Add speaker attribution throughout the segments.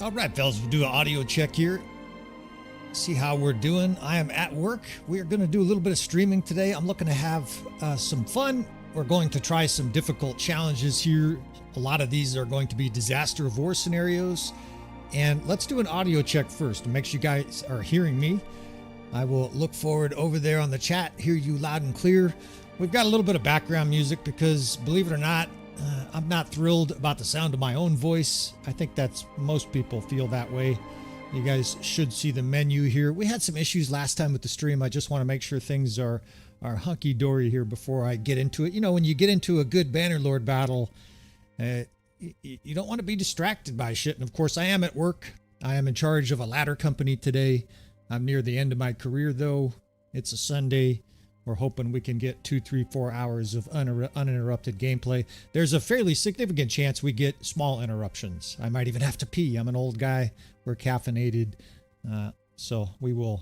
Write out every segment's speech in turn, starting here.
Speaker 1: All right, fellas, we'll do an audio check here. See how we're doing. I am at work. We are going to do a little bit of streaming today. I'm looking to have some fun. We're going to try some difficult challenges here. A lot of these are going to be disaster of war scenarios. And let's do an audio check first to make sure you guys are hearing me. I will look forward over there on the chat, hear you loud and clear. We've got a little bit of background music because, believe it or not, I'm not thrilled about the sound of my own voice. I think that's most people feel that way. You guys should see the menu here. We had some issues last time with the stream. I just want to make sure things are hunky-dory here before I get into it. You know, when you get into a good Bannerlord battle, you don't want to be distracted by shit. And of course, I am at work. I am in charge of a ladder company today. I'm near the end of my career, though. It's a Sunday. We're hoping we can get 2, 3, 4 hours of uninterrupted gameplay. There's a fairly significant chance we get small interruptions. I might even have to pee. I'm an old guy. We're caffeinated. So we will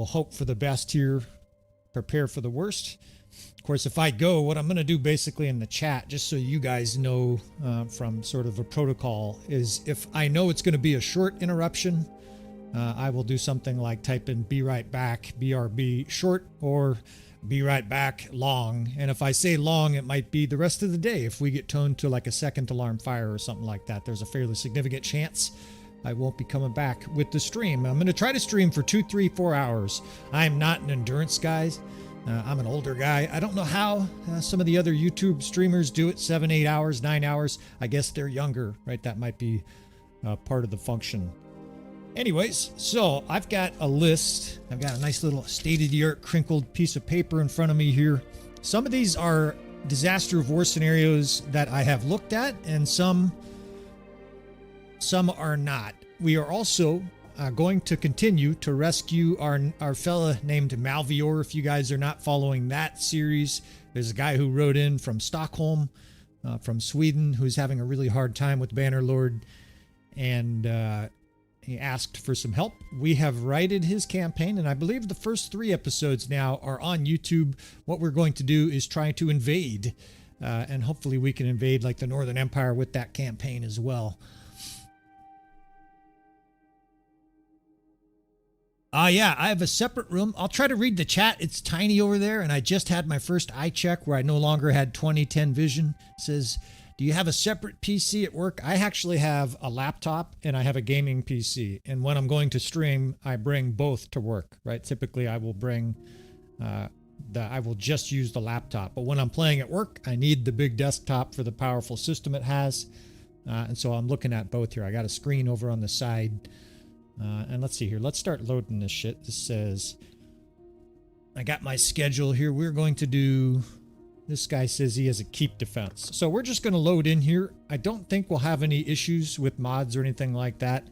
Speaker 1: hope for the best here. Prepare for the worst. Of course, if I go, what I'm going to do basically in the chat, just so you guys know from sort of a protocol, is if I know it's going to be a short interruption, I will do something like type in be right back, BRB short, or be right back long. And if I say long, it might be the rest of the day. If we get toned to like a second alarm fire or something like that, there's a fairly significant chance I won't be coming back with the stream. I'm going to try to stream for 2, 3, 4 hours. I'm not an endurance guy. I'm an older guy. I don't know how some of the other YouTube streamers do it, 7, 8 hours, 9 hours. I guess they're younger, right? That might be part of the function. Anyways, so I've got a list. I've got a nice little state-of-the-art crinkled piece of paper in front of me here. Some of these are disaster of war scenarios that I have looked at, and some are not. We are also going to continue to rescue our fella named Malvior. If you guys are not following that series, there's a guy who wrote in from Stockholm, from Sweden, who's having a really hard time with Bannerlord, and he asked for some help. We have righted his campaign, and I believe the first 3 episodes now are on YouTube. What we're going to do is try to invade, and hopefully we can invade like the Northern Empire with that campaign as well. Yeah, I have a separate room. I'll try to read the chat. It's tiny over there, and I just had my first eye check where I no longer had 20/10 vision. It says, do you have a separate PC at work? I actually have a laptop and I have a gaming PC. And when I'm going to stream, I bring both to work, right? Typically, I will bring I will just use the laptop. But when I'm playing at work, I need the big desktop for the powerful system it has. And so I'm looking at both here. I got a screen over on the side. And let's see here. Let's start loading this shit. This says, I got my schedule here. We're going to do, this guy says he has a keep defense. So we're just going to load in here. I don't think we'll have any issues with mods or anything like that.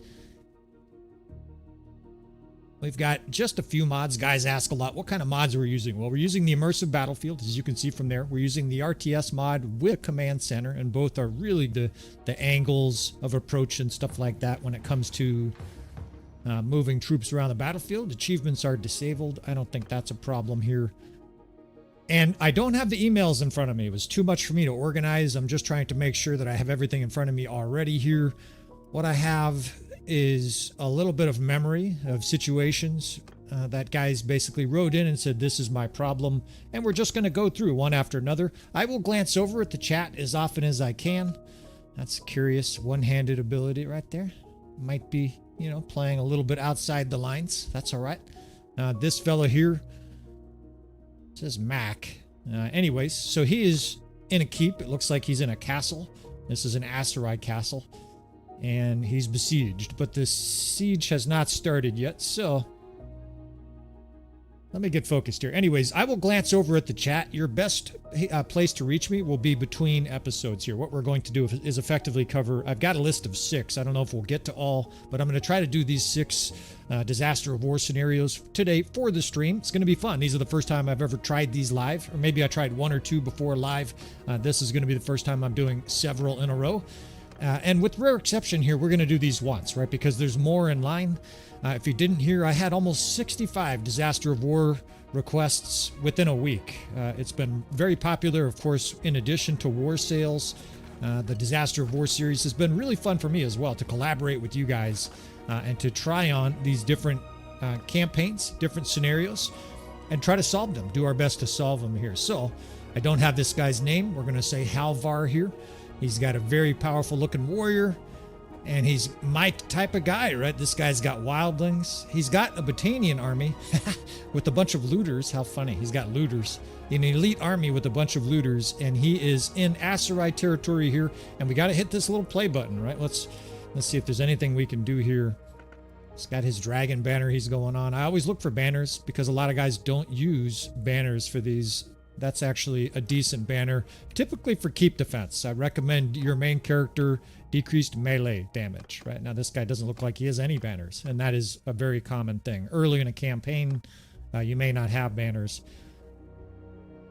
Speaker 1: We've got just a few mods. Guys ask a lot, what kind of mods are we using? Well, we're using the immersive battlefield, as you can see from there. We're using the RTS mod with command center, and both are really the angles of approach and stuff like that when it comes to moving troops around the battlefield. Achievements are disabled. I don't think that's a problem here. And I don't have the emails in front of me. It was too much for me to organize. I'm just trying to make sure that I have everything in front of me already here. What I have is a little bit of memory of situations that guys basically wrote in and said, this is my problem. And we're just going to go through one after another. I will glance over at the chat as often as I can. That's a curious one-handed ability right there. Might be, you know, playing a little bit outside the lines. That's all right. This fella here says Mac. Anyways, so he is in a keep. It looks like he's in a castle. This is an Asteroid castle. And he's besieged. But the siege has not started yet, so let me get focused here. Anyways, I will glance over at the chat. Your best place to reach me will be between episodes here. What we're going to do is effectively cover, I've got a list of 6. I don't know if we'll get to all, but I'm going to try to do these 6 disaster of war scenarios today for the stream. It's going to be fun. These are the first time I've ever tried these live, or maybe I tried 1 or 2 before live. This is going to be the first time I'm doing several in a row. And with rare exception here, we're going to do these once, right? Because there's more in line. If you didn't hear, I had almost 65 disaster of war requests within a week. It's been very popular, of course, in addition to war sales. The Disaster of War series has been really fun for me as well to collaborate with you guys and to try on these different campaigns, different scenarios, and try to solve them. Do our best to solve them here. So I don't have this guy's name. We're going to say Halvar here. He's got a very powerful looking warrior, and he's my type of guy, right? This guy's got wildlings. He's got a Botanian army with a bunch of looters. How funny. He's got looters. An elite army with a bunch of looters, and he is in Aserai territory here, and we got to hit this little play button, right? Let's see if there's anything we can do here. He's got his dragon banner he's going on. I always look for banners because a lot of guys don't use banners for these. That's actually a decent banner, typically for keep defense. I recommend your main character decreased melee damage, right? Now this guy doesn't look like he has any banners, and that is a very common thing. Early in a campaign, you may not have banners.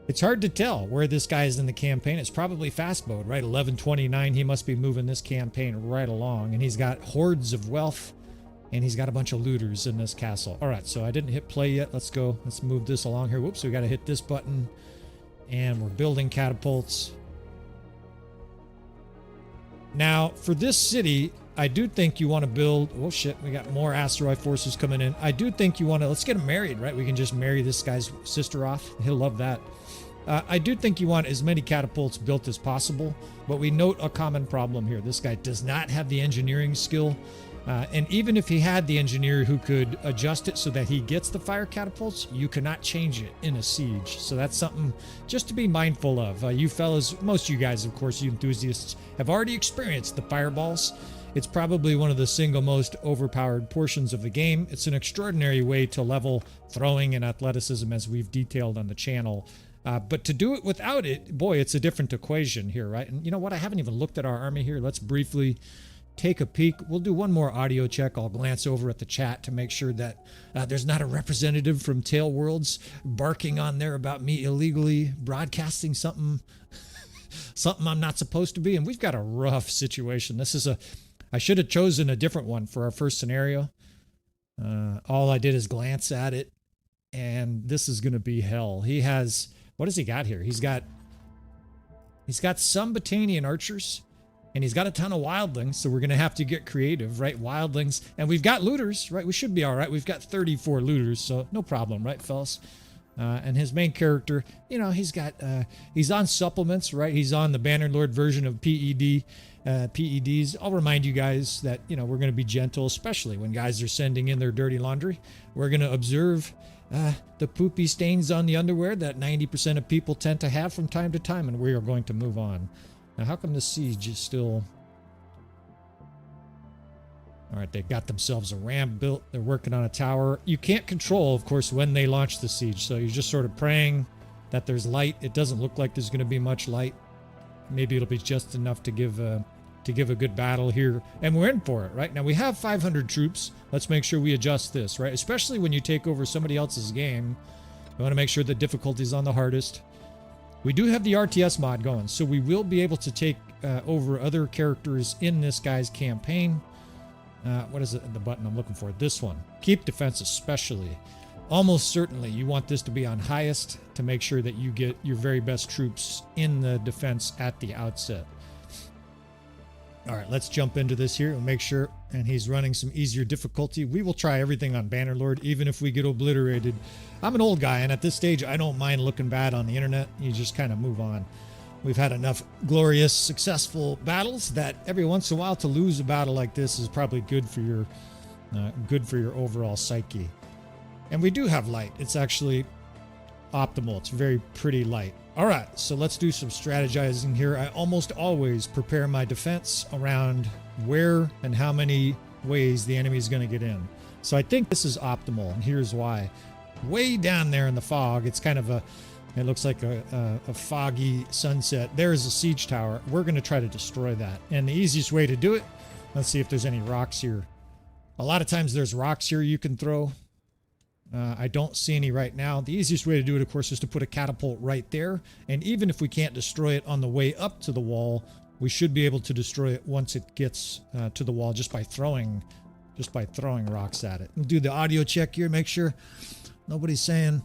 Speaker 1: It's hard to tell where this guy is in the campaign. It's probably fast mode, right? 1129, he must be moving this campaign right along, and he's got hordes of wealth, and he's got a bunch of looters in this castle. All right, so I didn't hit play yet. Let's go. Let's move this along here. Whoops, we got to hit this button. And we're building catapults. Now, for this city, I do think you want to build... Oh, shit, we got more asteroid forces coming in. I do think you want to... Let's get him married, right? We can just marry this guy's sister off. He'll love that. I do think you want as many catapults built as possible, but we note a common problem here. This guy does not have the engineering skill. And even if he had the engineer who could adjust it so that he gets the fire catapults, you cannot change it in a siege. So that's something just to be mindful of. You fellas, most of you guys, of course, you enthusiasts, have already experienced the fireballs. It's probably one of the single most overpowered portions of the game. It's an extraordinary way to level throwing and athleticism, as we've detailed on the channel. But to do it without it, boy, it's a different equation here, right? And you know what? I haven't even looked at our army here. Let's briefly take a peek. We'll do one more audio check. I'll glance over at the chat to make sure that there's not a representative from Tail Worlds barking on there about me illegally broadcasting something I'm not supposed to be. And we've got a rough situation. I should have chosen a different one for our first scenario. All I did is glance at it, and this is going to be hell. He has, what has he got here? He's got some Botanian archers, and he's got a ton of wildlings, so we're going to have to get creative, right? Wildlings. And we've got looters, right? We should be all right. We've got 34 looters, so no problem, right, fellas? And his main character, you know, he's on supplements, right? He's on the Bannerlord version of PEDs. I'll remind you guys that, you know, we're going to be gentle, especially when guys are sending in their dirty laundry. We're going to observe the poopy stains on the underwear that 90% of people tend to have from time to time, and we are going to move on. Now, how come the siege is still... All right, they got themselves a ram built. They're working on a tower. You can't control, of course, when they launch the siege, so you're just sort of praying that there's light. It doesn't look like there's going to be much light. Maybe it'll be just enough to give a good battle here, and we're in for it, right? Now, we have 500 troops. Let's make sure we adjust this, right? Especially when you take over somebody else's game. You want to make sure the difficulty is on the hardest. We do have the RTS mod going, so we will be able to take over other characters in this guy's campaign. What is it? The button I'm looking for? This one. Keep defense especially. Almost certainly you want this to be on highest to make sure that you get your very best troops in the defense at the outset. All right, let's jump into this here and make sure. And he's running some easier difficulty. We will try everything on Bannerlord, even if we get obliterated. I'm an old guy, and at this stage, I don't mind looking bad on the internet. You just kind of move on. We've had enough glorious, successful battles that every once in a while to lose a battle like this is probably good for your overall psyche. And we do have light. It's actually optimal. It's very pretty light. All right, so let's do some strategizing here. I almost always prepare my defense around where and how many ways the enemy is going to get in. So I think this is optimal, and here's why. Way down there in the fog, it's kind of it looks like a foggy sunset. There's a siege tower. We're going to try to destroy that. And the easiest way to do it, let's see if there's any rocks here. A lot of times there's rocks here you can throw. I don't see any right now. The easiest way to do it, of course, is to put a catapult right there. And even if we can't destroy it on the way up to the wall, we should be able to destroy it once it gets to the wall just by throwing rocks at it. We'll do the audio check here, make sure nobody's saying,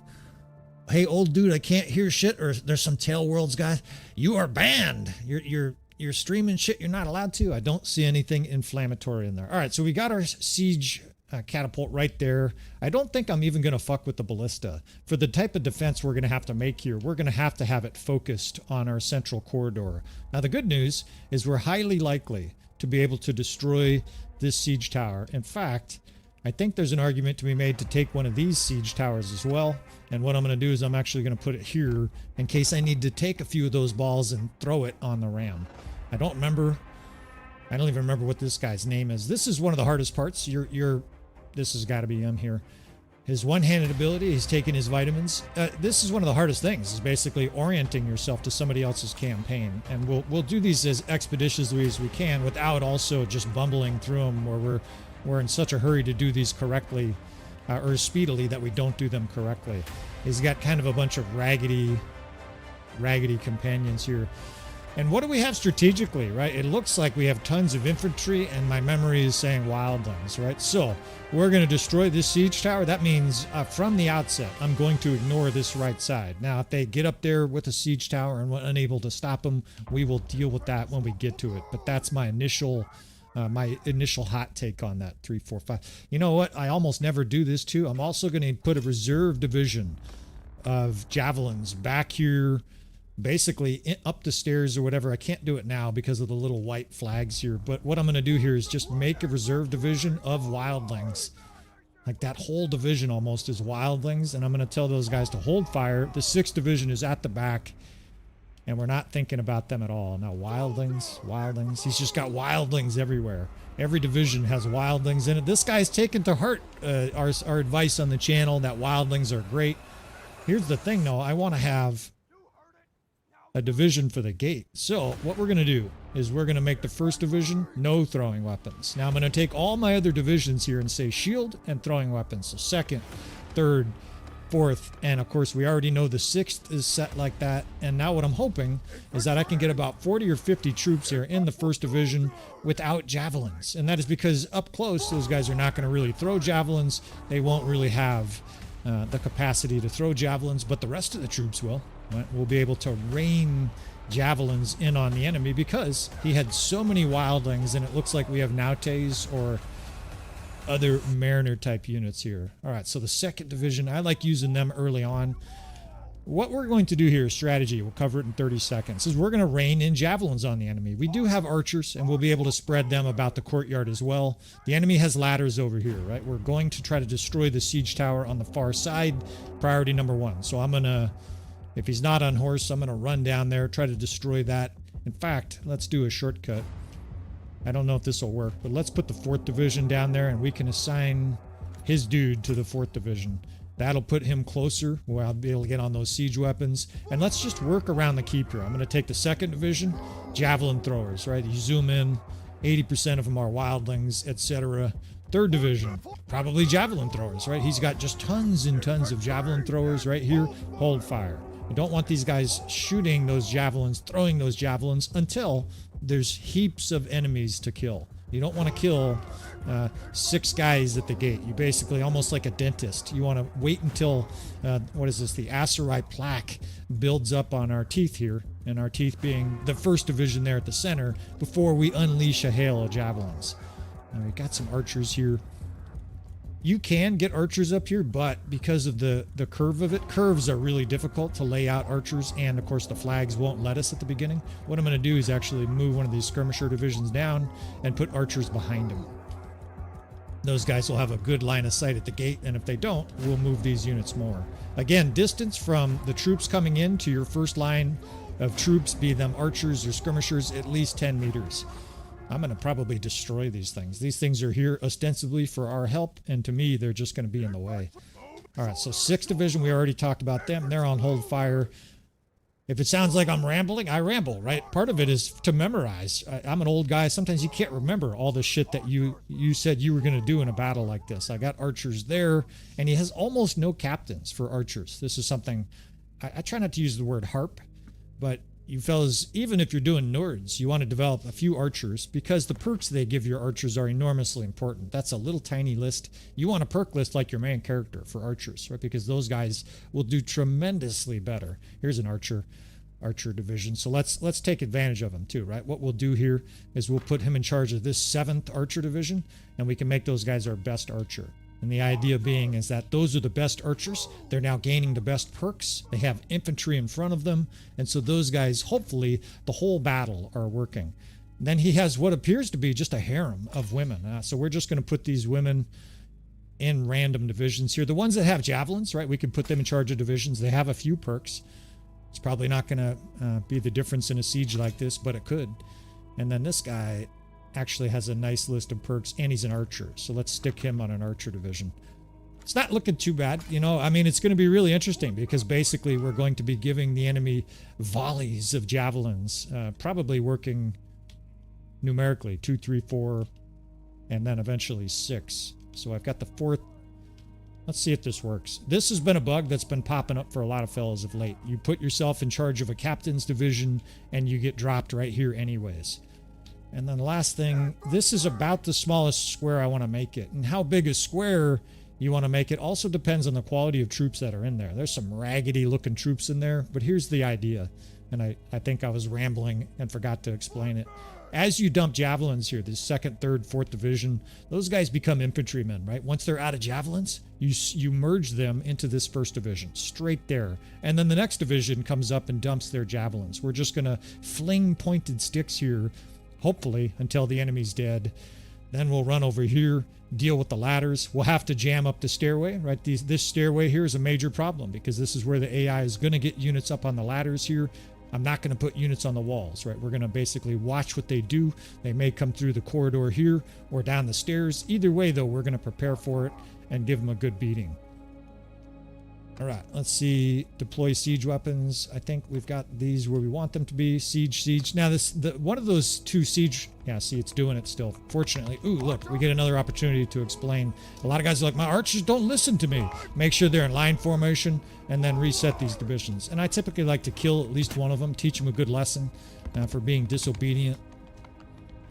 Speaker 1: "Hey, old dude, I can't hear shit," or "There's some Tail Worlds guy. You are banned. Your you're streaming shit you're not allowed to. I don't see anything inflammatory in there. All right, so we got our siege catapult right there. I don't think I'm even going to fuck with the ballista. For the type of defense we're going to have to make here, we're going to have it focused on our central corridor. Now, the good news is we're highly likely to be able to destroy this siege tower. In fact, I think there's an argument to be made to take one of these siege towers as well. And what I'm going to do is I'm actually going to put it here in case I need to take a few of those balls and throw it on the ram. I don't even remember what this guy's name is. This is one of the hardest parts. This has got to be him here. His one-handed ability, he's taking his vitamins. This is one of the hardest things, is basically orienting yourself to somebody else's campaign. And we'll do these as expeditiously as we can without also just bumbling through them where we're in such a hurry to do these correctly or speedily that we don't do them correctly. He's got kind of a bunch of raggedy companions here. And what do we have strategically, right? It looks like we have tons of infantry, and my memory is saying wildlings, right? So we're going to destroy this siege tower. That means from the outset, I'm going to ignore this right side. Now, if they get up there with a siege tower and we're unable to stop them, we will deal with that when we get to it. But that's my initial hot take on that. 3, 4, 5. You know what? I almost never do this too. I'm also going to put a reserve division of javelins back here, basically up the stairs or whatever. I can't do it now because of the little white flags here, but what I'm going to do here is just make a reserve division of wildlings. Like that whole division almost is wildlings, and I'm going to tell those guys to hold fire. The 6th division is at the back, and we're not thinking about them at all. Now wildlings, he's just got wildlings everywhere. Every division has wildlings in it. This guy's taken to heart our advice on the channel that wildlings are great. Here's the thing though, I want to have a division for the gate. So what we're going to do is we're going to make the 1st division no throwing weapons. Now I'm going to take all my other divisions here and say shield and throwing weapons. So 2nd, 3rd, 4th, and of course we already know the 6th is set like that. And now what I'm hoping is that I can get about 40 or 50 troops here in the 1st division without javelins. And that is because up close, those guys are not going to really throw javelins. They won't really have the capacity to throw javelins, but the rest of the troops will. Right? We'll be able to rain javelins in on the enemy because he had so many wildlings, and it looks like we have Nautes or other Mariner type units here. All right, so the 2nd division, I like using them early on. What we're going to do here is strategy. We'll cover it in 30 seconds. Is we're going to rain in javelins on the enemy. We do have archers, and we'll be able to spread them about the courtyard as well. The enemy has ladders over here, right? We're going to try to destroy the siege tower on the far side. Priority number 1. So I'm going to, if he's not on horse, I'm going to run down there, try to destroy that. In fact, let's do a shortcut. I don't know if this will work, but let's put the 4th division down there, and we can assign his dude to the 4th division. That'll put him closer where I'll be able to get on those siege weapons. And let's just work around the keep here. I'm going to take the 2nd division, javelin throwers, right? You zoom in, 80% of them are wildlings, etc. 3rd division, probably javelin throwers, right? He's got just tons and tons of javelin throwers right here. Hold fire. You don't want these guys shooting those javelins, throwing those javelins until there's heaps of enemies to kill. You don't want to kill 6 guys at the gate. You basically, almost like a dentist, you want to wait until, what is this, the acerite plaque builds up on our teeth here, and our teeth being the 1st division there at the center, before we unleash a hail of javelins. Now we got some archers here. You can get archers up here, but because of the curve of it, curves are really difficult to lay out archers, and of course the flags won't let us at the beginning. What I'm going to do is actually move one of these skirmisher divisions down and put archers behind them. Those guys will have a good line of sight at the gate, and if they don't, we'll move these units more. Again, distance from the troops coming in to your first line of troops, be them archers or skirmishers, at least 10 meters. I'm going to probably destroy these things. These things are here ostensibly for our help, and to me, they're just going to be in the way. All right, so 6th division, we already talked about them. They're on hold fire. If it sounds like I'm rambling, I ramble, right? Part of it is to memorize. I'm an old guy. Sometimes you can't remember all the shit that you said you were going to do in a battle like this. I got archers there, and he has almost no captains for archers. This is something, I try not to use the word harp, but you fellas, even if you're doing nerds, you want to develop a few archers because the perks they give your archers are enormously important. That's a little tiny list. You want a perk list like your main character for archers, right? Because those guys will do tremendously better. Here's an archer. archer division. So let's take advantage of him too, right? What we'll do here is we'll put him in charge of this 7th archer division, and we can make those guys our best archer. And the idea being is that those are the best archers. They're now gaining the best perks. They have infantry in front of them. And so those guys, hopefully, the whole battle are working. Then he has what appears to be just a harem of women. So we're just going to put these women in random divisions here. The ones that have javelins, right? We can put them in charge of divisions. They have a few perks. It's probably not going to be the difference in a siege like this, but it could. And then this guy actually has a nice list of perks, and he's an archer. So let's stick him on an archer division. It's not looking too bad. You know, I mean, it's going to be really interesting because basically we're going to be giving the enemy volleys of javelins, probably working numerically 2, 3, 4, and then eventually 6. So I've got the 4th. Let's see if this works. This has been a bug that's been popping up for a lot of fellas of late. You put yourself in charge of a captain's division and you get dropped right here anyways. And then the last thing, this is about the smallest square I want to make it. And how big a square you want to make it also depends on the quality of troops that are in there. There's some raggedy looking troops in there, but here's the idea. And I think I was rambling and forgot to explain it. As you dump javelins here, the 2nd, 3rd, 4th division, those guys become infantrymen, right? Once they're out of javelins, you merge them into this 1st division, straight there. And then the next division comes up and dumps their javelins. We're just going to fling pointed sticks here, hopefully, until the enemy's dead. Then we'll run over here, deal with the ladders. We'll have to jam up the stairway, right? This stairway here is a major problem because this is where the AI is going to get units up on the ladders here. I'm not going to put units on the walls, right? We're going to basically watch what they do. They may come through the corridor here or down the stairs. Either way, though, we're going to prepare for it and give them a good beating. All right, let's see. Deploy siege weapons. I think we've got these where we want them to be. Siege. Now, one of those 2 siege... Yeah, see, it's doing it still. Fortunately. Ooh, look, we get another opportunity to explain. A lot of guys are like, my archers don't listen to me. Make sure they're in line formation and then reset these divisions. And I typically like to kill at least one of them, teach them a good lesson for being disobedient.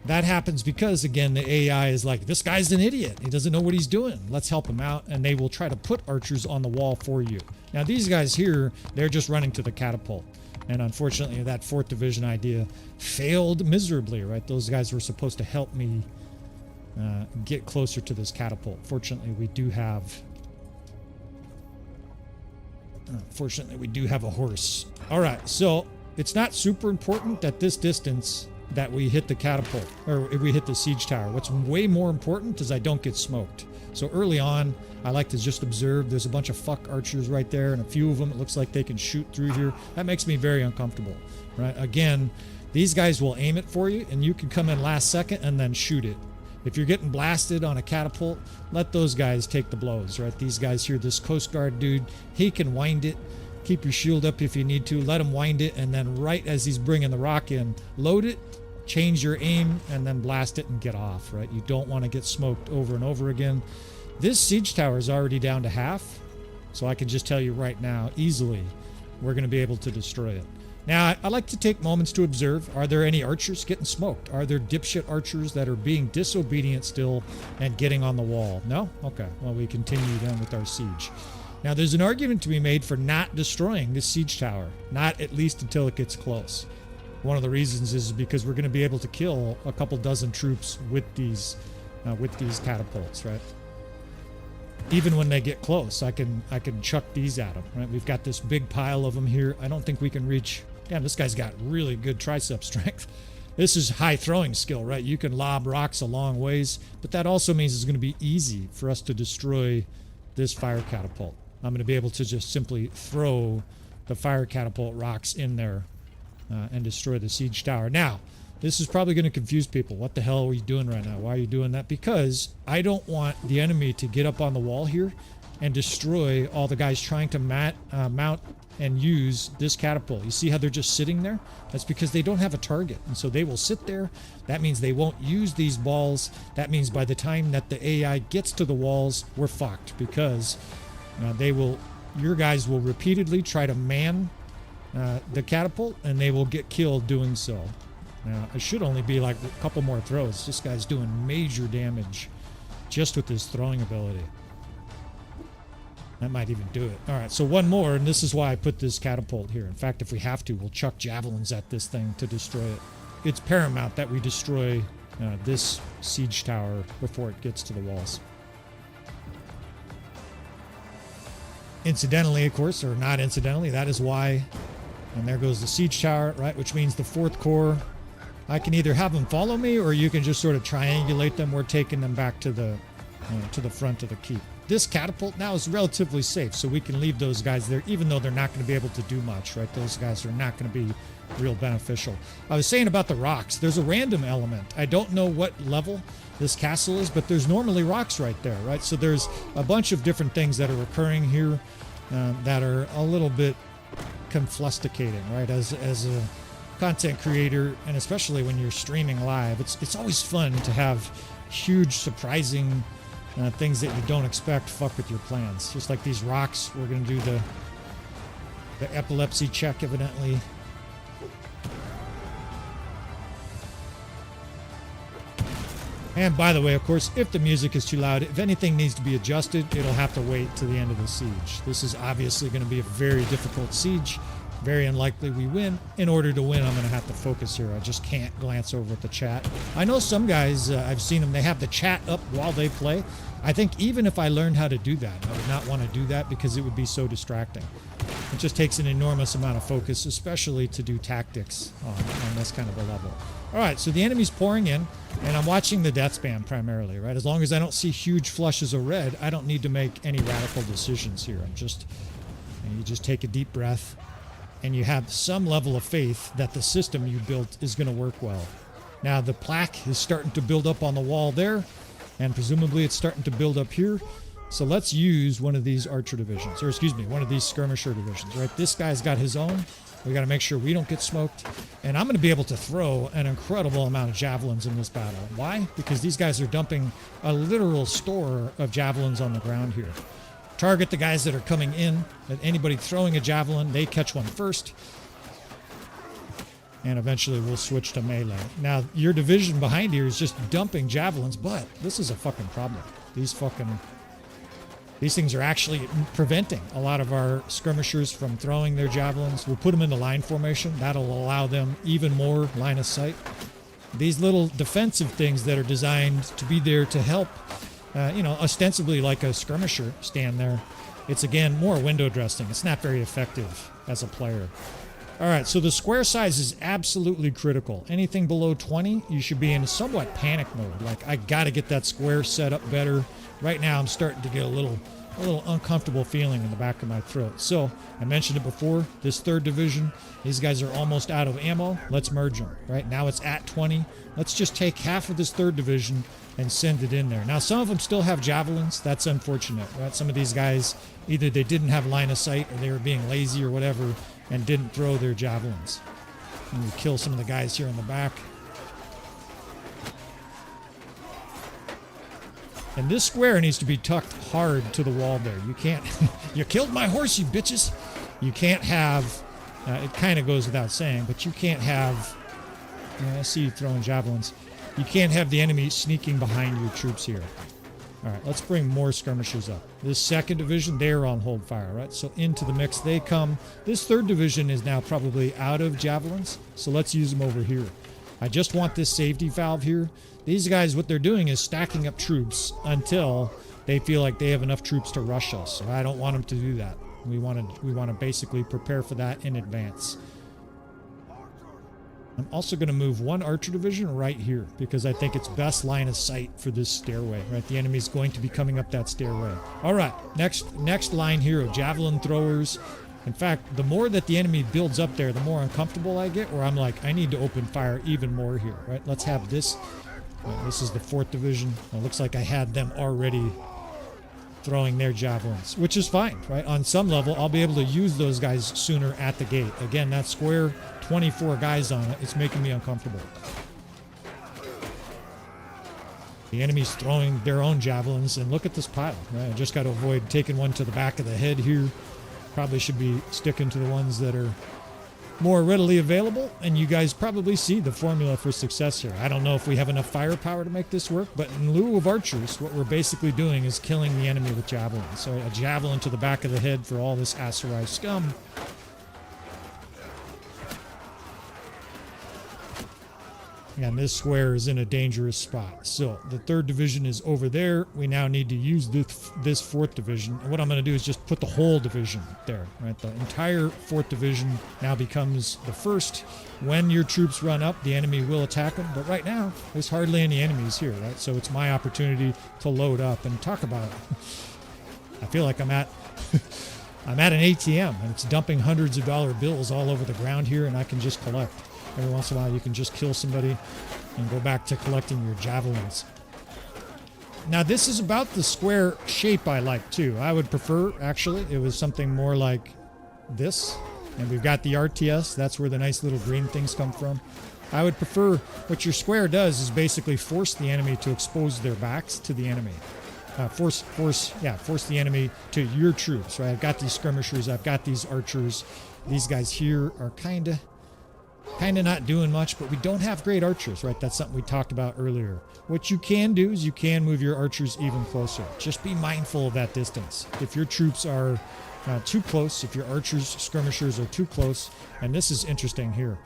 Speaker 1: That happens because, again, the AI is like, this guy's an idiot. He doesn't know what he's doing. Let's help him out. And they will try to put archers on the wall for you. Now, these guys here, they're just running to the catapult. And unfortunately, that 4th division idea failed miserably, right? Those guys were supposed to help me get closer to this catapult. Fortunately, we do have a horse. All right, so it's not super important that this distance that we hit the catapult, or if we hit the siege tower. What's way more important is I don't get smoked. So early on, I like to just observe. There's a bunch of fuck archers right there, and a few of them, it looks like they can shoot through here. That makes me very uncomfortable, right? Again, these guys will aim it for you, and you can come in last second and then shoot it. If you're getting blasted on a catapult, let those guys take the blows, right? These guys here, this Coast Guard dude, he can wind it. Keep your shield up if you need to. Let him wind it, and then right as he's bringing the rock in, load it, change your aim, and then blast it and get off, right? You don't want to get smoked over and over again. This siege tower is already down to half, so I can just tell you right now, easily, we're going to be able to destroy it. Now, I like to take moments to observe. Are there any archers getting smoked? Are there dipshit archers that are being disobedient still and getting on the wall? No? Okay. Well, we continue then with our siege. Now, there's an argument to be made for not destroying this siege tower, not at least until it gets close. One of the reasons is because we're going to be able to kill a couple dozen troops with these catapults, right? Even when they get close, I can chuck these at them, right? We've got this big pile of them here. I don't think we can reach. Damn, this guy's got really good tricep strength. This is high throwing skill, right? You can lob rocks a long ways, but that also means it's going to be easy for us to destroy this fire catapult. I'm going to be able to just simply throw the fire catapult rocks in there and destroy the siege tower. Now, this is probably going to confuse people. What the hell are you doing right now? Why are you doing that? Because I don't want the enemy to get up on the wall here and destroy all the guys trying to mount and use this catapult. You see how they're just sitting there? That's because they don't have a target. And so they will sit there. That means they won't use these balls. That means by the time that the AI gets to the walls, we're fucked, because your guys will repeatedly try to man the catapult, and they will get killed doing so. Now, it should only be like a couple more throws. This guy's doing major damage just with his throwing ability. That might even do it. All right, so one more, and this is why I put this catapult here. In fact, if we have to, we'll chuck javelins at this thing to destroy it. It's paramount that we destroy this siege tower before it gets to the walls. Incidentally, of course, or not incidentally, that is why, and there goes the siege tower, right, which means the 4th Corps, I can either have them follow me, or you can just sort of triangulate them. We're taking them back to the front of the keep. This catapult now is relatively safe, so we can leave those guys there, even though they're not going to be able to do much, right? Those guys are not going to be real beneficial. I was saying about the rocks, there's a random element. I don't know what level this castle is, but there's normally rocks right there, right? So there's a bunch of different things that are occurring here that are a little bit conflusticating, right? As a content creator, and especially when you're streaming live, it's always fun to have huge, surprising things that you don't expect fuck with your plans. Just like these rocks, we're going to do the epilepsy check, evidently. And by the way, of course, if the music is too loud, if anything needs to be adjusted, it'll have to wait to the end of the siege. This is obviously going to be a very difficult siege. Very unlikely we win. In order to win, I'm going to have to focus here. I just can't glance over at the chat. I know some guys, I've seen them, they have the chat up while they play. I think even if I learned how to do that, I would not want to do that because it would be so distracting. It just takes an enormous amount of focus, especially to do tactics on this kind of a level. All right, so the enemy's pouring in, and I'm watching the death span primarily, right? As long as I don't see huge flushes of red, I don't need to make any radical decisions here. You just take a deep breath, and you have some level of faith that the system you built is going to work well. Now, the plaque is starting to build up on the wall there, and presumably it's starting to build up here. So let's use one of these archer divisions, or excuse me, one of these skirmisher divisions, right? This guy's got his own. We got to make sure we don't get smoked. And I'm going to be able to throw an incredible amount of javelins in this battle. Why? Because these guys are dumping a literal store of javelins on the ground here. Target the guys that are coming in. That anybody throwing a javelin, they catch one first. And eventually we'll switch to melee. Now, your division behind here is just dumping javelins, but this is a fucking problem. These things are actually preventing a lot of our skirmishers from throwing their javelins. We'll put them in the line formation. That'll allow them even more line of sight. These little defensive things that are designed to be there to help, ostensibly like a skirmisher stand there. It's, again, more window dressing. It's not very effective as a player. All right, so the square size is absolutely critical. Anything below 20, you should be in a somewhat panic mode. Like, I got to get that square set up better. Right now, I'm starting to get a little uncomfortable feeling in the back of my throat. So, I mentioned it before, this 3rd Division, these guys are almost out of ammo. Let's merge them. Right now, it's at 20. Let's just take half of this 3rd Division and send it in there. Now, some of them still have javelins. That's unfortunate, right? Some of these guys, either they didn't have line of sight or they were being lazy or whatever and didn't throw their javelins. And we kill some of the guys here in the back. And this square needs to be tucked hard to the wall there. You can't... You killed my horse, you bitches! You can't have... it kind of goes without saying, but you can't have... I see you throwing javelins. You can't have the enemy sneaking behind your troops here. All right, let's bring more skirmishers up. This 2nd Division, they're on hold fire, right? So into the mix they come. This 3rd Division is now probably out of javelins, so let's use them over here. I just want this safety valve here. These guys, what they're doing is stacking up troops until they feel like they have enough troops to rush us. So I don't want them to do that. We want to basically prepare for that in advance. I'm also going to move one archer division right here because I think it's best line of sight for this stairway, right? The enemy's going to be coming up that stairway. All right, next line here of javelin throwers. In fact, the more that the enemy builds up there, the more uncomfortable I get, where I'm like, I need to open fire even more here, right? Let's have this. This is the 4th Division. It looks like I had them already throwing their javelins, which is fine, right? On some level, I'll be able to use those guys sooner at the gate. Again, that square, 24 guys on it, it's making me uncomfortable. The enemy's throwing their own javelins, and look at this pile, right? I just got to avoid taking one to the back of the head here. Probably should be sticking to the ones that are more readily available, and you guys probably see the formula for success here. I don't know if we have enough firepower to make this work, but in lieu of archers, what we're basically doing is killing the enemy with javelins. So a javelin to the back of the head for all this Aserai scum. And this square is in a dangerous spot. So the 3rd division is over there. We now need to use this 4th division. And what I'm going to do is just put the whole division there, right? The entire 4th division now becomes the 1st. When your troops run up, the enemy will attack them. But right now, there's hardly any enemies here, right? So it's my opportunity to load up and talk about it. I feel like I'm at an ATM, and it's dumping hundreds of dollar bills all over the ground here, and I can just collect. Every once in a while, you can just kill somebody and go back to collecting your javelins. Now, this is about the square shape I like, too. I would prefer, actually, it was something more like this. And we've got the RTS. That's where the nice little green things come from. I would prefer what your square does is basically force the enemy to expose their backs to the enemy. Force the enemy to your troops, right? I've got these skirmishers. I've got these archers. These guys here are kind of not doing much, but we don't have great archers, right? That's something we talked about earlier. What you can do is you can move your archers even closer. Just be mindful of that distance. If your troops are too close, if your archers, skirmishers are too close, and this is interesting here.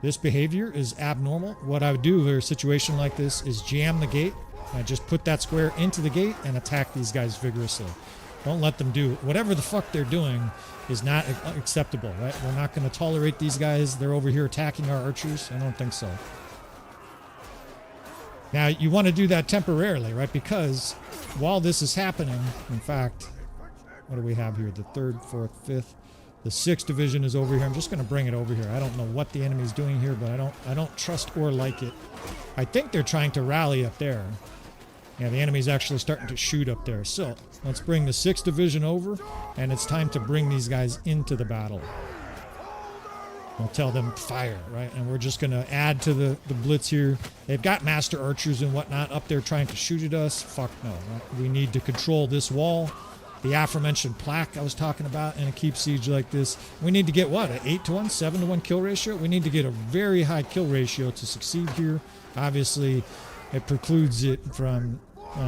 Speaker 1: This behavior is abnormal. What I would do in a situation like this is jam the gate. Just put that square into the gate and attack these guys vigorously. Don't let them do whatever the fuck they're doing is not acceptable, right? We're not going to tolerate these guys. They're over here attacking our archers. I don't think so. Now, you want to do that temporarily, right? Because while this is happening, in fact, what do we have here? The 3rd, 4th, 5th. The 6th division is over here. I'm just going to bring it over here. I don't know what the enemy's doing here, but I don't trust or like it. I think they're trying to rally up there. Yeah, the enemy's actually starting to shoot up there. So let's bring the 6th division over, and it's time to bring these guys into the battle. We'll tell them fire, right? And we're just going to add to the blitz here. They've got master archers and whatnot up there trying to shoot at us. Fuck no, right? We need to control this wall. The aforementioned plaque I was talking about in a keep siege like this. We need to get what? An 8-to-1, 7-to-1 kill ratio? We need to get a very high kill ratio to succeed here. Obviously, it precludes it from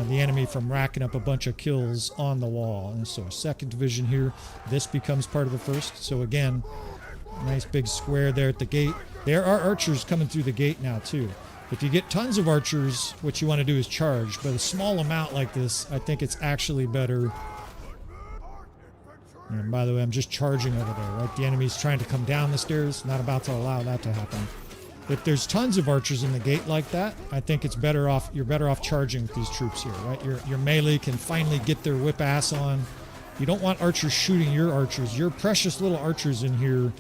Speaker 1: the enemy from racking up a bunch of kills on the wall. And so 2nd division here, this becomes part of the 1st. So again, nice big square there at the gate. There are archers coming through the gate now too. If you get tons of archers, what you want to do is charge. But a small amount like this, I think it's actually better. And by the way, I'm just charging over there, right? The enemy's trying to come down the stairs. Not about to allow that to happen. If there's tons of archers in the gate like that, I think it's better off. You're better off charging with these troops here, right? Your melee can finally get their whip ass on. You don't want archers shooting your archers. Your precious little archers in here.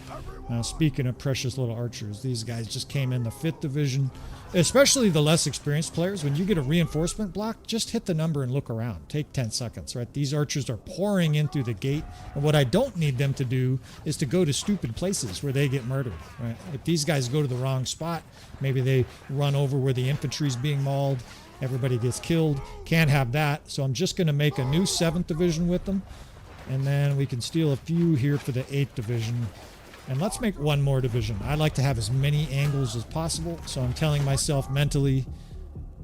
Speaker 1: Speaking of precious little archers, these guys just came in the 5th division. Especially the less experienced players, when you get a reinforcement block, just hit the number and look around. Take 10 seconds, right? These archers are pouring in through the gate, and what I don't need them to do is to go to stupid places where they get murdered, right? If these guys go to the wrong spot, maybe they run over where the infantry's being mauled, everybody gets killed. Can't have that, so I'm just going to make a new 7th division with them, and then we can steal a few here for the 8th division. And let's make one more division. I like to have as many angles as possible, so I'm telling myself mentally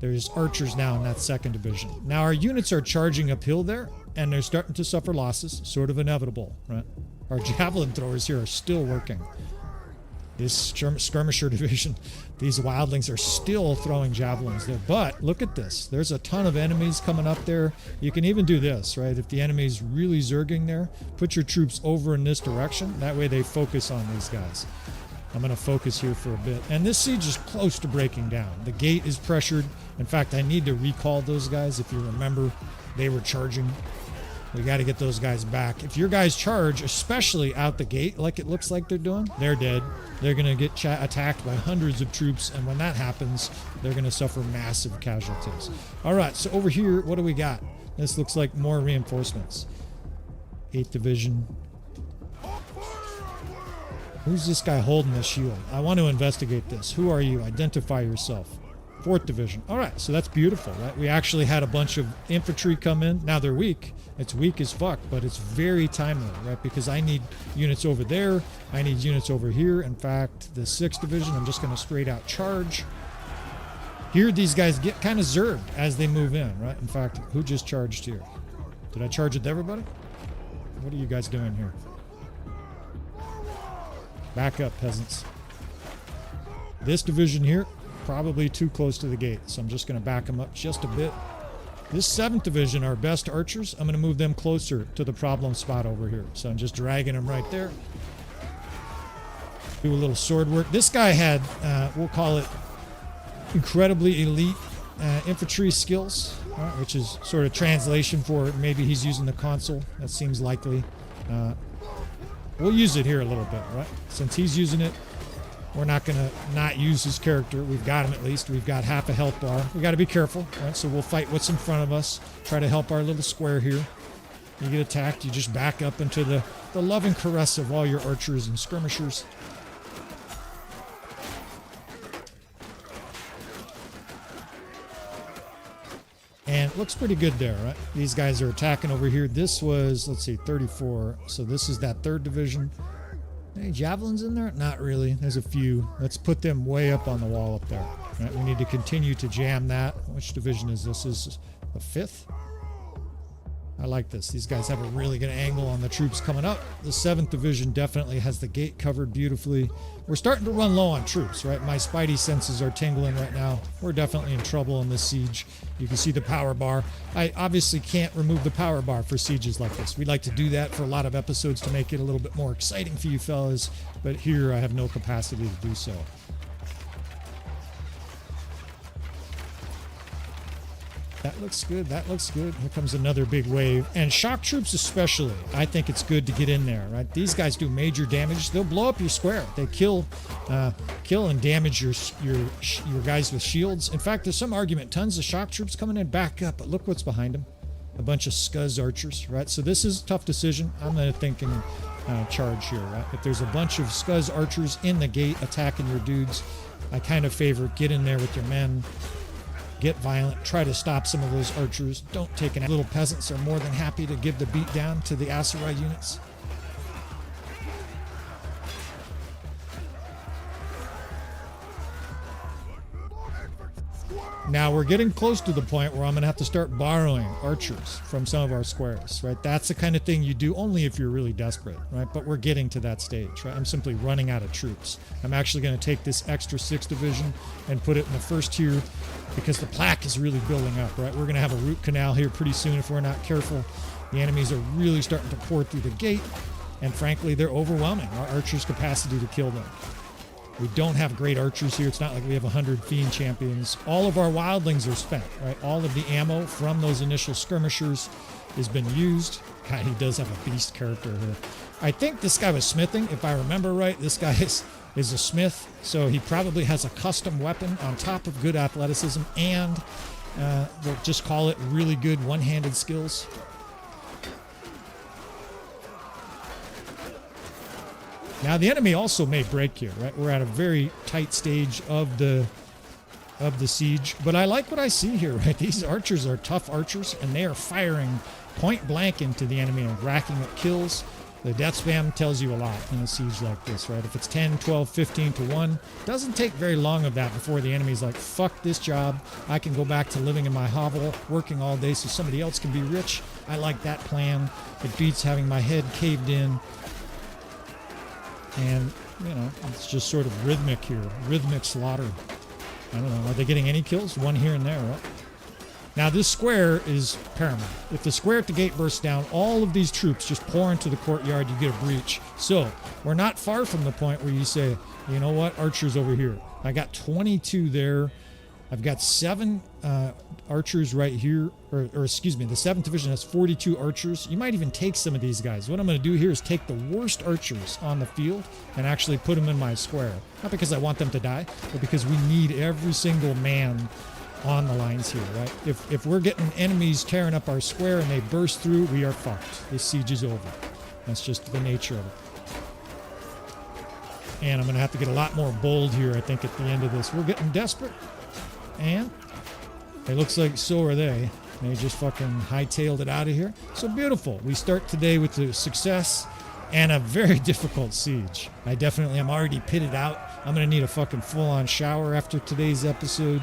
Speaker 1: there's archers now in that 2nd division. Now our units are charging uphill there, and they're starting to suffer losses, sort of inevitable, right? Our javelin throwers here are still working. This skirmisher division, these wildlings are still throwing javelins there. But look at this. There's a ton of enemies coming up there. You can even do this, right? If the enemy's really zerging there, put your troops over in this direction. That way they focus on these guys. I'm going to focus here for a bit. And this siege is close to breaking down. The gate is pressured. In fact, I need to recall those guys. If you remember, they were charging. We got to get those guys back. If your guys charge, especially out the gate, like it looks like they're doing, they're dead. They're going to get attacked by hundreds of troops, and when that happens, they're going to suffer massive casualties. All right, so over here, what do we got? This looks like more reinforcements. 8th Division. Who's this guy holding the shield? I want to investigate this. Who are you? Identify yourself. 4th Division. All right, so that's beautiful, right? We actually had a bunch of infantry come in. Now they're weak. It's weak as fuck, but it's very timely, right? Because I need units over there. I need units over here. In fact, the 6th Division, I'm just going to straight out charge. Here, these guys get kind of zerged as they move in, right? In fact, who just charged here? Did I charge with everybody? What are you guys doing here? Back up, peasants. This division here, probably too close to the gate, so I'm just going to back them up just a bit. This 7th Division, our best archers, I'm going to move them closer to the problem spot over here. So I'm just dragging them right there. Do a little sword work. This guy had, we'll call it, incredibly elite infantry skills, right, which is sort of translation for maybe he's using the console. That seems likely. We'll use it here a little bit, right? Since he's using it, we're not going to not use his character. We've got him at least. We've got half a health bar. We got to be careful, right? So we'll fight what's in front of us. Try to help our little square here. You get attacked, you just back up into the loving caress of all your archers and skirmishers. And it looks pretty good there, right? These guys are attacking over here. This was, let's see, 34. So this is that 3rd Division. Any javelins in there? Not really. There's a few. Let's put them way up on the wall up there. Right? We need to continue to jam that. Which division is this? This is the 5th? I like this. These guys have a really good angle on the troops coming up. The 7th Division definitely has the gate covered beautifully. We're starting to run low on troops, right? My spidey senses are tingling right now. We're definitely in trouble in this siege. You can see the power bar. I obviously can't remove the power bar for sieges like this. We like to do that for a lot of episodes to make it a little bit more exciting for you fellas, but here I have no capacity to do so. That looks good. That looks good. Here comes another big wave. And shock troops especially, I think it's good to get in there, right? These guys do major damage. They'll blow up your square. They kill and damage your guys with shields. In fact, there's some argument. Tons of shock troops coming in. Back up. But look what's behind them. A bunch of scuzz archers, right? So this is a tough decision. I'm going to think charge here, right? If there's a bunch of scuzz archers in the gate attacking your dudes, I kind of favor get in there with your men. Get violent, try to stop some of those archers. Don't take an little peasants are more than happy to give the beat down to the Asurai units. Now we're getting close to the point where I'm going to have to start borrowing archers from some of our squares, right? That's the kind of thing you do only if you're really desperate, right? But we're getting to that stage, right? I'm simply running out of troops. I'm actually going to take this extra 6th Division and put it in the 1st tier because the plaque is really building up, right? We're going to have a root canal here pretty soon if we're not careful. The enemies are really starting to pour through the gate, and frankly, they're overwhelming our archers' capacity to kill them. We don't have great archers here. It's not like we have 100 fiend champions. All of our wildlings are spent, right? All of the ammo from those initial skirmishers has been used. God, he does have a beast character here. I think this guy was smithing, if I remember right. This guy is a smith, so he probably has a custom weapon on top of good athleticism and we'll just call it really good one-handed skills. Now the enemy also may break here, right? We're at a very tight stage of the siege, but I like what I see here, right? These archers are tough archers, and they are firing point blank into the enemy and racking up kills. The death spam tells you a lot in a siege like this, right? If it's 10, 12, 15 to 1, doesn't take very long of that before the enemy's like, fuck this job. I can go back to living in my hovel, working all day so somebody else can be rich. I like that plan. It beats having my head caved in. And, you know, it's just sort of rhythmic here. Rhythmic slaughter. I don't know. Are they getting any kills? One here and there, right? Now, this square is paramount. If the square at the gate bursts down, all of these troops just pour into the courtyard. You get a breach. So, we're not far from the point where you say, you know what, archers over here. I got 22 there. I've got 7 archers right here, or excuse me, the 7th Division has 42 archers. You might even take some of these guys. What I'm going to do here is take the worst archers on the field and actually put them in my square. Not because I want them to die, but because we need every single man on the lines here, right? If we're getting enemies tearing up our square and they burst through, we are fucked. This siege is over. That's just the nature of it. And I'm going to have to get a lot more bold here, I think, at the end of this. We're getting desperate. And it looks like so are they. They just fucking hightailed it out of here. So beautiful. We start today with a success and a very difficult siege. I definitely am already pitted out. I'm going to need a fucking full-on shower after today's episode.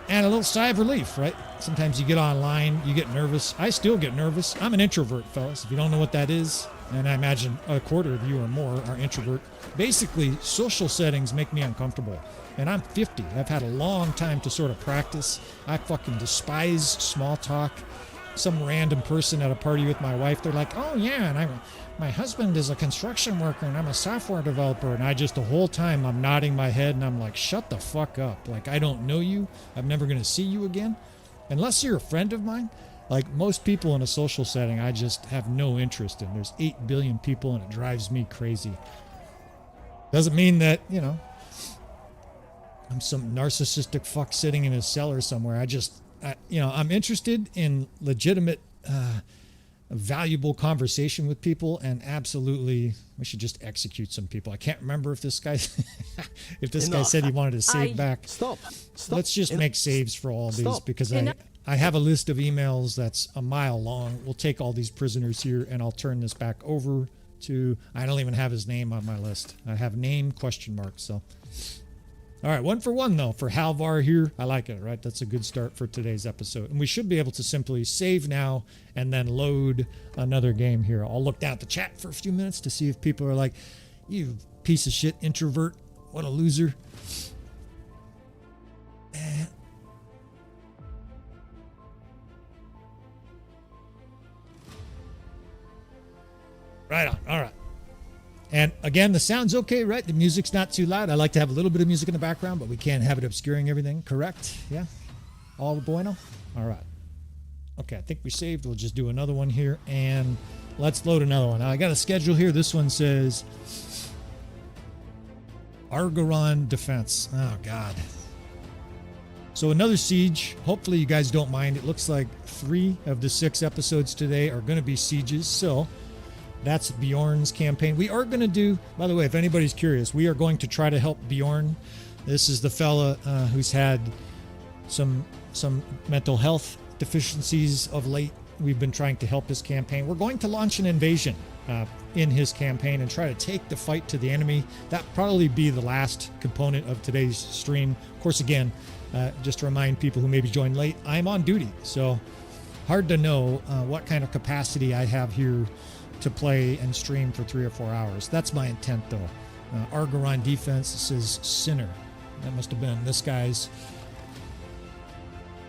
Speaker 1: And a little sigh of relief, right? Sometimes you get online, you get nervous. I still get nervous. I'm an introvert, fellas. If you don't know what that is, and I imagine a quarter of you or more are introvert. Basically, social settings make me uncomfortable. And I'm 50. I've had a long time to sort of practice. I fucking despise small talk. Some random person at a party with my wife, they're like, oh yeah, and my husband is a construction worker and I'm a software developer. And I just the whole time I'm nodding my head and I'm like, shut the fuck up. Like, I don't know you. I'm never going to see you again. Unless you're a friend of mine. Like most people in a social setting, I just have no interest in. There's 8 billion people and it drives me crazy. Doesn't mean that, you know, I'm some narcissistic fuck sitting in his cellar somewhere. I'm interested in legitimate, valuable conversation with people, and absolutely, we should just execute some people. I can't remember if this guy, guy said he wanted to save back.
Speaker 2: Stop.
Speaker 1: Let's just make saves for all these because I have a list of emails that's a mile long. We'll take all these prisoners here, and I'll turn this back over to. I don't even have his name on my list. I have name ? So. All right, 1 for 1, though, for Halvar here. I like it, right? That's a good start for today's episode. And we should be able to simply save now and then load another game here. I'll look down at the chat for a few minutes to see if people are like, you piece of shit introvert. What a loser. Right on. All right. And again, the sound's okay, right? The music's not too loud. I like to have a little bit of music in the background, but we can't have it obscuring everything, correct? Yeah? All bueno? All right. Okay, I think we saved. We'll just do another one here, and let's load another one. Now, I got a schedule here. This one says Argoron Defense. Oh, God. So another siege. Hopefully you guys don't mind. It looks like 3 of the 6 episodes today are going to be sieges, so that's Bjorn's campaign. We are going to do, by the way, if anybody's curious, we are going to try to help Bjorn. This is the fella who's had some mental health deficiencies of late. We've been trying to help his campaign. We're going to launch an invasion in his campaign and try to take the fight to the enemy. That probably be the last component of today's stream. Of course, again, just to remind people who maybe joined late, I'm on duty. So hard to know what kind of capacity I have here to play and stream for 3 or 4 hours. That's my intent, though. Argoron Defense says Sinner. That must have been this guy's.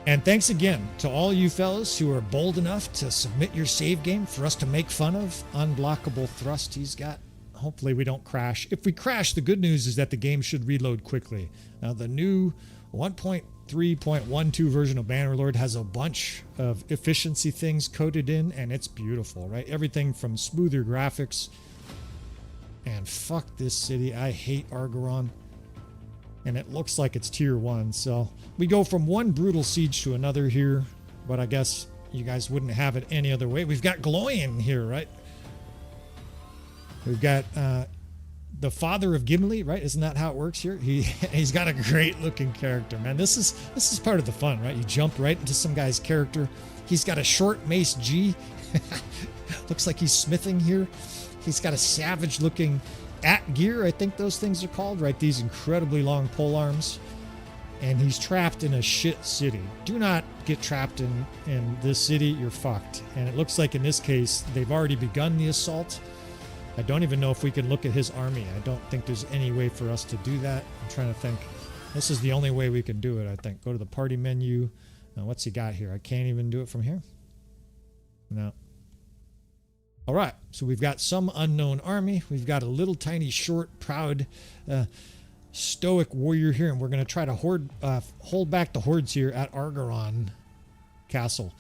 Speaker 1: And thanks again to all you fellas who are bold enough to submit your save game for us to make fun of. Unblockable thrust he's got. Hopefully we don't crash. If we crash, the good news is that the game should reload quickly. Now, the new 1.3.12 version of Bannerlord has a bunch of efficiency things coded in, and it's beautiful, right? Everything from smoother graphics. And fuck this city. I hate Argoron. And it looks like it's tier 1. So we go from one brutal siege to another here, but I guess you guys wouldn't have it any other way. We've got Gloin here, right? We've got the father of Gimli, right? Isn't that how it works here? He's got a great looking character, man. This is part of the fun, right? You jump right into some guy's character. He's got a short mace G. Looks like he's smithing here. He's got a savage looking at gear, I think those things are called, right? These incredibly long pole arms. And he's trapped in a shit city. Do not get trapped in this city. You're fucked. And it looks like in this case, they've already begun the assault. I don't even know if we can look at his army. I don't think there's any way for us to do that. I'm trying to think. This is the only way we can do it, I think. Go to the party menu. Now, what's he got here? I can't even do it from here. No. All right. So we've got some unknown army. We've got a little tiny, short, proud, stoic warrior here. And we're going to try to hold back the hordes here at Argoron Castle.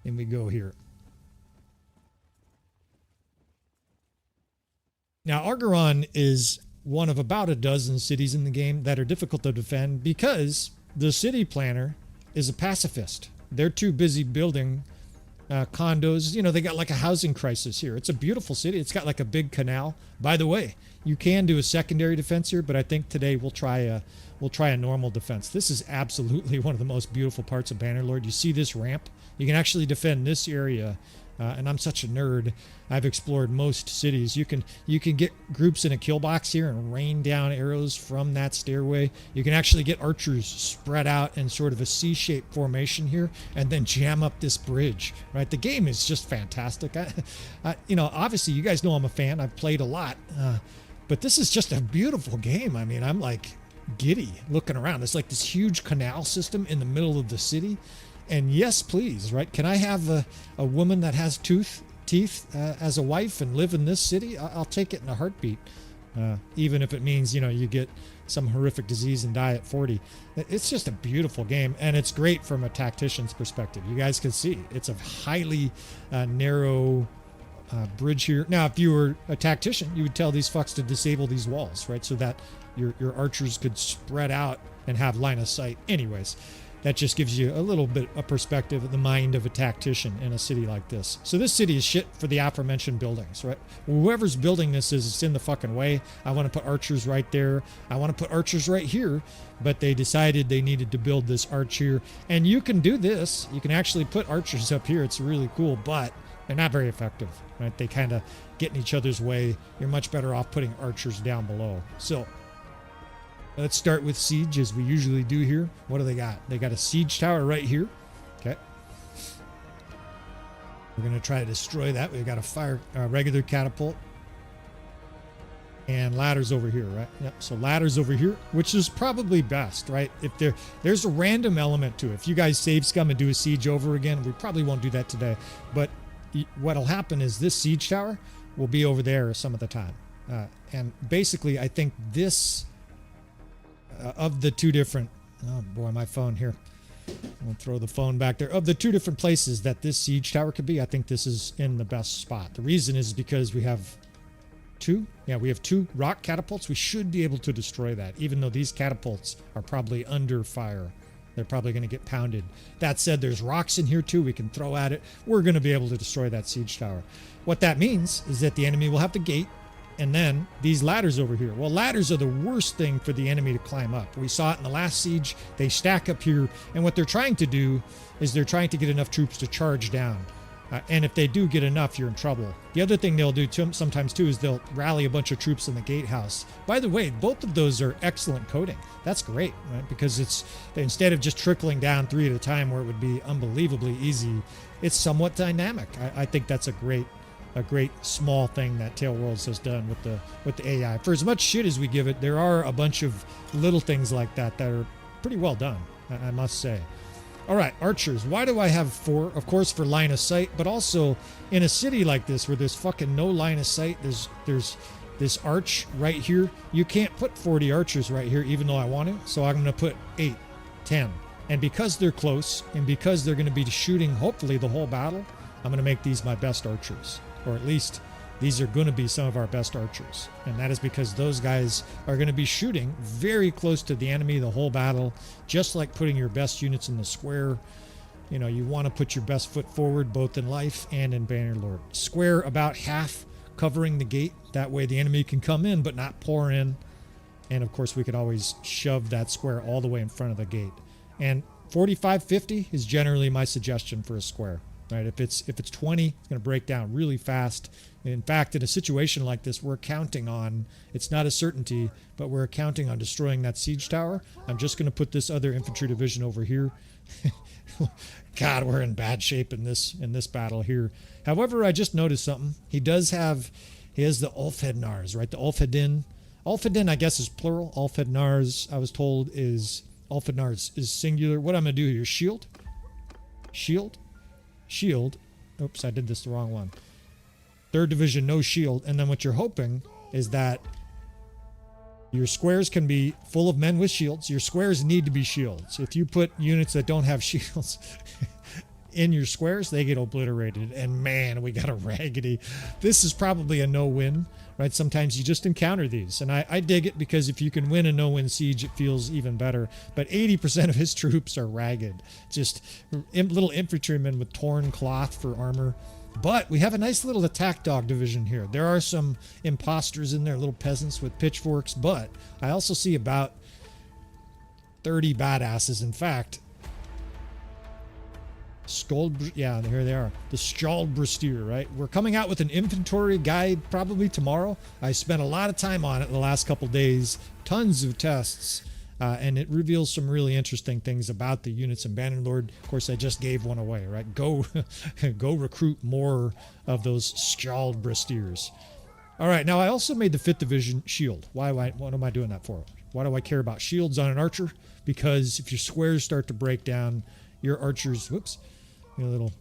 Speaker 1: And we go here. Now, Argoron is one of about a dozen cities in the game that are difficult to defend because the city planner is a pacifist. They're too busy building condos. You know, they got like a housing crisis here. It's a beautiful city. It's got like a big canal. By the way, You can do a secondary defense here, but I think today we'll try a normal defense. This is absolutely one of the most beautiful parts of Bannerlord. You see this ramp? You can actually defend this area. And I'm such a nerd. I've explored most cities. You can get groups in a kill box here and rain down arrows from that stairway. You can actually get archers spread out in sort of a C-shaped formation here, and then jam up this bridge. Right? The game is just fantastic. Obviously you guys know I'm a fan. I've played a lot, but this is just a beautiful game. I mean, I'm like giddy looking around. There's like this huge canal system in the middle of the city. And yes, please, right? Can I have a woman that has teeth as a wife and live in this city? I'll take it in a heartbeat, even if it means, you get some horrific disease and die at 40. It's just a beautiful game, and it's great from a tactician's perspective. You guys can see it's a highly narrow bridge here. Now, if you were a tactician, you would tell these fucks to disable these walls, right? So that your archers could spread out and have line of sight. Anyways, that just gives you a little bit of perspective of the mind of a tactician in a city like this. So this city is shit for the aforementioned buildings, right? Whoever's building this it's in the fucking way. I want to put archers right there. I want to put archers right here, but they decided they needed to build this arch here. And you can do this. You can actually put archers up here. It's really cool, but they're not very effective, right? They kind of get in each other's way. You're much better off putting archers down below. So let's start with siege, as we usually do here. What do they got? They got a siege tower right here. Okay. We're going to try to destroy that. We've got a regular catapult. And ladders over here, right? Yep. So ladders over here, which is probably best, right? If there's a random element to it. If you guys save scum and do a siege over again, we probably won't do that today. But what'll happen is this siege tower will be over there some of the time. And basically, I think this... of the two different, oh boy, my phone here. I'll throw the phone back there. Of the two different places that this siege tower could be, I think this is in the best spot. The reason is because we have two rock catapults. We should be able to destroy that, even though these catapults are probably under fire. They're probably going to get pounded. That said, there's rocks in here too we can throw at it. We're going to be able to destroy that siege tower. What that means is that the enemy will have to gate. And then these ladders over here. Well, ladders are the worst thing for the enemy to climb up. We saw it in the last siege. They stack up here. And what they're trying to do is they're trying to get enough troops to charge down. And if they do get enough, you're in trouble. The other thing they'll do sometimes too is they'll rally a bunch of troops in the gatehouse. By the way, both of those are excellent coding. That's great, right? Because instead of just trickling down 3 at a time where it would be unbelievably easy, it's somewhat dynamic. I think that's a great small thing that Tail Worlds has done with the AI. For as much shit as we give it, there are a bunch of little things like that are pretty well done, I must say. All right, archers. Why do I have 4? Of course, for line of sight, but also in a city like this where there's fucking no line of sight, there's this arch right here. You can't put 40 archers right here, even though I want to. So I'm going to put 8, 10. And because they're close, and because they're going to be shooting, hopefully, the whole battle, I'm going to make these my best archers. Or at least these are going to be some of our best archers. And that is because those guys are going to be shooting very close to the enemy the whole battle, just like putting your best units in the square. You want to put your best foot forward, both in life and in Bannerlord. Square about half covering the gate. That way the enemy can come in, but not pour in. And of course, we could always shove that square all the way in front of the gate. And 45-50 is generally my suggestion for a square. Right, if it's 20, it's going to break down really fast. In fact, in a situation like this, we're counting on, it's not a certainty, but we're counting on destroying that siege tower. I'm just going to put this other infantry division over here. God, we're in bad shape in this battle here. However, I just noticed something. He has the Ulfhednars, right? The Ulfhedin. Ulfhedin, I guess, is plural. Ulfhednars, I was told, is Ulfhednars is singular. What I'm going to do here, shield. Oops, I did this the wrong one. 3rd division, no shield. And then what you're hoping is that your squares can be full of men with shields. Your squares need to be shields. If you put units that don't have shields in your squares, they get obliterated. And man, we got a raggedy. This is probably a no-win, right? Sometimes you just encounter these. And I dig it because if you can win a no-win siege, it feels even better. But 80% of his troops are ragged. Just little infantrymen with torn cloth for armor. But we have a nice little attack dog division here. There are some imposters in there, little peasants with pitchforks, but I also see about 30 badasses. In fact, yeah, here they are. The Skjoldbrustier, right? We're coming out with an inventory guide probably tomorrow. I spent a lot of time on it the last couple days, tons of tests, and it reveals some really interesting things about the units in Bannerlord. Of course, I just gave one away, right? Go recruit more of those Skjoldbrustiers. All right, now I also made the 5th Division shield. What am I doing that for? Why do I care about shields on an archer? Because if your squares start to break down, your archers, whoops, your little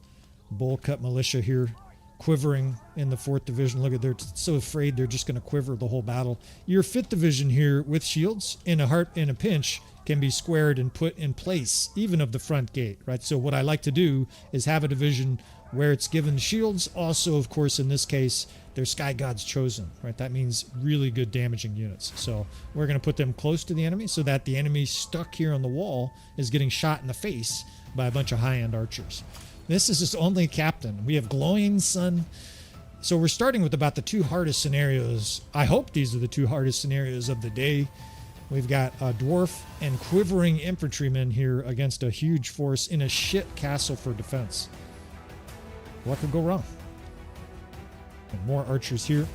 Speaker 1: bowl cut militia here quivering in the 4th Division. Look at, they're so afraid they're just going to quiver the whole battle. Your 5th Division here with shields in a pinch can be squared and put in place even of the front gate, right? So what I like to do is have a division where it's given shields. Also, of course, in this case, they're Sky God's chosen, right? That means really good damaging units. So we're going to put them close to the enemy so that the enemy stuck here on the wall is getting shot in the face by a bunch of high-end archers. This is his only captain. We have Glowing Sun. So we're starting with about the 2 hardest scenarios. I hope these are the 2 hardest scenarios of the day. We've got a dwarf and quivering infantrymen here against a huge force in a shit castle for defense. What could go wrong? And more archers here.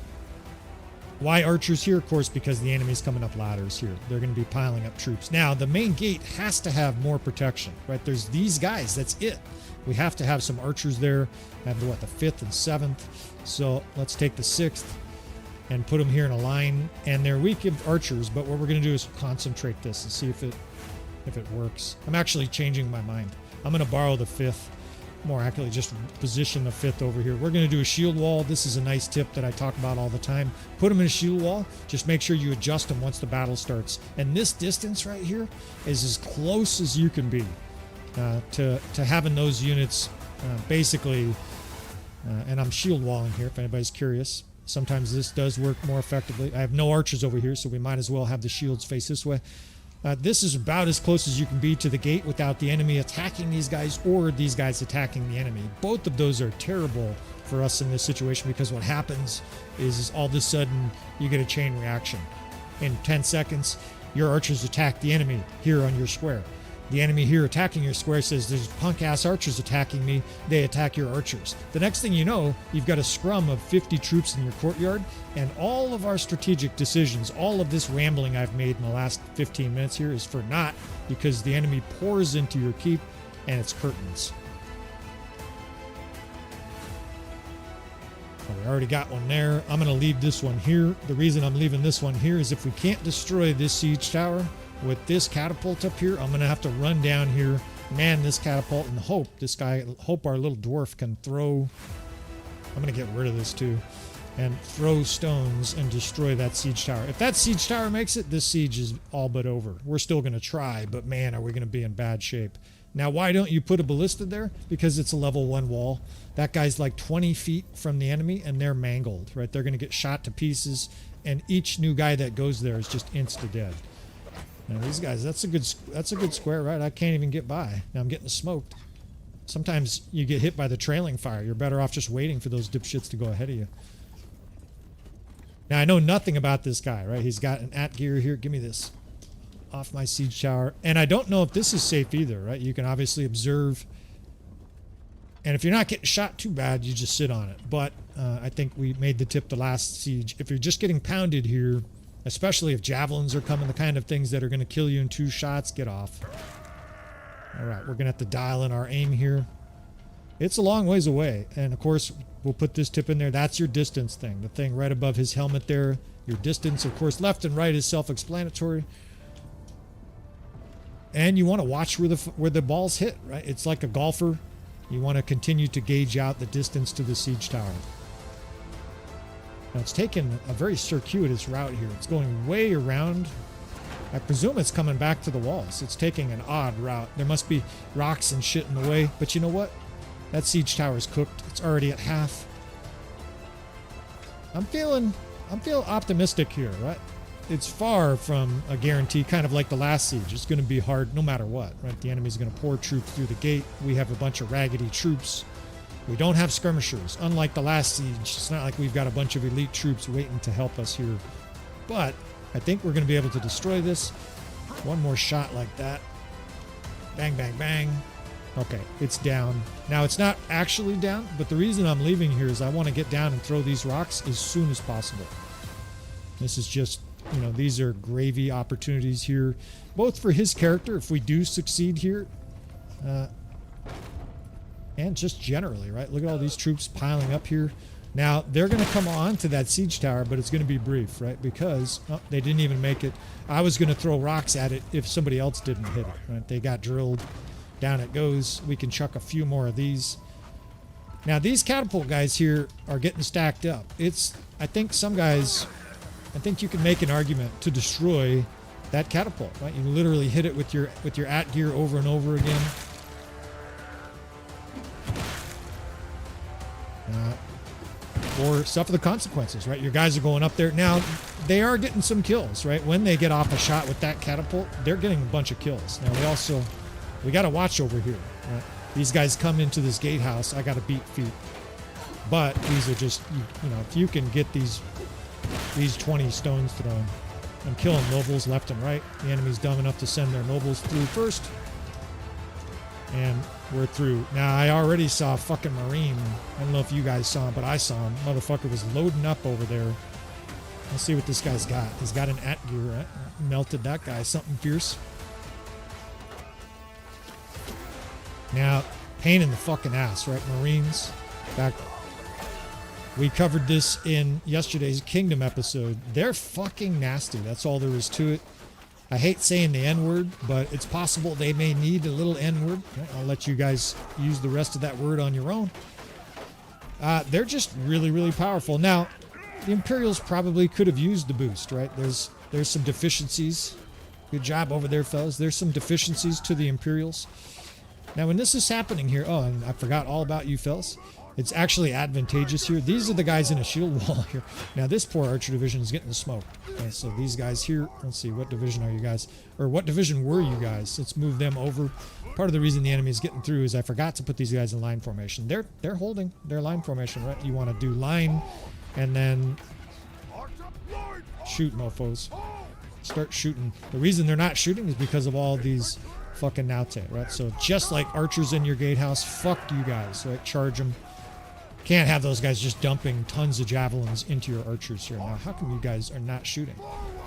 Speaker 1: Why archers here? Of course, because the enemy's coming up ladders here. They're going to be piling up troops. Now, the main gate has to have more protection, right? There's these guys. That's it. We have to have some archers there. I have the 5th and 7th. So let's take the 6th and put them here in a line. And they're weak archers, but what we're going to do is concentrate this and see if it works. I'm actually changing my mind. I'm going to borrow the 5th. More accurately, just position the 5th over here. We're going to do a shield wall. This is a nice tip that I talk about all the time. Put them in a shield wall. Just make sure you adjust them once the battle starts. And this distance right here is as close as you can be to having those units basically. And I'm shield walling here if anybody's curious. Sometimes this does work more effectively. I have no archers over here, so we might as well have the shields face this way. This is about as close as you can be to the gate without the enemy attacking these guys or these guys attacking the enemy. Both of those are terrible for us in this situation because what happens is all of a sudden you get a chain reaction. In 10 seconds, your archers attack the enemy here on your square. The enemy here attacking your square says, there's punk-ass archers attacking me. They attack your archers. The next thing you know, you've got a scrum of 50 troops in your courtyard, and all of our strategic decisions, all of this rambling I've made in the last 15 minutes here is for naught because the enemy pours into your keep and it's curtains. Well, we already got one there. I'm going to leave this one here. The reason I'm leaving this one here is if we can't destroy this siege tower with this catapult up here, I'm going to have to run down here, man this catapult, and hope our little dwarf can throw. I'm going to get rid of this too. And throw stones and destroy that siege tower. If that siege tower makes it, this siege is all but over. We're still going to try, but man, are we going to be in bad shape. Now, why don't you put a ballista there? Because it's a level 1 wall. That guy's like 20 feet from the enemy, and they're mangled, right? They're going to get shot to pieces, and each new guy that goes there is just insta-dead. Now, these guys, that's a good square, right? I can't even get by. Now I'm getting smoked. Sometimes you get hit by the trailing fire. You're better off just waiting for those dipshits to go ahead of you. Now, I know nothing about this guy, right? He's got an at-gear here. Give me this. Off my siege tower. And I don't know if this is safe either, right? You can obviously observe. And if you're not getting shot too bad, you just sit on it. But I think we made the tip the last siege. If you're just getting pounded here, especially if javelins are coming, the kind of things that are going to kill you in 2 shots, get off. All right, we're going to have to dial in our aim here. It's a long ways away. And, of course, we'll put this tip in there. That's your distance thing. The thing right above his helmet there. Your distance, of course, left and right is self-explanatory. And you want to watch where the balls hit, right? It's like a golfer. You want to continue to gauge out the distance to the siege tower. Now, it's taken a very circuitous route here. It's going way around. I presume it's coming back to the walls. It's taking an odd route. There must be rocks and shit in the way. But you know what? That siege tower is cooked. It's already at half. I'm feeling optimistic here, right? It's far from a guarantee, kind of like the last siege. It's going to be hard no matter what, right? The enemy's going to pour troops through the gate. We have a bunch of raggedy troops. We don't have skirmishers. Unlike the last siege, it's not like we've got a bunch of elite troops waiting to help us here. But I think we're going to be able to destroy this. One more shot like that. Bang, bang, bang. Okay, it's down. Now, it's not actually down, but the reason I'm leaving here is I want to get down and throw these rocks as soon as possible. This is just, you know, these are gravy opportunities here, both for his character, if we do succeed here, and just generally, right? Look at all these troops piling up here. Now, they're going to come on to that siege tower, but it's going to be brief, right? Because they didn't even make it. I was going to throw rocks at it if somebody else didn't hit it, right? They got drilled. Down it goes. We can chuck a few more of these. Now, these catapult guys here are getting stacked up. I think some guys, I think you can make an argument to destroy that catapult, right? You literally hit it with your at gear over and over again. Or suffer the consequences, right? Your guys are going up there. Now, they are getting some kills, right? When they get off a shot with that catapult, they're getting a bunch of kills. Now, we got to watch over here, right? These guys come into this gatehouse. I got to beat feet. But these are just, you know, if you can get these 20 stones thrown, I'm killing nobles left and right. The enemy's dumb enough to send their nobles through first. And we're through. Now, I already saw a fucking Marine. I don't know if you guys saw him, but I saw him. Motherfucker was loading up over there. Let's see what this guy's got. He's got an at-gear, right? Melted that guy. Something fierce. Now, pain in the fucking ass, right? Marines. Back. We covered this in yesterday's Kingdom episode. They're fucking nasty. That's all there is to it. I hate saying the N-word, but it's possible they may need a little N-word. I'll let you guys use the rest of that word on your own. They're just really, really powerful. Now, the Imperials probably could have used the boost, right? There's some deficiencies. Good job over there, fellas. There's some deficiencies to the Imperials. Now, when this is happening here, oh, and I forgot all about you, fellas. It's actually advantageous here. These are the guys in a shield wall here. Now, this poor archer division is getting the smoke. Okay, so these guys here, let's see, what division are you guys? Or what division were you guys? Let's move them over. Part of the reason the enemy is getting through is I forgot to put these guys in line formation. They're holding their line formation, right? You want to do line and then shoot, mofos. Start shooting. The reason they're not shooting is because of all these fucking naute, right? So just like archers in your gatehouse, fuck you guys, right? Charge them. Can't have those guys just dumping tons of javelins into your archers here. Now, how come you guys are not shooting?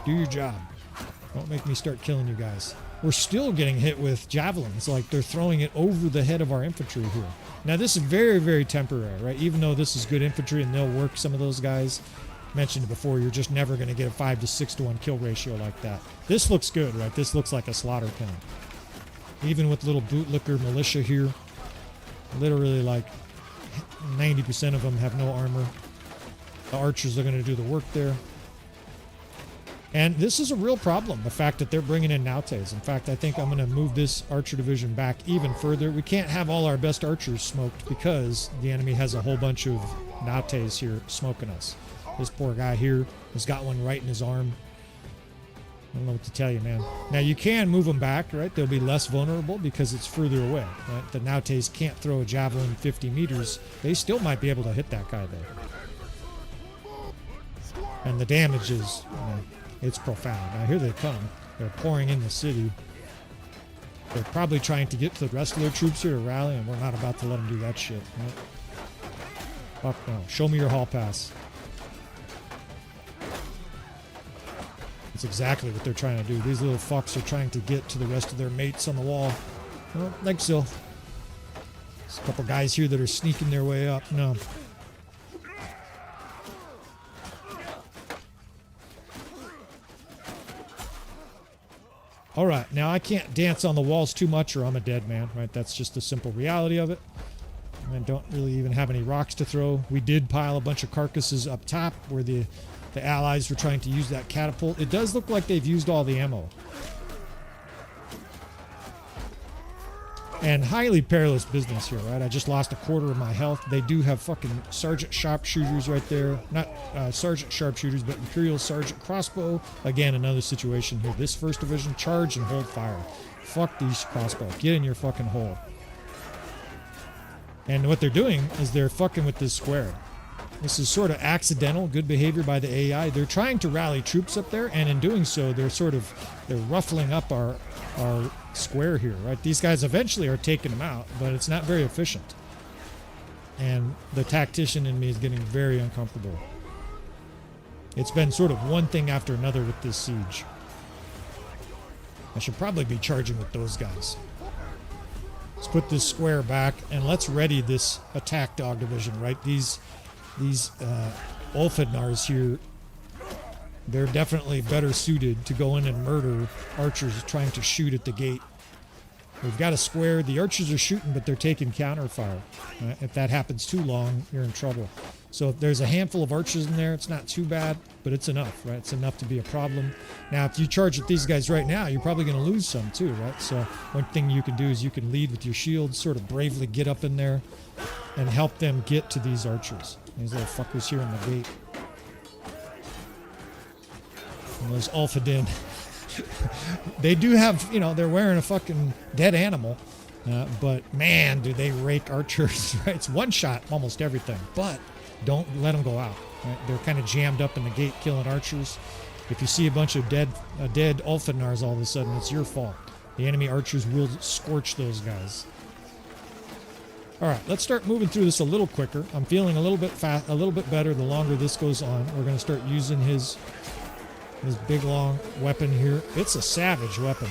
Speaker 1: Do your job. Don't make me start killing you guys. We're still getting hit with javelins, like they're throwing it over the head of our infantry here. Now, this is very, very temporary, right? Even though this is good infantry and they'll work some of those guys. Mentioned it before, you're just never going to get a 5 to 6 to 1 kill ratio like that. This looks good, right? This looks like a slaughter pen. Even with little bootlicker militia here, literally like 90% of them have no armor. The archers are going to do the work there. And this is a real problem, the fact that they're bringing in nautes. In fact, I think I'm going to move this archer division back even further. We can't have all our best archers smoked because the enemy has a whole bunch of nautes here smoking us. This poor guy here has got one right in his arm. I don't know what to tell you, man. Now, you can move them back, right? They'll be less vulnerable because it's further away, right? The nautes can't throw a javelin 50 meters. They still might be able to hit that guy, though. And the damage is, it's profound. Now, here they come. They're pouring in the city. They're probably trying to get to the rest of their troops here to rally, and we're not about to let them do that shit, right? Fuck no. Show me your hall pass. That's exactly what they're trying to do. These little fucks are trying to get to the rest of their mates on the wall. I don't think so. There's a couple guys here that are sneaking their way up. No. All right, now I can't dance on the walls too much or I'm a dead man, right? That's just the simple reality of it. I don't really even have any rocks to throw. We did pile a bunch of carcasses up top where the allies were trying to use that catapult. It does look like they've used all the ammo. And highly perilous business here, right? I just lost a quarter of my health. They do have fucking sergeant sharpshooters right there. Not sergeant sharpshooters, but Imperial sergeant crossbow. Again, another situation here. This first division, charge and hold fire. Fuck these crossbow. Get in your fucking hole. And what they're doing is they're fucking with this square. This is sort of accidental, good behavior by the AI. They're trying to rally troops up there, and in doing so, they're ruffling up our square here, right? These guys eventually are taking them out, but it's not very efficient. And the tactician in me is getting very uncomfortable. It's been sort of one thing after another with this siege. I should probably be charging with those guys. Let's put this square back, and let's ready this attack dog division, right? These Ulfhednars here, they're definitely better suited to go in and murder archers trying to shoot at the gate. We've got a square. The archers are shooting, but they're taking counterfire. If that happens too long, you're in trouble. So if there's a handful of archers in there, it's not too bad, but it's enough, right? It's enough to be a problem. Now, if you charge at these guys right now, you're probably going to lose some too, right? So one thing you can do is you can lead with your shield, sort of bravely get up in there and help them get to these archers. These little fuckers here in the gate. And those Ulfhedin. They do have, you know, they're wearing a fucking dead animal. But man, do they rake archers, right? It's one shot, almost everything. But don't let them go out. Right? They're kind of jammed up in the gate killing archers. If you see a bunch of dead Ulfhednars all of a sudden, it's your fault. The enemy archers will scorch those guys. All right, let's start moving through this a little quicker. I'm feeling a little bit better the longer this goes on. We're going to start using his big long weapon here. It's a savage weapon.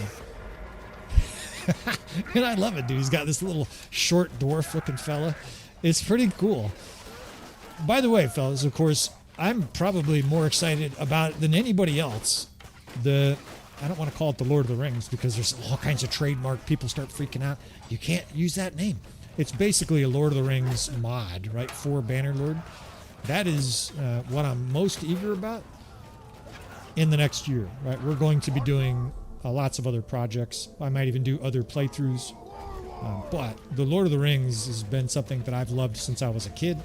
Speaker 1: And I love it, dude. He's got this little short dwarf looking fella. It's pretty cool. By the way, fellas, of course, I'm probably more excited about it than anybody else. I don't want to call it the Lord of the Rings because there's all kinds of trademark. People start freaking out. You can't use that name. It's basically a Lord of the Rings mod, right, for Bannerlord. That is what I'm most eager about in the next year, right? We're going to be doing lots of other projects. I might even do other playthroughs. But the Lord of the Rings has been something that I've loved since I was a kid.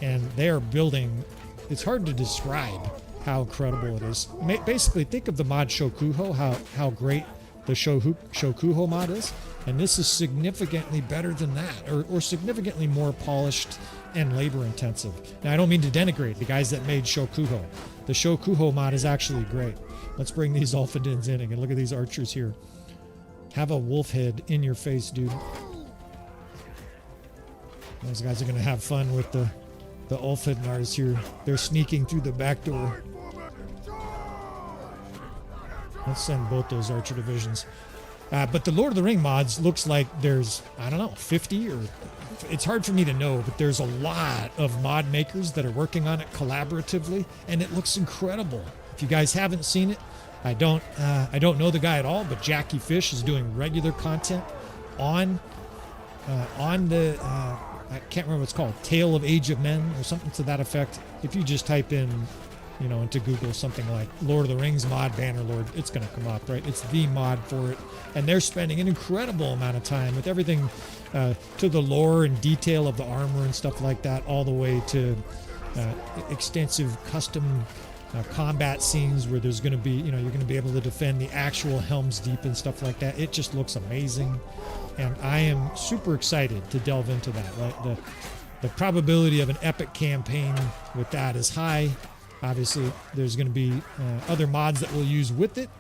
Speaker 1: And they are building, it's hard to describe how incredible it is. Basically, think of the mod Shokuho, how great the Shokuho mod is. And this is significantly better than that, or significantly more polished and labor intensive. Now, I don't mean to denigrate the guys that made Shokuho. The Shokuho mod is actually great. Let's bring these Ulfhedins in again. Look at these archers here. Have a wolf head in your face, dude. Those guys are going to have fun with the Ulfhednars here. They're sneaking through the back door. Let's send both those archer divisions. But the Lord of the Ring mods looks like there's, I don't know, 50 or... It's hard for me to know, but there's a lot of mod makers that are working on it collaboratively, and it looks incredible. If you guys haven't seen it, I don't know the guy at all, but Jackie Fish is doing regular content on the I can't remember what it's called, Tale of Age of Men or something to that effect. If you just type in, you know, into Google something like Lord of the Rings mod Bannerlord, it's going to come up, right? It's the mod for it, and they're spending an incredible amount of time with everything to the lore and detail of the armor and stuff like that, all the way to extensive custom combat scenes where there's going to be, you know, you're going to be able to defend the actual Helm's Deep and stuff like that. It just looks amazing, and I am super excited to delve into that. Right? The probability of an epic campaign with that is high. Obviously, there's going to be other mods that we'll use with it,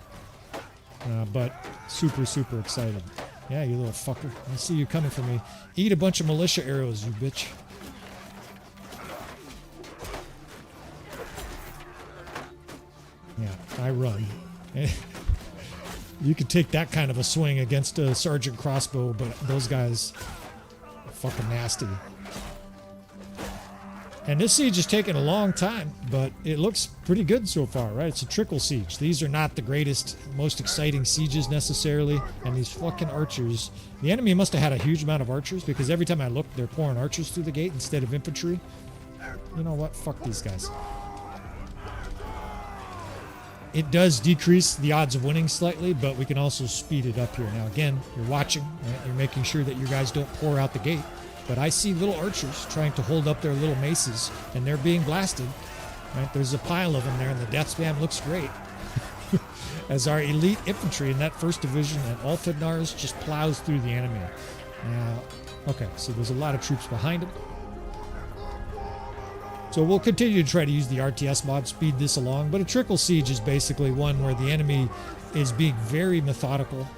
Speaker 1: but super excited. Yeah, you little fucker. I see you coming for me. Eat a bunch of militia arrows, you bitch. Yeah, I run. You could take that kind of a swing against a Sergeant Crossbow, but those guys are fucking nasty. And this siege is taking a long time, but it looks pretty good so far, right? It's a trickle siege. These are not the greatest, most exciting sieges necessarily. And these fucking archers, the enemy must have had a huge amount of archers, because every time I look, they're pouring archers through the gate instead of infantry. You know what? Fuck these guys. It does decrease the odds of winning slightly, but we can also speed it up here. Now, again, you're watching, right? You're making sure that your guys don't pour out the gate. But I see little archers trying to hold up their little maces, and they're being blasted. Right? There's a pile of them there, and the death spam looks great. As our elite infantry in that first division and Ulfhednars just plows through the enemy. Now, okay, so there's a lot of troops behind him. So we'll continue to try to use the RTS mod, speed this along, but a trickle siege is basically one where the enemy is being very methodical.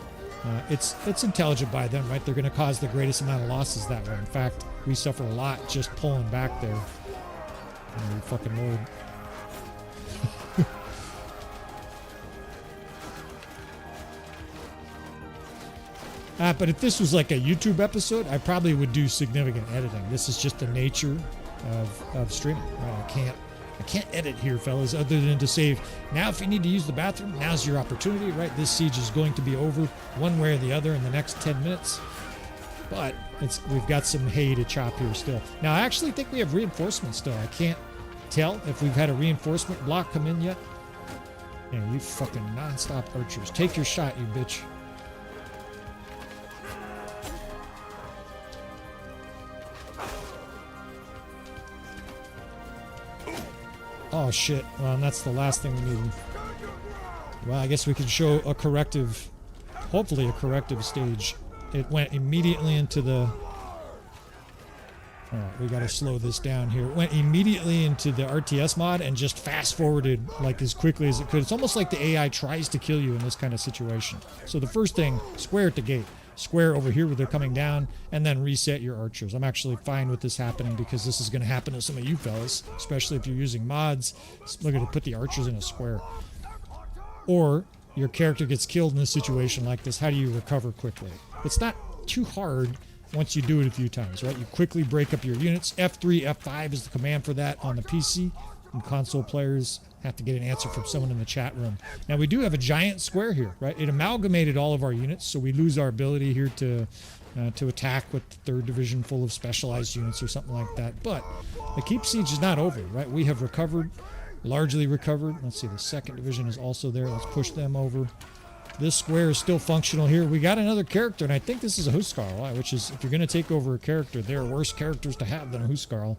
Speaker 1: It's intelligent by them, right? They're going to cause the greatest amount of losses that way. In fact, we suffer a lot just pulling back there. Oh, fucking lord. But if this was like a YouTube episode, I probably would do significant editing. This is just the nature of streaming. Right? I can't edit here, fellas, other than to say, now if you need to use the bathroom, now's your opportunity, right? This siege is going to be over one way or the other in the next 10 minutes. But we've got some hay to chop here still. Now, I actually think we have reinforcements still. I can't tell if we've had a reinforcement block come in yet. Yeah, you fucking non-stop archers. Take your shot, you bitch. Oh shit, well, and that's the last thing we needed. Well, I guess we could show a corrective, hopefully a corrective stage. It went immediately into the... Alright, we gotta slow this down here. It went immediately into the RTS mod and just fast forwarded like as quickly as it could. It's almost like the AI tries to kill you in this kind of situation. So the first thing, square at the gate. Square over here where they're coming down, and then reset your archers. I'm actually fine with this happening because this is going to happen to some of you fellas, especially if you're using mods. Look at it, put the archers in a square. Or your character gets killed in a situation like this. How do you recover quickly? It's not too hard once you do it a few times, right? You quickly break up your units. F3, F5 is the command for that on the PC. And console players have to get an answer from someone in the chat room. Now, we do have a giant square here, right? It amalgamated all of our units, so we lose our ability here to attack with the 3rd Division full of specialized units or something like that. But the keep siege is not over, right? We have recovered, largely recovered. Let's see, the 2nd Division is also there. Let's push them over. This square is still functional here. We got another character, and I think this is a Huskarl, which is, if you're going to take over a character, there are worse characters to have than a Huskarl.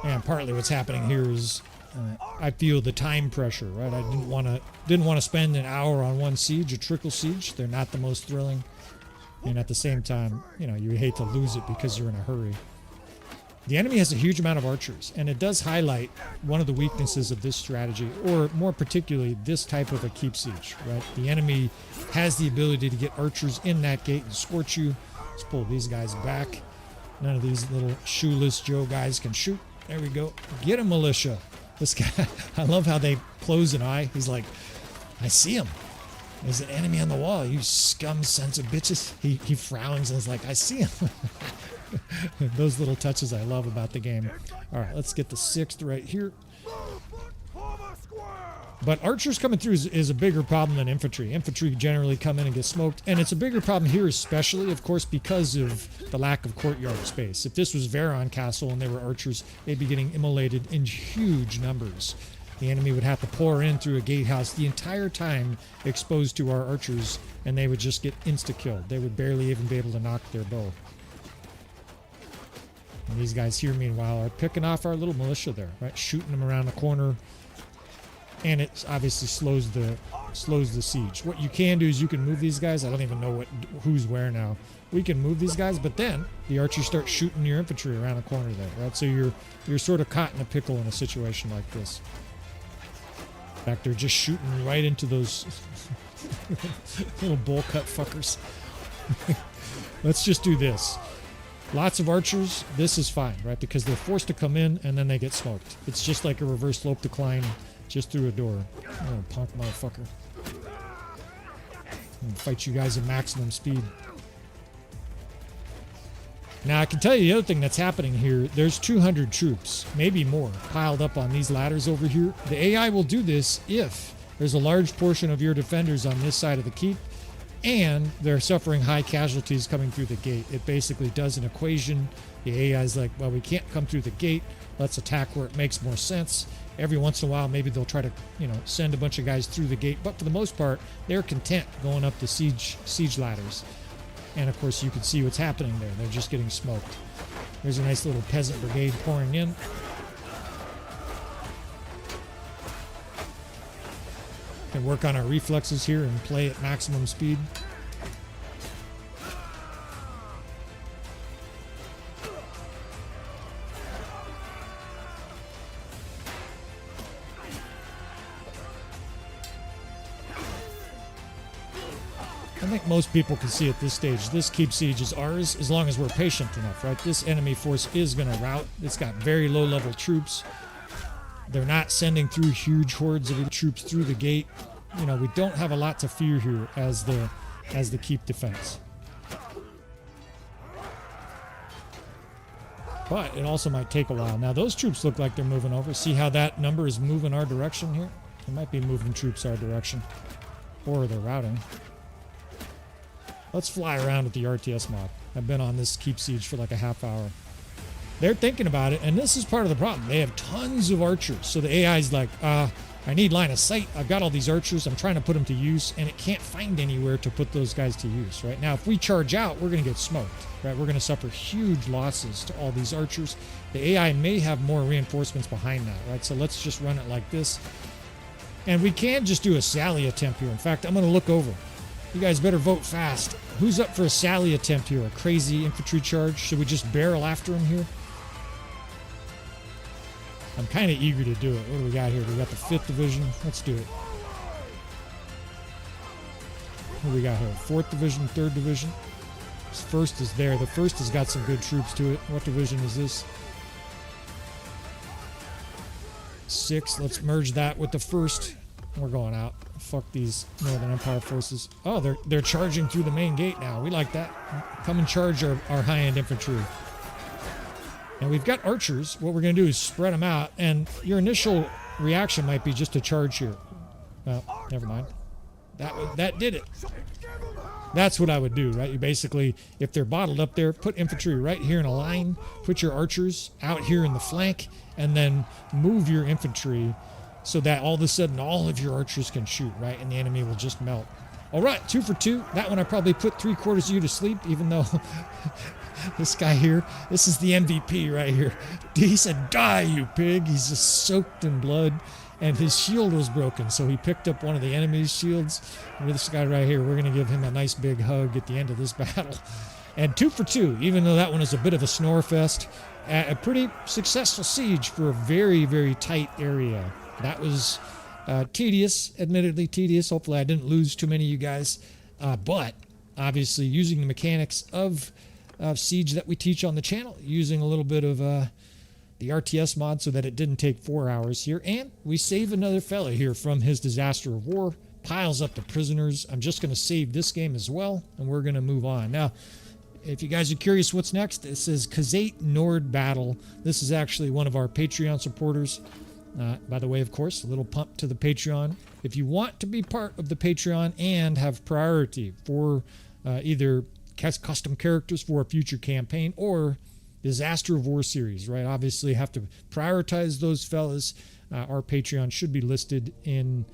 Speaker 1: And partly what's happening here is I feel the time pressure, right? I didn't want to spend an hour on one siege, a trickle siege. They're not the most thrilling. And at the same time, you know, you hate to lose it because you're in a hurry. The enemy has a huge amount of archers, and it does highlight one of the weaknesses of this strategy, or more particularly this type of a keep siege, right? The enemy has the ability to get archers in that gate and scorch you. Let's pull these guys back. None of these little shoeless Joe guys can shoot. There we go. Get him, militia. This guy, I love how they close an eye. He's like, I see him. There's an enemy on the wall. You scum sons of bitches. He frowns and is like, I see him. Those little touches I love about the game. All right, let's get the 6th right here. But archers coming through is a bigger problem than infantry. Infantry generally come in and get smoked. And it's a bigger problem here especially, of course, because of the lack of courtyard space. If this was Veron Castle and they were archers, they'd be getting immolated in huge numbers. The enemy would have to pour in through a gatehouse the entire time exposed to our archers, and they would just get insta-killed. They would barely even be able to knock their bow. And these guys here, meanwhile, are picking off our little militia there, right? Shooting them around the corner. And it obviously slows the siege. What you can do is you can move these guys. I don't even know who's where now. We can move these guys, but then the archers start shooting your infantry around the corner there, right? So you're sort of caught in a pickle in a situation like this. In fact, they're just shooting right into those little bowl cut fuckers. Let's just do this. Lots of archers. This is fine, right? Because they're forced to come in and then they get smoked. It's just like a reverse slope decline. Just through a door. Oh, punk motherfucker. I'm fight you guys at maximum speed. Now, I can tell you the other thing that's happening here. There's 200 troops, maybe more, piled up on these ladders over here. The AI will do this if there's a large portion of your defenders on this side of the keep and they're suffering high casualties coming through the gate. It basically does an equation. The AI is like, well, we can't come through the gate. Let's attack where it makes more sense. Every once in a while, maybe they'll try to, send a bunch of guys through the gate. But for the most part, they're content going up the siege ladders. And of course, you can see what's happening there. They're just getting smoked. There's a nice little peasant brigade pouring in. Can work on our reflexes here and play at maximum speed. I think most people can see at this stage, this keep siege is ours as long as we're patient enough, right? This enemy force is going to rout. It's got very low-level troops. They're not sending through huge hordes of troops through the gate. You know, we don't have a lot to fear here as the keep defense. But it also might take a while. Now, those troops look like they're moving over. See how that number is moving our direction here? They might be moving troops our direction. Or they're routing. Let's fly around with the RTS mod. I've been on this keep siege for like a half hour. They're thinking about it, and this is part of the problem. They have tons of archers. So the AI is like, I need line of sight. I've got all these archers. I'm trying to put them to use, and it can't find anywhere to put those guys to use, right? Now, if we charge out, we're going to get smoked, right? We're going to suffer huge losses to all these archers. The AI may have more reinforcements behind that, right? So let's just run it like this. And we can just do a sally attempt here. In fact, I'm going to look over. You guys better vote fast. Who's up for a sally attempt here? A crazy infantry charge? Should we just barrel after him here? I'm kind of eager to do it. What do we got here? We got the 5th Division. Let's do it. What do we got here? 4th Division, 3rd Division. This 1st is there. The 1st has got some good troops to it. What division is this? 6th. Let's merge that with the 1st. We're going out. Fuck these Northern Empire forces. Oh, they're charging through the main gate now. We like that. Come and charge our high-end infantry. And we've got archers. What we're going to do is spread them out. And your initial reaction might be just to charge here. Well, never mind. That did it. That's what I would do, right? You basically, if they're bottled up there, put infantry right here in a line. Put your archers out here in the flank. And then move your infantry so that all of a sudden all of your archers can shoot, right? And the enemy will just melt. All right, 2 for 2. That one I probably put 3/4 of you to sleep, even though this guy here, this is the MVP right here. He said, die, you pig. He's just soaked in blood, and his shield was broken, so he picked up one of the enemy's shields. And this guy right here, we're going to give him a nice big hug at the end of this battle. And 2 for 2, even though that one is a bit of a snore fest. A pretty successful siege for a very, very tight area. That was tedious, admittedly tedious. Hopefully I didn't lose too many of you guys. But obviously using the mechanics of siege that we teach on the channel, using a little bit of the RTS mod so that it didn't take 4 hours here. And we save another fella here from his disaster of war. Piles up the prisoners. I'm just going to save this game as well, and we're going to move on. Now, if you guys are curious what's next, it says Khuzait Nord Battle. This is actually one of our Patreon supporters. By the way, of course, a little pump to the Patreon. If you want to be part of the Patreon and have priority for either custom characters for a future campaign or Disaster of War series, right? Obviously, have to prioritize those fellas. Our Patreon should be listed in,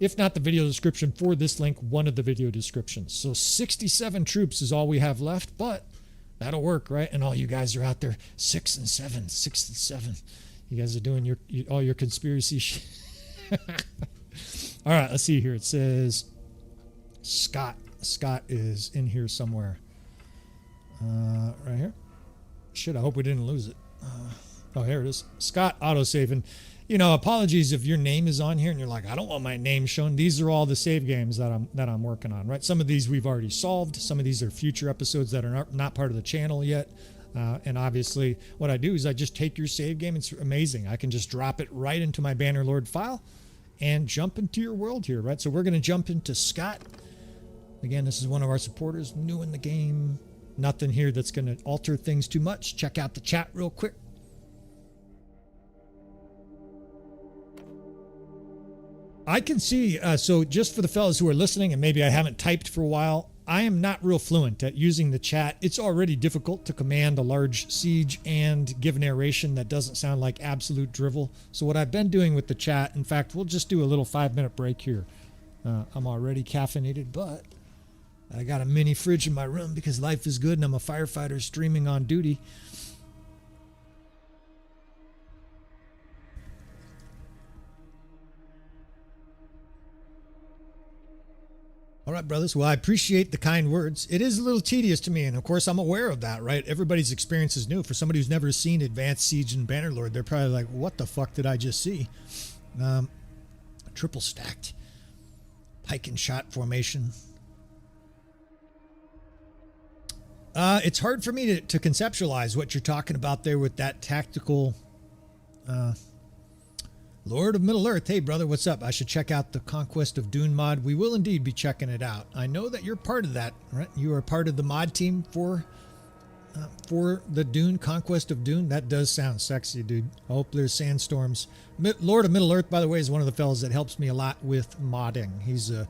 Speaker 1: if not the video description for this link, one of the video descriptions. So 67 troops is all we have left, but that'll work, right? And all you guys are out there, 6 and 7, 6 and 7. You guys are doing all your conspiracy shit. All right, let's see here. It says Scott. Scott is in here somewhere. Right here. Shit, I hope we didn't lose it. Oh, here it is. Scott autosaving. You know, apologies if your name is on here and you're like, I don't want my name shown. These are all the save games that I'm working on, right? Some of these we've already solved. Some of these are future episodes that are not part of the channel yet. And obviously, what I do is I just take your save game. It's amazing. I can just drop it right into my Bannerlord file and jump into your world here, right? So we're going to jump into Scott. Again, this is one of our supporters, new in the game. Nothing here that's going to alter things too much. Check out the chat real quick. I can see, so just for the fellas who are listening, and maybe I haven't typed for a while, I am not real fluent at using the chat. It's already difficult to command a large siege and give narration that doesn't sound like absolute drivel. So what I've been doing with the chat, in fact, we'll just do a little 5-minute break here. I'm already caffeinated, but I got a mini fridge in my room because life is good and I'm a firefighter streaming on duty. All right, brothers. Well, I appreciate the kind words. It is a little tedious to me, and of course, I'm aware of that, right? Everybody's experience is new. For somebody who's never seen Advanced Siege and Bannerlord, they're probably like, what the fuck did I just see? Triple stacked. Pike and shot formation. It's hard for me to conceptualize what you're talking about there with that tactical Lord of Middle-earth. Hey, brother, what's up? I should check out the Conquest of Dune mod. We will indeed be checking it out. I know that you're part of that, right? You are part of the mod team for the Dune, Conquest of Dune. That does sound sexy, dude. I hope there's sandstorms. Lord of Middle-earth, by the way, is one of the fellas that helps me a lot with modding. He's a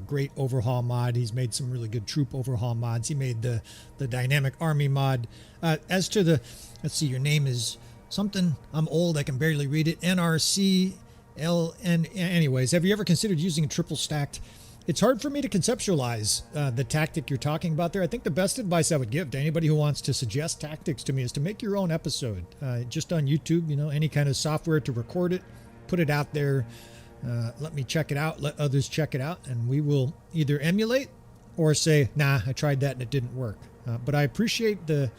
Speaker 1: great overhaul mod. He's made some really good troop overhaul mods. He made the dynamic army mod. As to the, let's see, your name is something, I'm old, I can barely read it, NRCLN. Anyways, have you ever considered using a triple stacked? It's hard for me to conceptualize the tactic you're talking about there. I think the best advice I would give to anybody who wants to suggest tactics to me is to make your own episode, just on YouTube, you know, any kind of software to record it, put it out there, let me check it out, let others check it out, and we will either emulate or say, nah, I tried that and it didn't work. But I appreciate the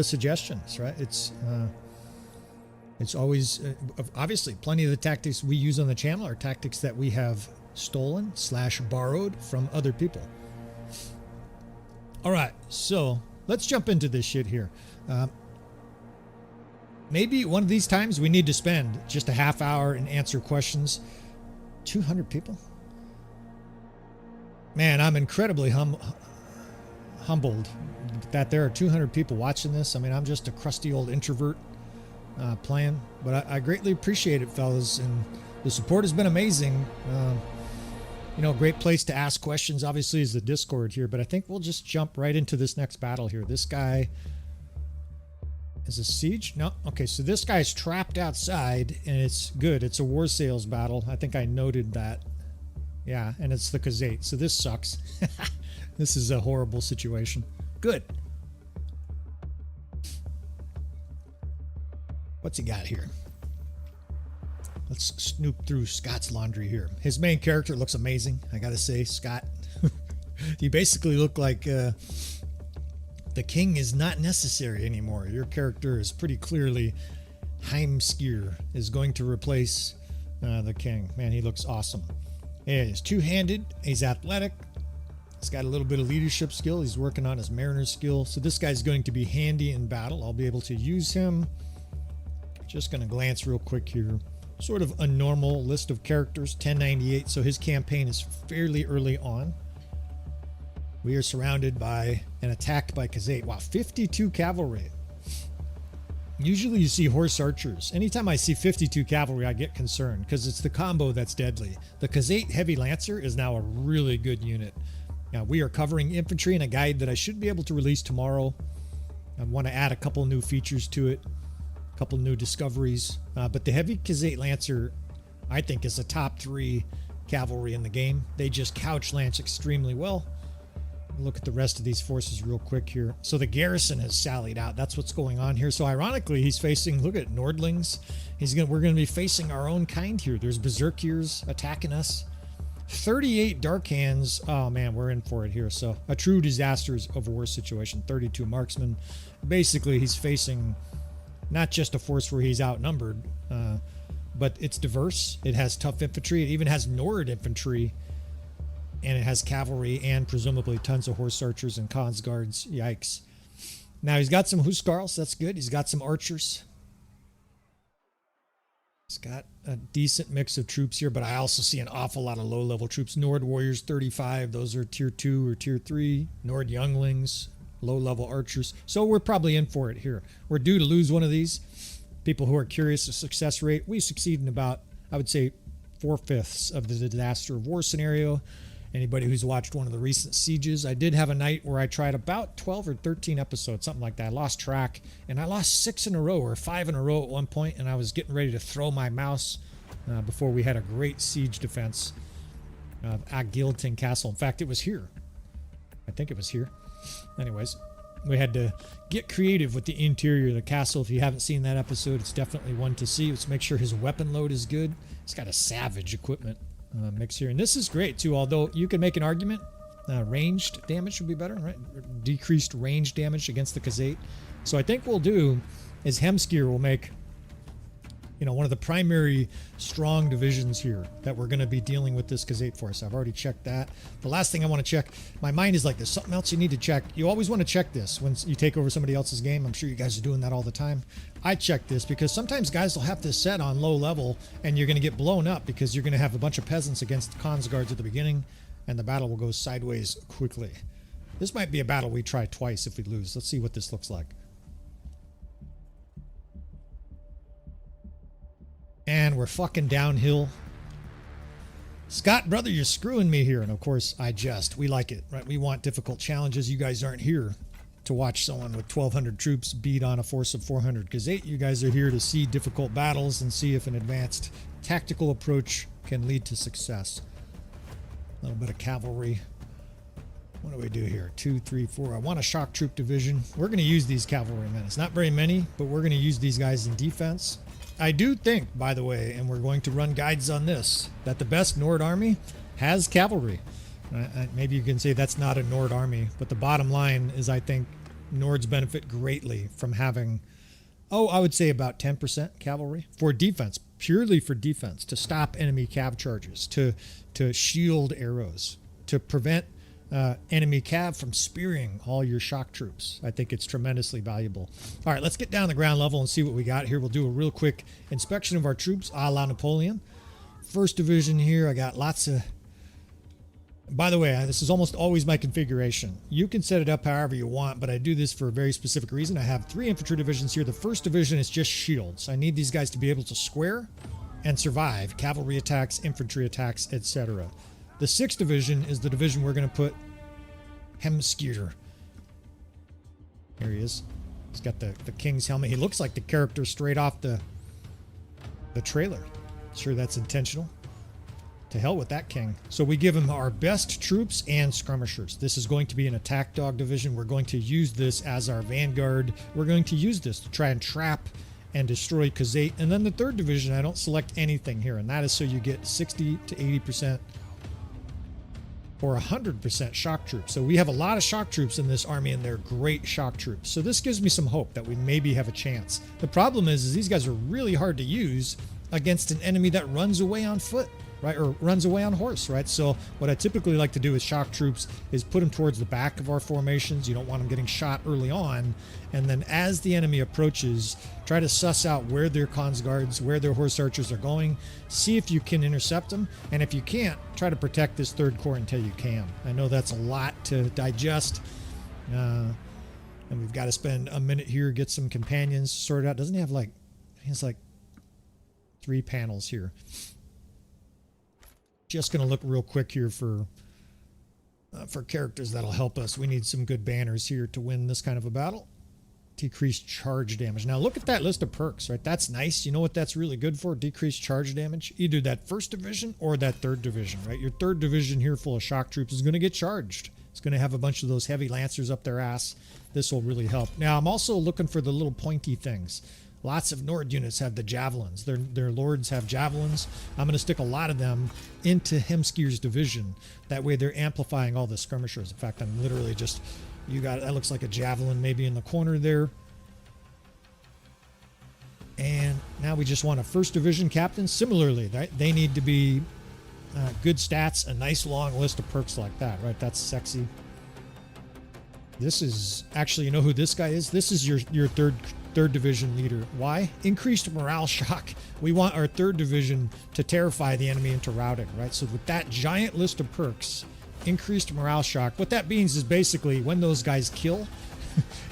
Speaker 1: suggestions, right? It's always, obviously, plenty of the tactics we use on the channel are tactics that we have stolen/borrowed from other people. All right, so let's jump into this shit here. Maybe one of these times we need to spend just a half hour and answer questions. 200 people? Man, I'm incredibly humbled that there are 200 people watching this. I mean, I'm just a crusty old introvert playing, but I greatly appreciate it, fellas, and the support has been amazing. You know, a great place to ask questions obviously is the Discord here, but I think we'll just jump right into this next battle here. This guy is a siege? No. Okay, so this guy's trapped outside, and it's good. It's a war sales battle. I think I noted that. Yeah, and it's the Khuzait, so this sucks. This is a horrible situation. Good. What's he got here? Let's snoop through Scott's laundry here. His main character looks amazing, I gotta say, Scott. You basically look like the king is not necessary anymore. Your character is pretty clearly Heimskir is going to replace the king. Man, he looks awesome. Yeah, he's two-handed. He's athletic. He's got a little bit of leadership skill. He's working on his mariner skill. So this guy's going to be handy in battle. I'll be able to use him. Just going to glance real quick here. Sort of a normal list of characters, 1098. So his campaign is fairly early on. We are surrounded by and attacked by Khuzait. Wow, 52 cavalry. Usually you see horse archers. Anytime I see 52 cavalry, I get concerned because it's the combo that's deadly. The Khuzait heavy lancer is now a really good unit. Now we are covering infantry in a guide that I should be able to release tomorrow. I want to add a couple new features to it, a couple new discoveries. But the heavy Khuzait lancer, I think, is the top 3 cavalry in the game. They just couch lance extremely well. Look at the rest of these forces real quick here. So the garrison has sallied out. That's what's going on here. So ironically, he's facing, look at Nordlings. We're going to be facing our own kind here. There's berserkers attacking us. 38 dark hands. Oh man, we're in for it here. So a true disasters of war situation. 32 marksmen. Basically, he's facing not just a force where he's outnumbered, but it's diverse. It has tough infantry. It even has Nord infantry. And it has cavalry and presumably tons of horse archers and cons guards. Yikes. Now he's got some Huskarls. That's good. He's got some archers. He's got a decent mix of troops here, but I also see an awful lot of low-level troops. Nord warriors, 35. Those are tier 2 or tier 3. Nord younglings, low-level archers. So we're probably in for it here. We're due to lose one of these. People who are curious of success rate, we succeed in about, I would say, 4/5 of the disaster of war scenario. Anybody who's watched one of the recent sieges, I did have a night where I tried about 12 or 13 episodes, something like that. I lost track, and I lost 6 in a row or 5 in a row at one point, and I was getting ready to throw my mouse before we had a great siege defense of Agilton Castle. In fact, it was here. I think it was here. Anyways, we had to get creative with the interior of the castle. If you haven't seen that episode, it's definitely one to see. Let's make sure his weapon load is good. He's got a savage equipment mix here, and this is great too, although you can make an argument ranged damage would be better, right? Decreased range damage against the Khuzait. So I think we'll do is Hemskir will make you know, one of the primary strong divisions here that we're going to be dealing with this Khuzait force. I've already checked that. The last thing I want to check, my mind is like, there's something else you need to check. You always want to check this when you take over somebody else's game. I'm sure you guys are doing that all the time. I check this because sometimes guys will have this set on low level and you're going to get blown up because you're going to have a bunch of peasants against the Khans guards at the beginning and the battle will go sideways quickly. This might be a battle we try twice if we lose. Let's see what this looks like. And we're fucking downhill. Scott, brother, you're screwing me here. And of course, we like it, right? We want difficult challenges. You guys aren't here to watch someone with 1,200 troops beat on a force of 400 Khuzait. You guys are here to see difficult battles and see if an advanced tactical approach can lead to success. A little bit of cavalry. What do we do here? 2, 3, 4. I want a shock troop division. We're going to use these cavalrymen. It's not very many, but we're going to use these guys in defense. I do think, by the way, and we're going to run guides on this, that the best Nord army has cavalry. Maybe you can say that's not a Nord army, but the bottom line is I think Nords benefit greatly from having, I would say about 10% cavalry for defense, purely for defense, to stop enemy cav charges, to shield arrows, to prevent enemy cav from spearing all your shock troops. I think it's tremendously valuable. All right, let's get down the ground level and see what we got here. We'll do a real quick inspection of our troops a la Napoleon. First division here, I got lots of... By the way, this is almost always my configuration. You can set it up however you want, but I do this for a very specific reason. I have 3 infantry divisions here. The first division is just shields. I need these guys to be able to square and survive cavalry attacks, infantry attacks, etc. The 6th division is the division we're going to put Hemskyr. Here he is. He's got the king's helmet. He looks like the character straight off the trailer. Sure that's intentional. To hell with that king. So we give him our best troops and skirmishers. This is going to be an attack dog division. We're going to use this as our vanguard. We're going to use this to try and trap and destroy Khuzait. And then the 3rd division, I don't select anything here, and that is so you get 60 to 80% or 100% shock troops. So we have a lot of shock troops in this army, and they're great shock troops. So this gives me some hope that we maybe have a chance. The problem is these guys are really hard to use against an enemy that runs away on foot, right? Or runs away on horse, right? So what I typically like to do with shock troops is put them towards the back of our formations. You don't want them getting shot early on. And then as the enemy approaches, try to suss out where their Khans guards, where their horse archers are going. See if you can intercept them. And if you can't, try to protect this 3rd corps until you can. I know that's a lot to digest. And we've got to spend a minute here, get some companions sorted out. Doesn't he have like, he has like 3 panels here. Just going to look real quick here for characters that'll help us. We need some good banners here to win this kind of a battle. Decreased charge damage. Now look at that list of perks, right? That's nice. You know what that's really good for? Decreased charge damage. Either that 1st division or that 3rd division, right? Your 3rd division here full of shock troops is going to get charged. It's going to have a bunch of those heavy lancers up their ass. This will really help. Now I'm also looking for the little pointy things. Lots of Nord units have the javelins. Their lords have javelins. I'm going to stick a lot of them into Hemskyr's division. That way they're amplifying all the skirmishers. In fact, I'm literally just... You got, that looks like a javelin maybe in the corner there. And now we just want a 1st division captain. Similarly, right? They need to be good stats, a nice long list of perks like that, right? That's sexy. This is actually, you know who this guy is? This is your third division leader. Why? Increased morale shock. We want our 3rd division to terrify the enemy into routing, right? So with that giant list of perks, increased morale shock, what that means is basically when those guys kill,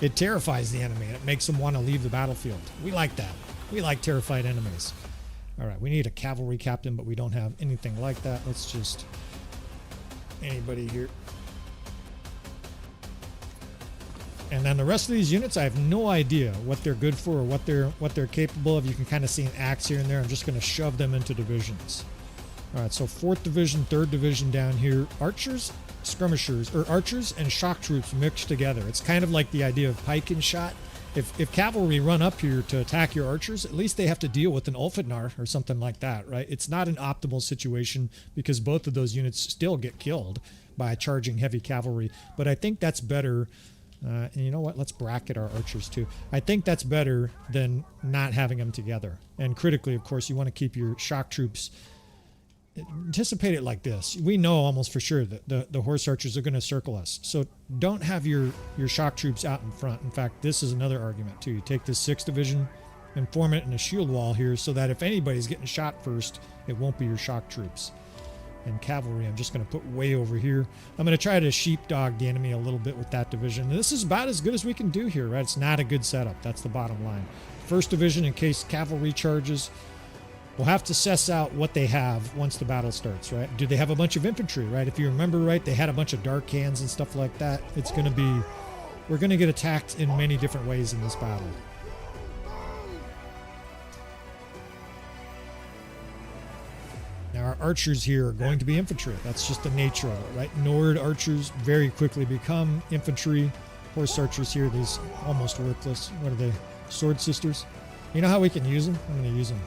Speaker 1: it terrifies the enemy and it makes them want to leave the battlefield. We like that. We like terrified enemies. All right, we need a cavalry captain, but we don't have anything like that. Let's just... Anybody here? And then the rest of these units, I have no idea what they're good for or what they're capable of. You can kind of see an axe here and there. I'm just going to shove them into divisions. All right, so 4th division, 3rd division down here. Archers, skirmishers, or archers and shock troops mixed together. It's kind of like the idea of pike and shot. If cavalry run up here to attack your archers, at least they have to deal with an Ulfhednar or something like that, right? It's not an optimal situation because both of those units still get killed by charging heavy cavalry. But I think that's better And you know what? Let's bracket our archers too. I think that's better than not having them together. And critically, of course, you want to keep your shock troops. Anticipate it like this. We know almost for sure that the horse archers are going to circle us. So don't have your shock troops out in front. In fact, this is another argument too. You take this 6th division and form it in a shield wall here so that if anybody's getting shot first, it won't be your shock troops. And cavalry, I'm just going to put way over here. I'm going to try to sheepdog the enemy a little bit with that division. And this is about as good as we can do here, right? It's not a good setup. That's the bottom line. 1st division, in case cavalry charges, we'll have to suss out what they have once the battle starts, right? Do they have a bunch of infantry, right? If you remember right, they had a bunch of dark hands and stuff like that. It's going to be, we're going to get attacked in many different ways in this battle. Now our archers here are going to be infantry. That's just the nature of it, right? Nord archers very quickly become infantry. Horse archers here, these almost worthless. What are they? Sword sisters? You know how we can use them? I'm going to use them.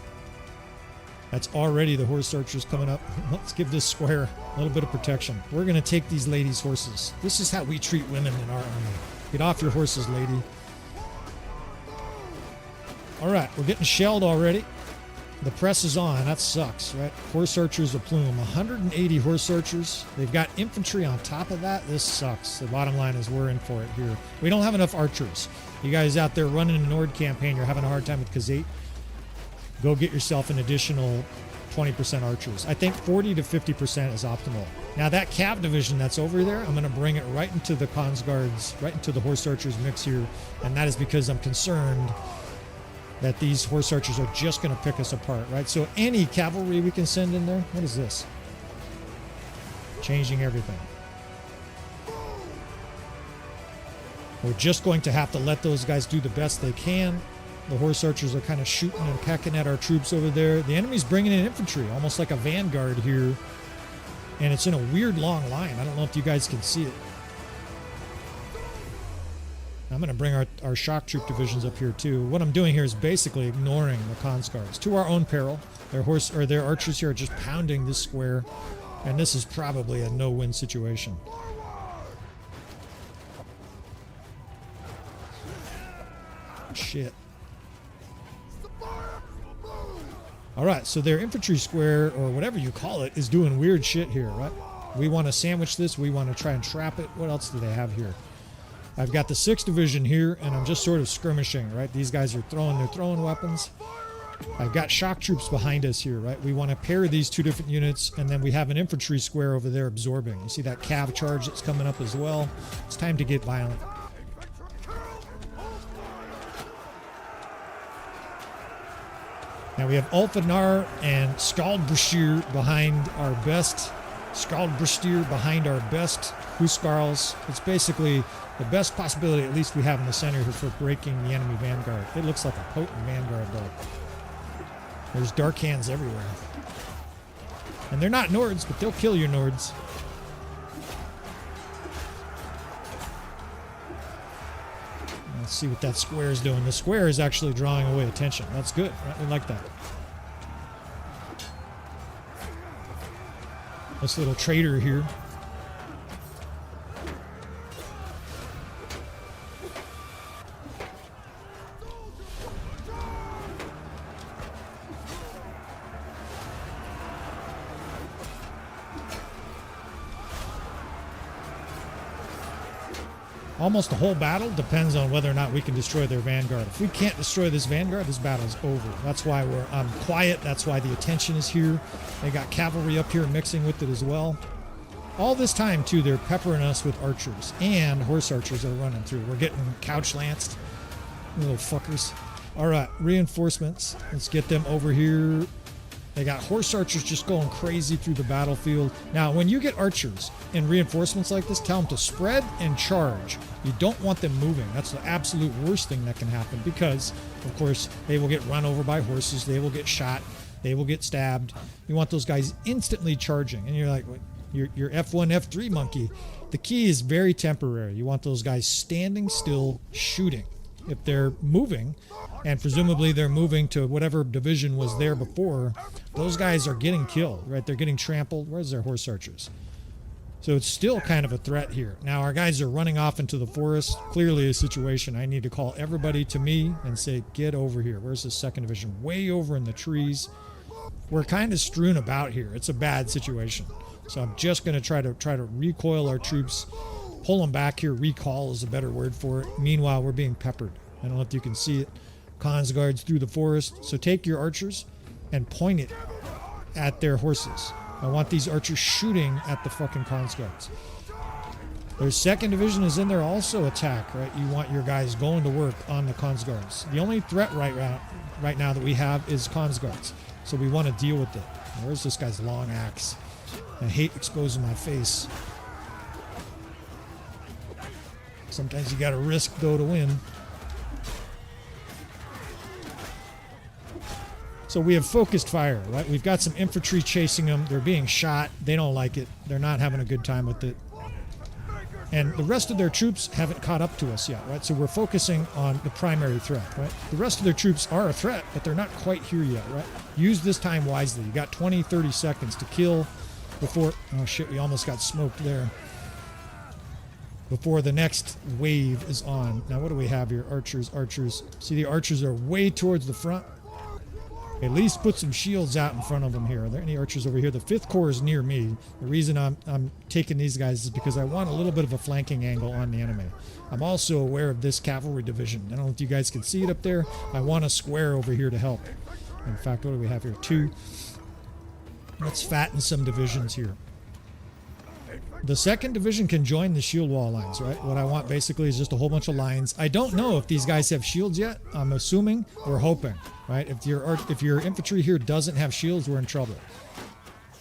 Speaker 1: That's already the horse archers coming up. Let's give this square a little bit of protection. We're going to take these ladies' horses. This is how we treat women in our army. Get off your horses, lady. All right, we're getting shelled already. The press is on. That sucks, right? Horse archers a plume. 180 horse archers. They've got infantry on top of that. This sucks. The bottom line is we're in for it here. We don't have enough archers. You guys out there running a Nord campaign, you're having a hard time with Khuzait. Go get yourself an additional 20% archers. I think 40 to 50% is optimal. Now that cav division that's over there, I'm going to bring it right into the Kongsguards, right into the horse archers mix here. And that is because I'm concerned that these horse archers are just going to pick us apart, right? So any cavalry we can send in there. What is this? Changing everything. We're just going to have to let those guys do the best they can. The horse archers are kind of shooting and pecking at our troops over there. The enemy's bringing in infantry, almost like a vanguard here. And it's in a weird long line. I don't know if you guys can see it. I'm going to bring our shock troop divisions up here too. What I'm doing here is basically ignoring the Kongsguards to our own peril. Their archers here are just pounding this square, and this is probably a no-win situation. Shit. All right, so their infantry square, or whatever you call it, is doing weird shit here, right? We want to sandwich this. We want to try and trap it. What else do they have here? I've got the 6th division here, and I'm just sort of skirmishing, right? These guys are throwing weapons. I've got shock troops behind us here, right? We want to pair these 2 different units, and then we have an infantry square over there absorbing. You see that cav charge that's coming up as well? It's time to get violent. Now we have Ulfanar and Skaldbrstir behind our best. Behind our best Huskarls. It's basically the best possibility, at least we have in the center here, for breaking the enemy vanguard. It looks like a potent vanguard, though. There's dark hands everywhere. And they're not Nords, but they'll kill your Nords. Let's see what that square is doing. The square is actually drawing away attention. That's good. Right? We like that. This little traitor here. Almost the whole battle depends on whether or not we can destroy their vanguard. If we can't destroy this vanguard, this battle's over. That's why we're quiet. That's why the attention is here. They got cavalry up here mixing with it as well. All this time, too, they're peppering us with archers. And horse archers are running through. We're getting couch-lanced. Little fuckers. All right, reinforcements. Let's get them over here. They got horse archers just going crazy through the battlefield. Now, when you get archers and reinforcements like this, tell them to spread and charge. You don't want them moving. That's the absolute worst thing that can happen because, of course, they will get run over by horses. They will get shot. They will get stabbed. You want those guys instantly charging. And you're like, you're F1, F3 monkey. The key is very temporary. You want those guys standing still, shooting. If they're moving, and presumably they're moving to whatever division was there before, those guys are getting killed, right? They're getting trampled. Where's their horse archers? So it's still kind of a threat here. Now our guys are running off into the forest. Clearly a situation I need to call everybody to me and say, get over here. Where's the 2nd Division? Way over in the trees. We're kind of strewn about here. It's a bad situation. So I'm just going to try to recoil our troops, pull them back here. Recall is a better word for it. Meanwhile, we're being peppered. I don't know if you can see it. Khan's guards through the forest. So take your archers and point it at their horses. I want these archers shooting at the fucking Khan's guards. Their 2nd Division is in there also attack, right? You want your guys going to work on the Khan's guards. The only threat right now that we have is Khan's guards. So we want to deal with it. Where's this guy's long axe? I hate exposing my face. Sometimes you got to risk, though, to win. So we have focused fire, right? We've got some infantry chasing them. They're being shot. They don't like it. They're not having a good time with it. And the rest of their troops haven't caught up to us yet, right? So we're focusing on the primary threat, right? The rest of their troops are a threat, but they're not quite here yet, right? Use this time wisely. You got 20, 30 seconds to kill before... Oh, shit, we almost got smoked there. Before the next wave is on. Now, what do we have here? Archers, archers. See, the archers are way towards the front. At least put some shields out in front of them here. Are there any archers over here? The 5th Corps is near me. The reason I'm taking these guys is because I want a little bit of a flanking angle on the enemy. I'm also aware of this cavalry division. I don't know if you guys can see it up there. I want a square over here to help. In fact, what do we have here? 2. Let's fatten some divisions here. The 2nd Division can join the shield wall lines, right? What I want basically is just a whole bunch of lines. I don't know if these guys have shields yet. I'm assuming. We're hoping, right? If your infantry here doesn't have shields, we're in trouble.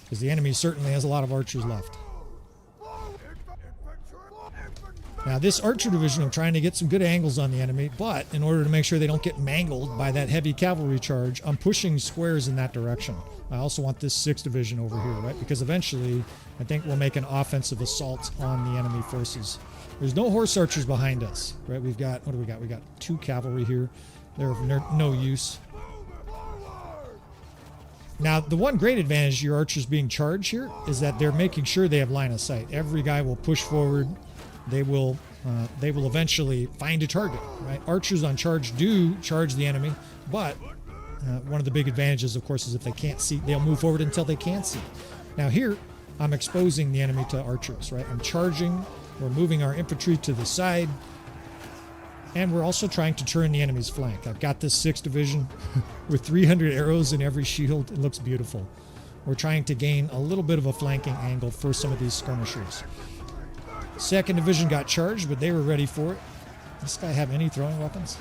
Speaker 1: Because the enemy certainly has a lot of archers left. Now this archer division, I'm trying to get some good angles on the enemy, but in order to make sure they don't get mangled by that heavy cavalry charge, I'm pushing squares in that direction. I also want this 6th Division over here, right? Because eventually, I think we'll make an offensive assault on the enemy forces. There's no horse archers behind us, right? We've got, what do we got? We got 2 cavalry here. They're of no use. Now, the one great advantage your archers being charged here is that they're making sure they have line of sight. Every guy will push forward. They will eventually find a target, right? Archers on charge do charge the enemy, but one of the big advantages, of course, is if they can't see, they'll move forward until they can't see. Now here, I'm exposing the enemy to archers, right? I'm charging, we're moving our infantry to the side, and we're also trying to turn the enemy's flank. I've got this 6th Division with 300 arrows in every shield. It looks beautiful. We're trying to gain a little bit of a flanking angle for some of these skirmishers. 2nd Division got charged, but they were ready for it. Does this guy have any throwing weapons?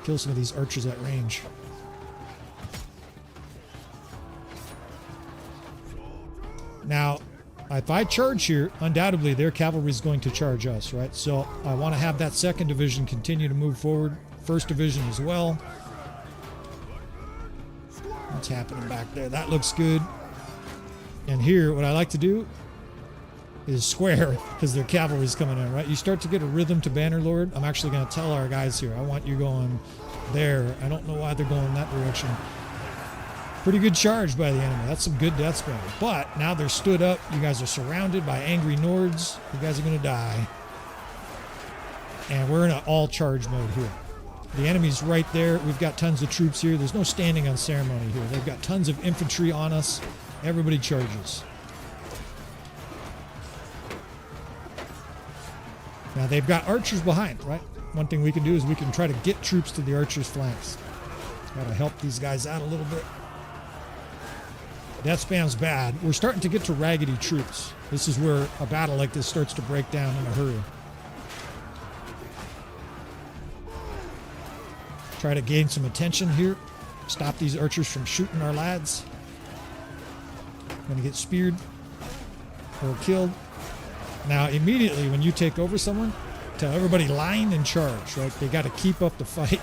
Speaker 1: Kill some of these archers at range. Now, if I charge here, undoubtedly their cavalry is going to charge us, right? So I want to have that 2nd Division continue to move forward. 1st Division as well. What's happening back there? That looks good. And here, what I like to do is square, because their cavalry is coming in, right? You start to get a rhythm to Bannerlord. I'm actually going to tell our guys here, I want you going there. I don't know why they're going that direction. Pretty good charge by the enemy. That's some good death spell. But now they're stood up. You guys are surrounded by angry Nords. You guys are going to die. And we're in an all charge mode here. The enemy's right there. We've got tons of troops here. There's no standing on ceremony here. They've got tons of infantry on us. Everybody charges. Now they've got archers behind, right? One thing we can do is we can try to get troops to the archers' flanks. Gotta help these guys out a little bit. Death spam's bad. We're starting to get to raggedy troops. This is where a battle like this starts to break down in a hurry. Try to gain some attention here. Stop these archers from shooting our lads. Gonna get speared or killed. Now, immediately when you take over someone, tell everybody line and charge, right? They got to keep up the fight.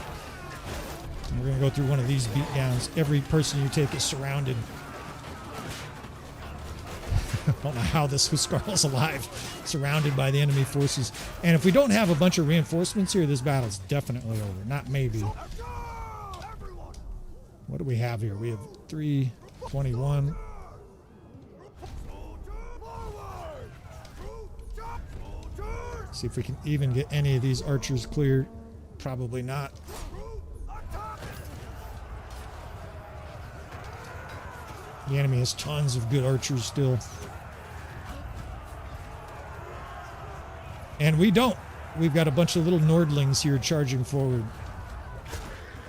Speaker 1: And we're going to go through one of these beatdowns. Every person you take is surrounded. I don't know how this Huskarl's alive, surrounded by the enemy forces. And if we don't have a bunch of reinforcements here, this battle's definitely over. Not maybe. What do we have here? We have 321. See if we can even get any of these archers cleared. Probably not. The enemy has tons of good archers still. And we don't. We've got a bunch of little Nordlings here charging forward.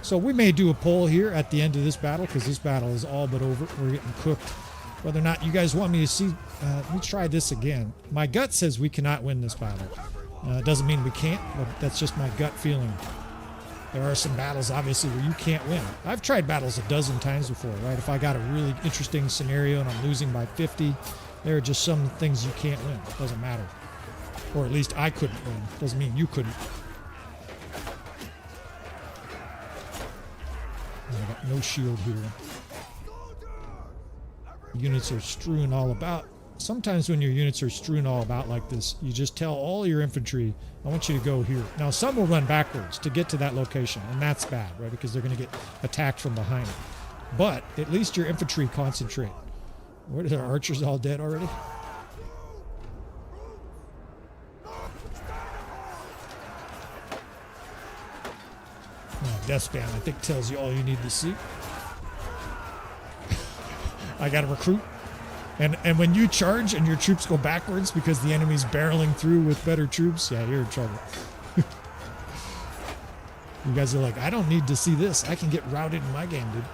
Speaker 1: So we may do a poll here at the end of this battle, because this battle is all but over. We're getting cooked. Whether or not you guys want me to see, let me try this again. My gut says we cannot win this battle. It doesn't mean we can't, but that's just my gut feeling. There are some battles, obviously, where you can't win. I've tried battles a dozen times before, right? If I got a really interesting scenario and I'm losing by 50, there are just some things you can't win. It doesn't matter. Or at least I couldn't win. Doesn't mean you couldn't. I got no shield here. Units are strewn all about. Sometimes when your units are strewn all about like this, you just tell all your infantry, I want you to go here. Now, some will run backwards to get to that location, and that's bad, right? Because they're going to get attacked from behind. But at least your infantry concentrate. What are our archers all dead already? Death Span, I think, tells you all you need to see. I got to recruit. And when you charge and your troops go backwards because the enemy's barreling through with better troops, yeah, you're in trouble. You guys are like, I don't need to see this. I can get routed in my game, dude.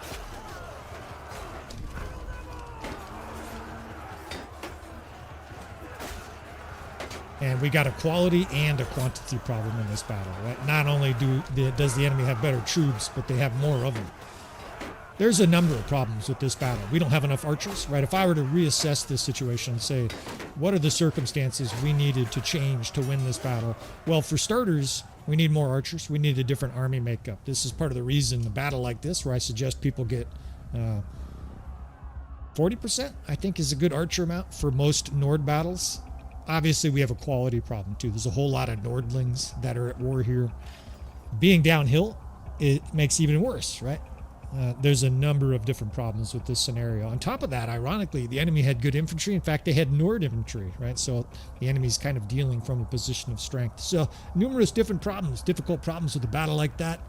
Speaker 1: And we got a quality and a quantity problem in this battle, right? Not only does the enemy have better troops, but they have more of them. There's a number of problems with this battle. We don't have enough archers, right? If I were to reassess this situation and say, what are the circumstances we needed to change to win this battle? Well, for starters, we need more archers. We need a different army makeup. This is part of the reason a battle like this, where I suggest people get 40%, I think is a good archer amount for most Nord battles. Obviously, we have a quality problem, too. There's a whole lot of Nordlings that are at war here. Being downhill, it makes it even worse, right? There's a number of different problems with this scenario. On top of that, ironically, the enemy had good infantry. In fact, they had Nord infantry, right? So the enemy's kind of dealing from a position of strength. So numerous different problems, difficult problems with a battle like that.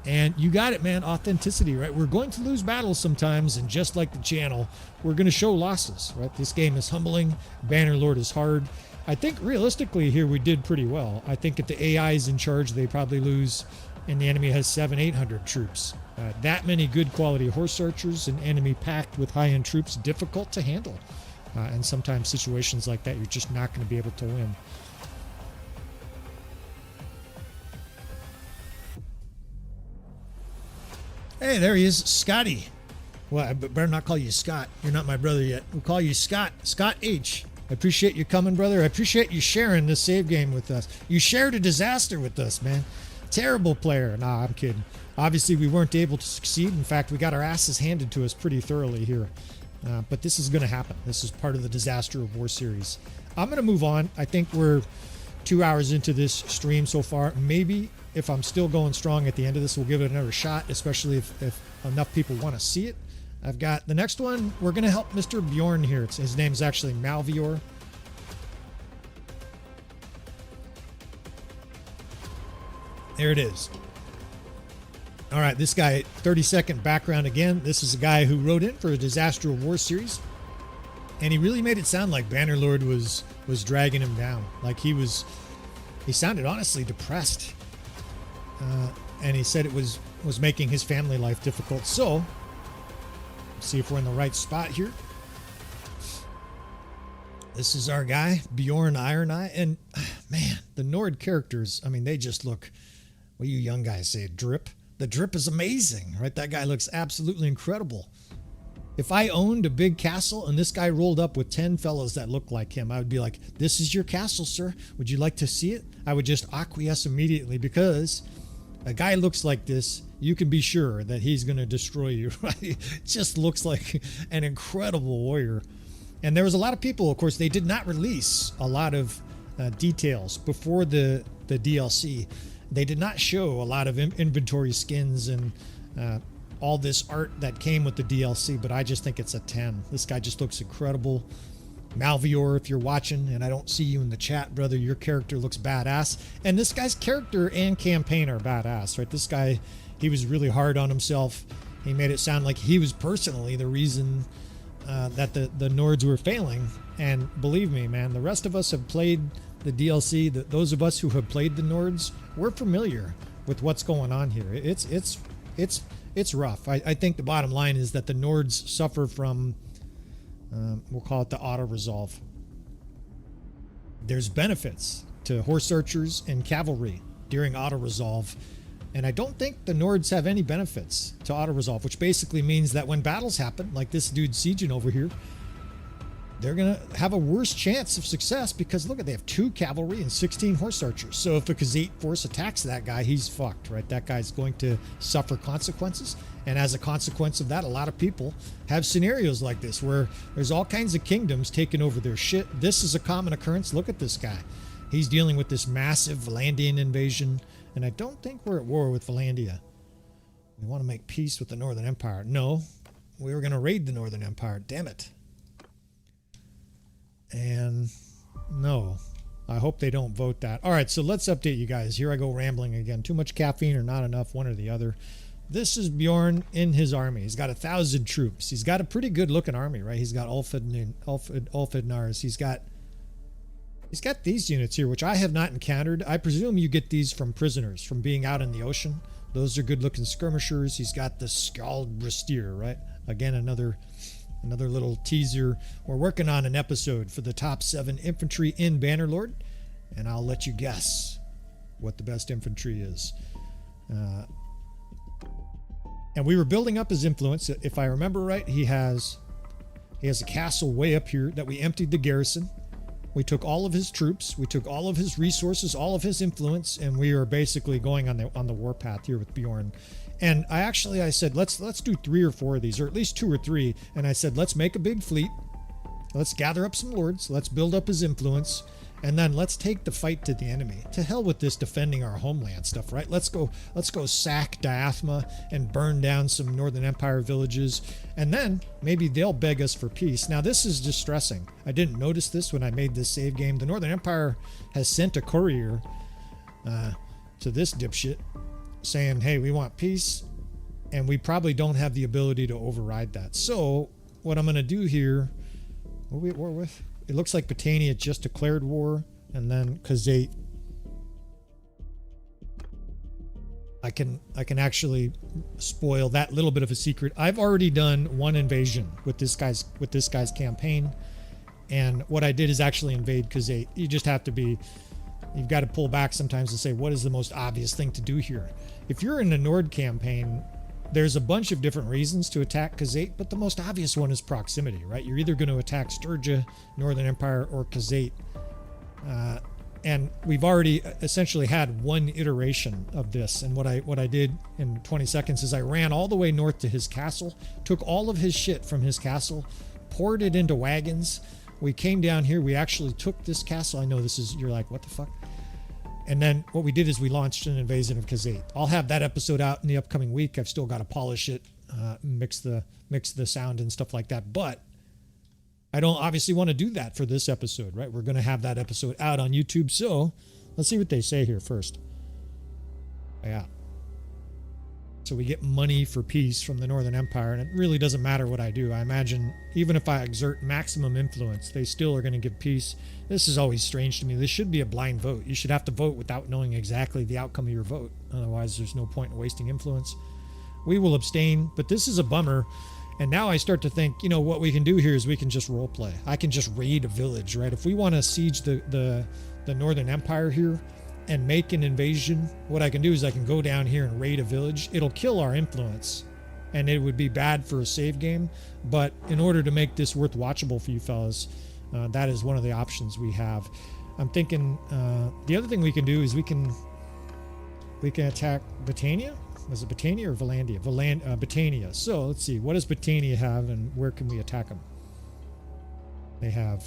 Speaker 1: And you got it, man. Authenticity, right? We're going to lose battles sometimes, and just like the channel, we're going to show losses, right? This game is humbling. Bannerlord is hard. I think realistically here we did pretty well. I think if the AI is in charge, they probably lose, and the enemy has 700-800 troops. That many good quality horse archers, an enemy packed with high-end troops, difficult to handle. And sometimes situations like that, you're just not going to be able to win. Hey, there he is, Scotty. Well, I better not call you Scott. You're not my brother yet. We'll call you Scott. Scott H. I appreciate you coming, brother. I appreciate you sharing this save game with us. You shared a disaster with us, man. Terrible player. Nah, I'm kidding. Obviously, we weren't able to succeed. In fact, we got our asses handed to us pretty thoroughly here. But this is going to happen. This is part of the Disaster of War series. I'm going to move on. I think we're 2 hours into this stream so far. Maybe if I'm still going strong at the end of this, we'll give it another shot, especially if enough people want to see it. I've got the next one. We're going to help Mr. Bjorn here. His name's actually Malvior. There it is. All right, this guy, 30-second background again. This is a guy who wrote in for a Disaster of War series. And he really made it sound like Bannerlord was dragging him down. Like he sounded honestly depressed. And he said it was making his family life difficult. So, let's see if we're in the right spot here. This is our guy, Bjorn Iron Eye. And man, the Nord characters, I mean, they just look, what you young guys say, drip. The drip is amazing, right? That guy looks absolutely incredible. If I owned a big castle and this guy rolled up with 10 fellows that look like him, I would be like, this is your castle, sir. Would you like to see it? I would just acquiesce immediately, because a guy looks like this, you can be sure that he's going to destroy you, right? It just looks like an incredible warrior. And there was a lot of people, of course, they did not release a lot of details before the DLC. They did not show a lot of inventory skins and all this art that came with the DLC, but I just think it's a 10. This guy just looks incredible. Malvior, if you're watching and I don't see you in the chat, brother, your character looks badass. And this guy's character and campaign are badass, right? This guy, he was really hard on himself. He made it sound like he was personally the reason that the Nords were failing. And believe me, man, the rest of us have played the DLC. Those of us who have played the Nords, we're familiar with what's going on here. It's rough. I think the bottom line is that the Nords suffer from, we'll call it the auto-resolve. There's benefits to horse archers and cavalry during auto-resolve, and I don't think the Nords have any benefits to auto-resolve, which basically means that when battles happen, like this dude sieging over here, they're going to have a worse chance of success because, look, they have 2 cavalry and 16 horse archers. So if a Khuzait force attacks that guy, he's fucked, right? That guy's going to suffer consequences. And as a consequence of that, a lot of people have scenarios like this where there's all kinds of kingdoms taking over their shit. This is a common occurrence. Look at this guy. He's dealing with this massive Valandian invasion. And I don't think we're at war with Valandia. We want to make peace with the Northern Empire. No, we were going to raid the Northern Empire. Damn it. And no, I hope they don't vote that. All right, so let's update you guys. Here I go rambling again. Too much caffeine or not enough, one or the other. This is Bjorn in his army. He's got 1,000 troops. He's got a pretty good looking army, right? He's got Ulfidnars. He's got these units here, which I have not encountered. I presume you get these from prisoners, from being out in the ocean. Those are good looking skirmishers. He's got the Skaldbristier, right? Again, another little teaser. We're working on an episode for the top 7 infantry in Bannerlord, and I'll let you guess what the best infantry is. And we were building up his influence. If I remember right, he has a castle way up here that we emptied the garrison. We took all of his troops, we took all of his resources, all of his influence, and we are basically going on the warpath here with Bjorn. And I said, let's do 3 or 4 of these, or at least 2 or 3. And I said, let's make a big fleet. Let's gather up some lords. Let's build up his influence. And then let's take the fight to the enemy. To hell with this defending our homeland stuff, right? Let's go sack Diathma and burn down some Northern Empire villages. And then maybe they'll beg us for peace. Now, this is distressing. I didn't notice this when I made this save game. The Northern Empire has sent a courier to this dipshit saying, hey, we want peace, and we probably don't have the ability to override that. So what I'm going to do here, what are we at war with? It looks like Britannia just declared war, and then Khuzait. I can actually spoil that little bit of a secret. I've already done 1 invasion with this guy's campaign, and what I did is actually invade Khuzait. You've got to pull back sometimes and say, what is the most obvious thing to do here? If you're in a Nord campaign, there's a bunch of different reasons to attack Khuzait, but the most obvious one is proximity, right? You're either going to attack Sturgia, Northern Empire, or Khuzait. And we've already essentially had 1 iteration of this. And what I did in 20 seconds is I ran all the way north to his castle, took all of his shit from his castle, poured it into wagons. We came down here. We actually took this castle. I know you're like, what the fuck? And then what we did is we launched an invasion of Khuzait. I'll have that episode out in the upcoming week. I've still got to polish it, mix the sound and stuff like that. But I don't obviously want to do that for this episode, right? We're going to have that episode out on YouTube. So let's see what they say here first. Yeah. So we get money for peace from the Northern Empire, and it really doesn't matter what I do. I imagine even if I exert maximum influence, they still are going to give peace. This is always strange to me. This should be a blind vote. You should have to vote without knowing exactly the outcome of your vote. Otherwise, there's no point in wasting influence. We will abstain, but this is a bummer. And now I start to think, what we can do here is we can just role play. I can just raid a village, right? If we want to siege the Northern Empire here, and make an invasion, what I can do is I can go down here and raid a village. It'll kill our influence, and it would be bad for a save game. But in order to make this worth watchable for you fellas, that is one of the options we have. I'm thinking the other thing we can do is we can attack Britannia. Was it Britannia or Valandia? Britannia. So let's see. What does Britannia have, and where can we attack them? They have...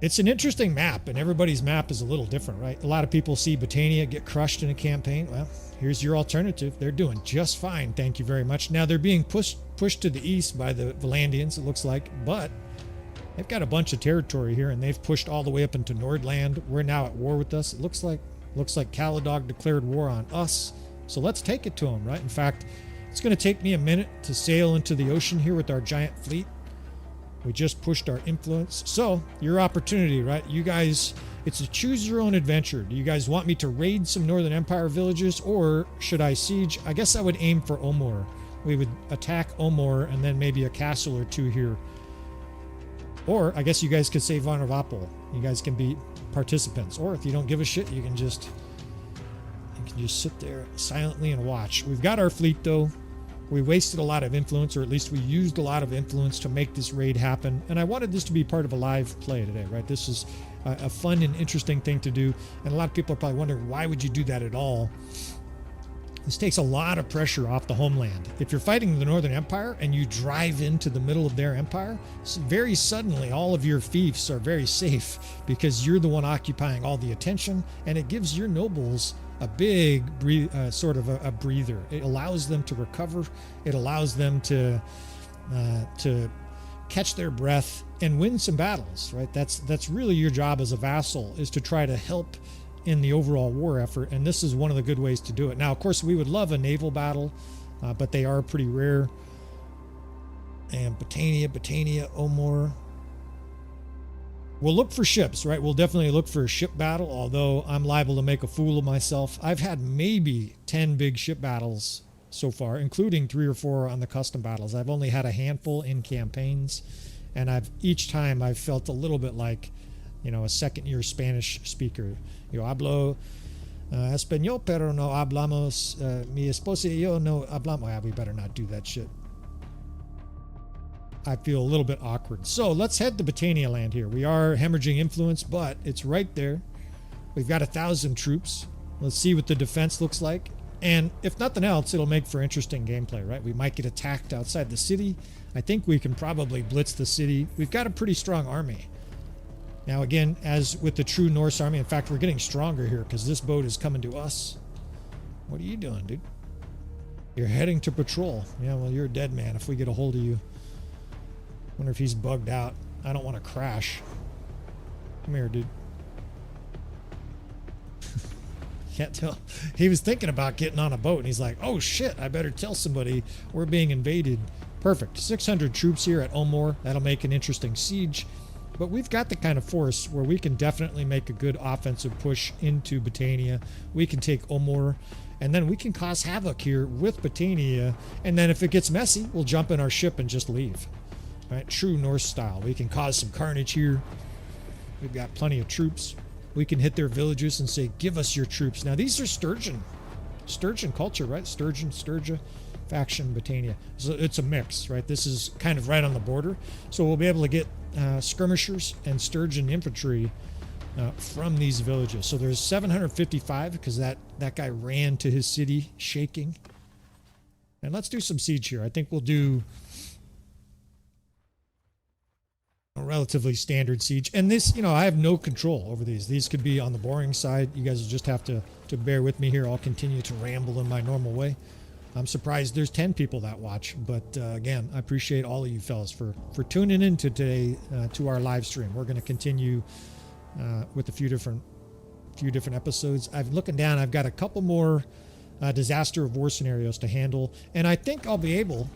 Speaker 1: It's an interesting map, and everybody's map is a little different, right? A lot of people see Britannia get crushed in a campaign. Well, here's your alternative. They're doing just fine, thank you very much. Now they're being pushed to the east by the Valandians, it looks like, but They've got a bunch of territory here, and they've pushed all the way up into Nordland. We're now at war with us. It looks like Caladog declared war on us. So let's take it to them, right? In fact, it's going to take me a minute to sail into the ocean here with our giant fleet. We just pushed our influence. So your opportunity, right? You guys, it's a choose your own adventure. Do you guys want me to raid some Northern Empire villages, or should I siege? I guess I would aim for Omor. We would attack Omor and then maybe a castle or two here. Or I guess you guys could say Varnavapol. You guys can be participants. Or if you don't give a shit, you can just sit there silently and watch. We've got our fleet though. We wasted a lot of influence, or at least we used a lot of influence to make this raid happen. And I wanted this to be part of a live play today, right? This is a fun and interesting thing to do. And a lot of people are probably wondering, why would you do that at all? This takes a lot of pressure off the homeland. If you're fighting the Northern Empire and you drive into the middle of their empire, very suddenly all of your fiefs are very safe because you're the one occupying all the attention, and it gives your nobles a big sort of a breather. It allows them to recover. It allows them to catch their breath and win some battles, right? That's really your job as a vassal, is to try to help in the overall war effort, and this is one of the good ways to do it. Now, of course, we would love a naval battle, but they are pretty rare. And Botania, Omor. We'll look for ships, right? We'll definitely look for a ship battle, although I'm liable to make a fool of myself. I've had maybe 10 big ship battles so far, including 3 or 4 on the custom battles. I've only had a handful in campaigns, and each time I've felt a little bit like, you know, a second-year Spanish speaker. Yo hablo español, pero no hablamos. Mi esposa y yo no hablamos. Well, we better not do that shit. I feel a little bit awkward. So let's head to Botania land here. We are hemorrhaging influence, but it's right there. We've got 1,000 troops. Let's see what the defense looks like. And if nothing else, it'll make for interesting gameplay, right? We might get attacked outside the city. I think we can probably blitz the city. We've got a pretty strong army. Now, again, as with the true Norse army, in fact, we're getting stronger here because this boat is coming to us. What are you doing, dude? You're heading to patrol. Yeah, well, you're a dead man if we get a hold of you. Wonder if he's bugged out. I don't want to crash. Come here, dude. Can't tell. He was thinking about getting on a boat, and he's like, oh, shit, I better tell somebody we're being invaded. Perfect. 600 troops here at Omor. That'll make an interesting siege. But we've got the kind of force where we can definitely make a good offensive push into Botania. We can take Omor, and then we can cause havoc here with Botania. And then if it gets messy, we'll jump in our ship and just leave. Right? True Norse style. We can cause some carnage here. We've got plenty of troops. We can hit their villages and say, give us your troops. Now, these are Sturgeon culture, right? Sturgia faction, Botania. So it's a mix, right? This is kind of right on the border. So we'll be able to get skirmishers and Sturgeon infantry from these villages. So there's 755 because that guy ran to his city shaking. And let's do some siege here. I think we'll do a relatively standard siege. And this, you know, I have no control over these. These could be on the boring side. You guys will just have to bear with me here. I'll continue to ramble in my normal way. I'm surprised there's 10 people that watch, but again, I appreciate all of you fellas for tuning in today to our live stream. We're going to continue with a few different episodes. I'm looking down. I've got a couple more disaster of war scenarios to handle, and I think I'll be able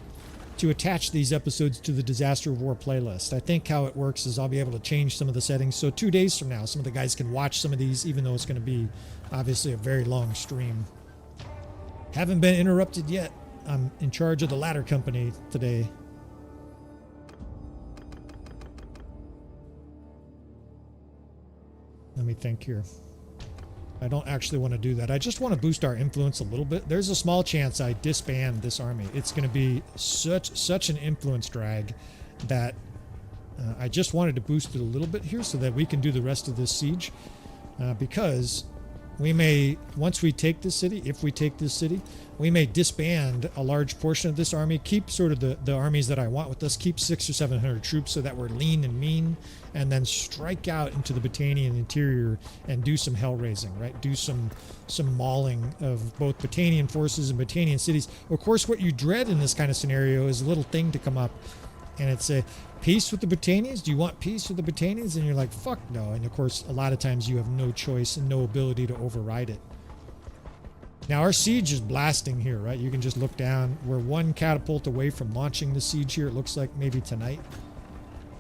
Speaker 1: to attach these episodes to the disaster of war playlist. I think how it works is I'll be able to change some of the settings. So 2 days from now, some of the guys can watch some of these, even though it's going to be obviously a very long stream. Haven't been interrupted yet. I'm in charge of the ladder company today. Let me think here. I don't actually want to do that. I just want to boost our influence a little bit. There's a small chance I disband this army. It's going to be such an influence drag that I just wanted to boost it a little bit here so that we can do the rest of this siege. Because we may, once we take this city, if we take this city, we may disband a large portion of this army, keep sort of the armies that I want with us, keep 600 or 700 troops so that we're lean and mean, and then strike out into the Botanian interior and do some hell raising, right? Do some mauling of both Botanian forces and Botanian cities. Of course, what you dread in this kind of scenario is a little thing to come up And it's a peace with the Britannians. Do you want peace with the Britannians? And you're like, fuck no. And of course, a lot of times you have no choice and no ability to override it. Now our siege is blasting here, right? You can just look down. We're one catapult away from launching the siege here. It looks like maybe tonight.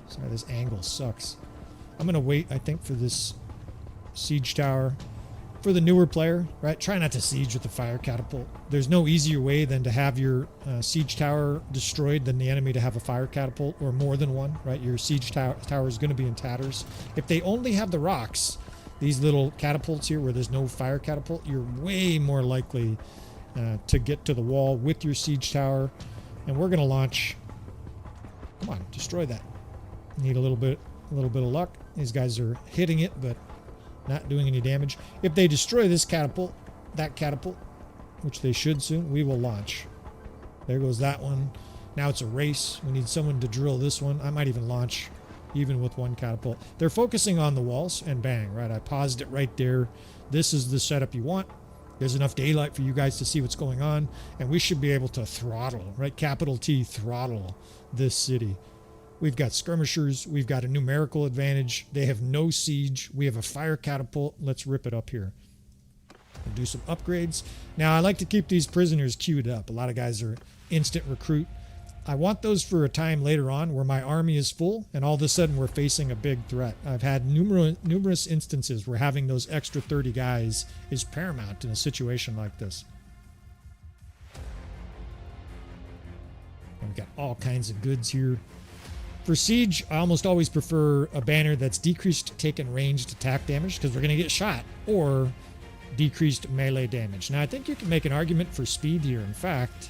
Speaker 1: Sorry, this angle sucks. I'm going to wait, I think, for this siege tower. For the newer player, right? Try not to siege with the fire catapult. There's no easier way than to have your siege tower destroyed than the enemy to have a fire catapult, or more than one, right? Your siege tower is going to be in tatters. If they only have the rocks, these little catapults here where there's no fire catapult, you're way more likely to get to the wall with your siege tower. And we're going to launch. Come on, destroy that. Need a little bit of luck. These guys are hitting it, but not doing any damage. If they destroy this catapult, that catapult, which they should soon, we will launch. There goes that one. Now it's a race. We need someone to drill this one. I might even launch even with one catapult. They're focusing on the walls, and bang, right? I paused it right there. This is the setup you want. There's enough daylight for you guys to see what's going on, and we should be able to throttle, right? Capital T, throttle this city. We've got skirmishers. We've got a numerical advantage. They have no siege. We have a fire catapult. Let's rip it up here. We'll do some upgrades. Now, I like to keep these prisoners queued up. A lot of guys are instant recruit. I want those for a time later on where my army is full and all of a sudden we're facing a big threat. I've had numerous instances where having those extra 30 guys is paramount in a situation like this. And we've got all kinds of goods here. For siege, I almost always prefer a banner that's decreased taken ranged attack damage because we're going to get shot, or decreased melee damage. Now, I think you can make an argument for speed here. In fact,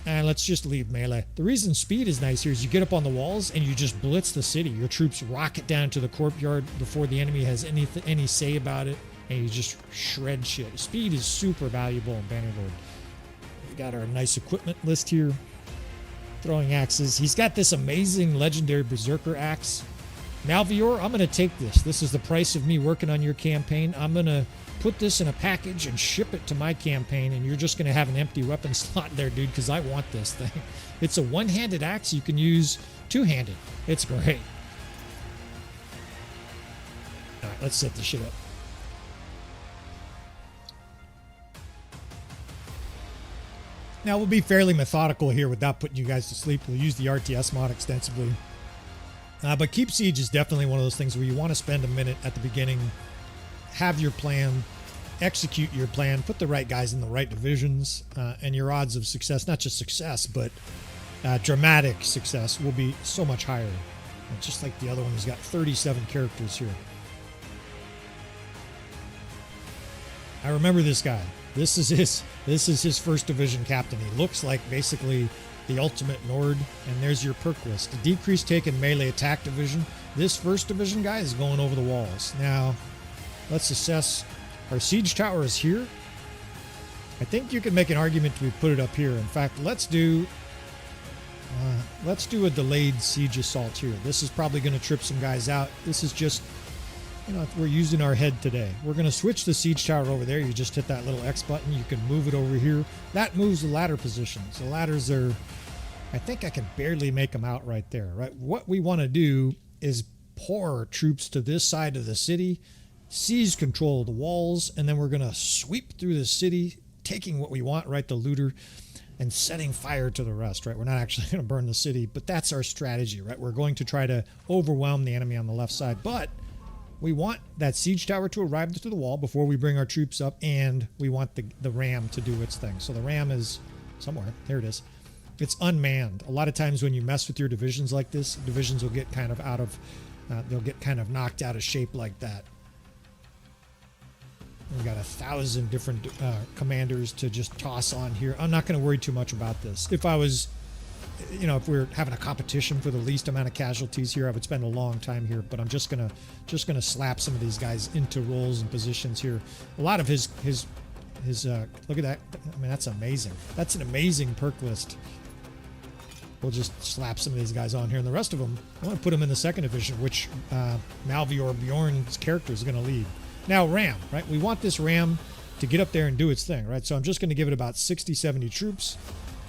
Speaker 1: and let's just leave melee. The reason speed is nice here is you get up on the walls and you just blitz the city. Your troops rocket down to the courtyard before the enemy has any say about it, and you just shred shit. Speed is super valuable in Bannerlord. We got our nice equipment list here. Throwing axes. He's got this amazing legendary berserker axe. Malvior, I'm going to take this. This is the price of me working on your campaign. I'm going to put this in a package and ship it to my campaign, and you're just going to have an empty weapon slot there, dude, because I want this thing. It's a one-handed axe. You can use two-handed. It's great. All right, let's set this shit up. Now, we'll be fairly methodical here without putting you guys to sleep. We'll use the RTS mod extensively. But Keep Siege is definitely one of those things where you want to spend a minute at the beginning, have your plan, execute your plan, put the right guys in the right divisions, and your odds of success, not just success, but dramatic success, will be so much higher. And just like the other one, he's got 37 characters here. I remember this guy. This is his first division captain. He looks like basically the ultimate Nord, and there's your perk list. The decreased taken melee attack division. This first division guy is going over the walls. Now, let's assess. Our siege tower is here. I think you can make an argument to put it up here. In fact, let's do a delayed siege assault here. This is probably going to trip some guys out. This is just, we're using our head today. We're going to switch the siege tower over there. You just hit that little X button. You can move it over here. That moves the ladder positions. The ladders are, I think I can barely make them out right there, right? What we want to do is pour troops to this side of the city, seize control of the walls, and then we're going to sweep through the city, taking what we want, right, the looter, and setting fire to the rest, right? We're not actually going to burn the city, but that's our strategy, right? We're going to try to overwhelm the enemy on the left side, but we want that siege tower to arrive to the wall before we bring our troops up, and we want the ram to do its thing. So the ram is somewhere. There it is. It's unmanned. A lot of times when you mess with your divisions like this, divisions will get kind of they'll get kind of knocked out of shape like that. We've got 1,000 different commanders to just toss on here. I'm not going to worry too much about this. If I was, if we're having a competition for the least amount of casualties here, I would spend a long time here. But I'm just gonna slap some of these guys into roles and positions here. A lot of his look at that. I mean, that's amazing. That's an amazing perk list. We'll just slap some of these guys on here, and the rest of them, I want to put them in the second division, which Malvior Bjorn's character is going to lead. Now, ram, right? We want this ram to get up there and do its thing, right? So I'm just going to give it about 60, 70 troops,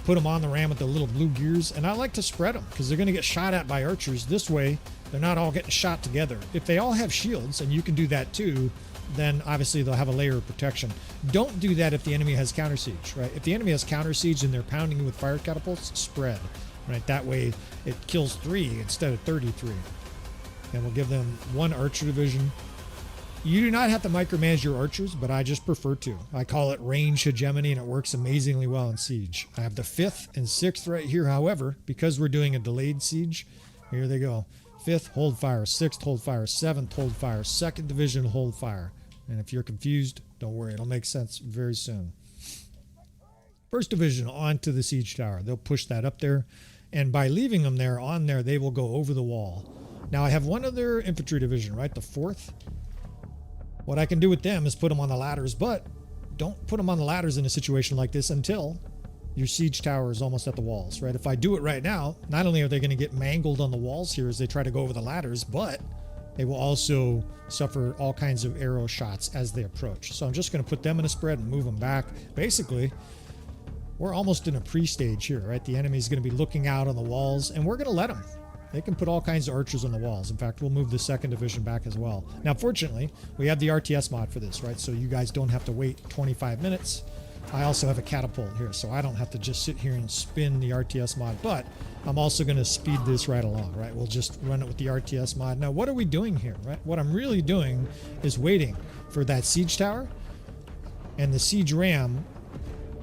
Speaker 1: put them on the ram with the little blue gears, and I like to spread them because they're going to get shot at by archers. This way, they're not all getting shot together. If they all have shields, and you can do that too, then obviously they'll have a layer of protection. Don't do that if the enemy has counter siege, right? If the enemy has counter siege and they're pounding you with fire catapults, spread, right? That way it kills 3 instead of 33. And we'll give them 1 archer division. You do not have to micromanage your archers, but I just prefer to. I call it range hegemony, and it works amazingly well in siege. I have the 5th and 6th right here. However, because we're doing a delayed siege, here they go. 5th, hold fire. 6th, hold fire. 7th, hold fire. 2nd division, hold fire. And if you're confused, don't worry. It'll make sense very soon. 1st division onto the siege tower. They'll push that up there. And by leaving them there, on there, they will go over the wall. Now, I have one other infantry division, right? The 4th. What I can do with them is put them on the ladders, but don't put them on the ladders in a situation like this until your siege tower is almost at the walls, right? If I do it right now, not only are they going to get mangled on the walls here as they try to go over the ladders, but they will also suffer all kinds of arrow shots as they approach. So I'm just going to put them in a spread and move them back. Basically, we're almost in a pre-stage here, right? The enemy is going to be looking out on the walls, and we're going to let them. They can put all kinds of archers on the walls. In fact, we'll move the 2nd division back as well. Now, fortunately, we have the RTS mod for this, right? So you guys don't have to wait 25 minutes. I also have a catapult here, so I don't have to just sit here and spin the RTS mod, but I'm also going to speed this right along, right? We'll just run it with the RTS mod. Now, what are we doing here, right? What I'm really doing is waiting for that siege tower and the siege ram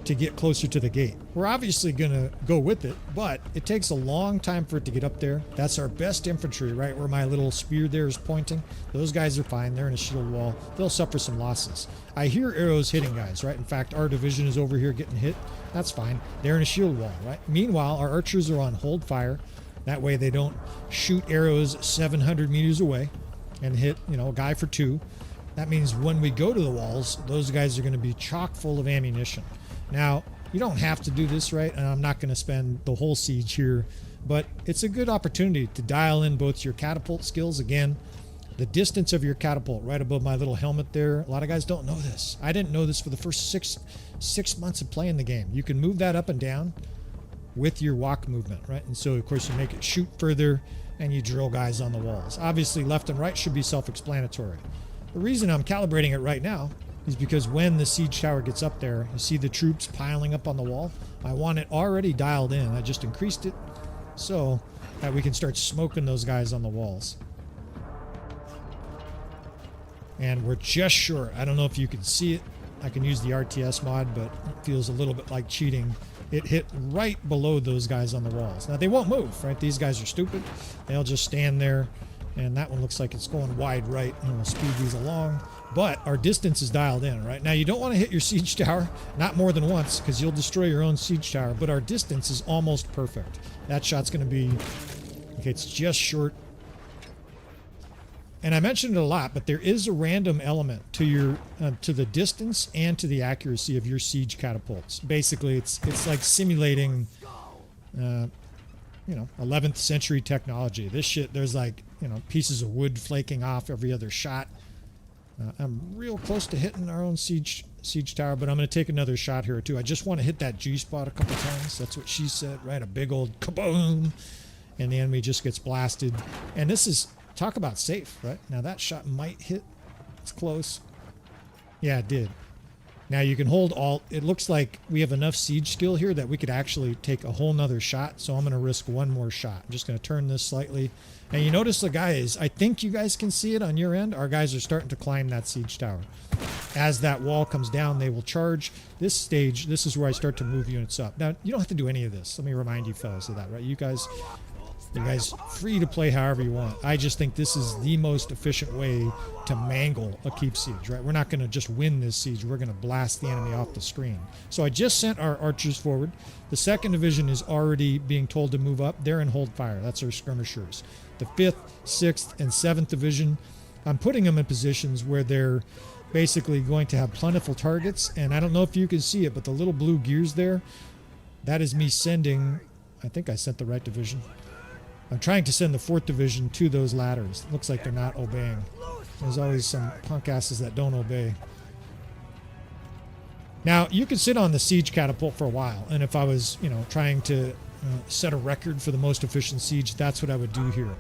Speaker 1: to get closer to the gate. We're obviously going to go with it, but it takes a long time for it to get up there. That's our best infantry, right where my little spear there is pointing. Those guys are fine. They're in a shield wall. They'll suffer some losses. I hear arrows hitting guys, right? In fact, our division is over here getting hit. That's fine. They're in a shield wall, right? Meanwhile, our archers are on hold fire. That way they don't shoot arrows 700 meters away and hit, you know, a guy for 2. That means when we go to the walls, those guys are going to be chock full of ammunition. Now, you don't have to do this, right? And I'm not going to spend the whole siege here, but it's a good opportunity to dial in both your catapult skills. Again, the distance of your catapult right above my little helmet there. A lot of guys don't know this. I didn't know this for the first six months of playing the game. You can move that up and down with your walk movement, right? And so, of course, you make it shoot further and you drill guys on the walls. Obviously, left and right should be self-explanatory. The reason I'm calibrating it right now is because when the siege tower gets up there, you see the troops piling up on the wall. I want it already dialed in. I just increased it so that we can start smoking those guys on the walls. And we're just short. I don't know if you can see it. I can use the RTS mod, but it feels a little bit like cheating. It hit right below those guys on the walls. Now, they won't move, right? These guys are stupid. They'll just stand there. And that one looks like it's going wide right, and we'll speed these along. But our distance is dialed in, right? Now, you don't want to hit your siege tower, not more than once, because you'll destroy your own siege tower. But our distance is almost perfect. That shot's going to be, okay, it's just short. And I mentioned it a lot, but there is a random element to your to the distance and to the accuracy of your siege catapults. Basically, it's like simulating, you know, 11th century technology. This shit, there's like, you know, pieces of wood flaking off every other shot. I'm real close to hitting our own siege tower, but I'm going to take another shot here too. I just want to hit that G-spot a couple times. That's what she said, right? A big old kaboom, and the enemy just gets blasted. And this is, talk about safe, right? Now that shot might hit. It's close. Yeah, it did. Now you can hold Alt. It looks like we have enough siege skill here that we could actually take a whole nother shot. So I'm going to risk one more shot. I'm just going to turn this slightly. And you notice the guys, I think you guys can see it on your end. Our guys are starting to climb that siege tower. As that wall comes down, they will charge. This stage, this is where I start to move units up. Now, you don't have to do any of this. Let me remind you fellas of that, right? You guys free to play however you want. I just think this is the most efficient way to mangle a keep siege, right? We're not going to just win this siege. We're going to blast the enemy off the screen. So I just sent our archers forward. The 2nd division is already being told to move up. They're in hold fire. That's our skirmishers. The 5th, 6th, and 7th division, I'm putting them in positions where they're basically going to have plentiful targets. And I don't know if you can see it, but the little blue gears there, that is me sending, I think I sent the right division. I'm trying to send the 4th division to those ladders. Looks like they're not obeying. There's always some punk asses that don't obey. Now, you could sit on the siege catapult for a while, and if I was, you know, trying to set a record for the most efficient siege, that's what I would do here.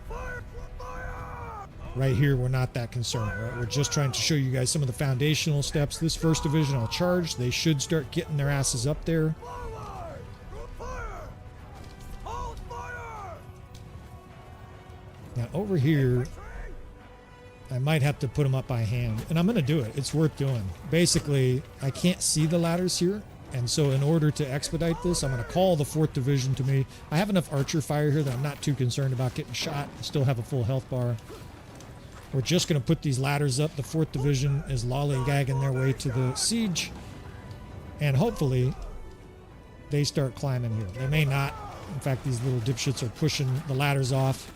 Speaker 1: Right here, we're not that concerned, right? We're just trying to show you guys some of the foundational steps. This first division, I'll charge. They should start getting their asses up there. Now, over here, I might have to put them up by hand, and I'm going to do it. It's worth doing. Basically, I can't see the ladders here, and so in order to expedite this, I'm going to call the 4th Division to me. I have enough archer fire here that I'm not too concerned about getting shot. I still have a full health bar. We're just going to put these ladders up. The 4th Division is lollygagging their way to the siege, and hopefully they start climbing here. They may not. In fact, these little dipshits are pushing the ladders off.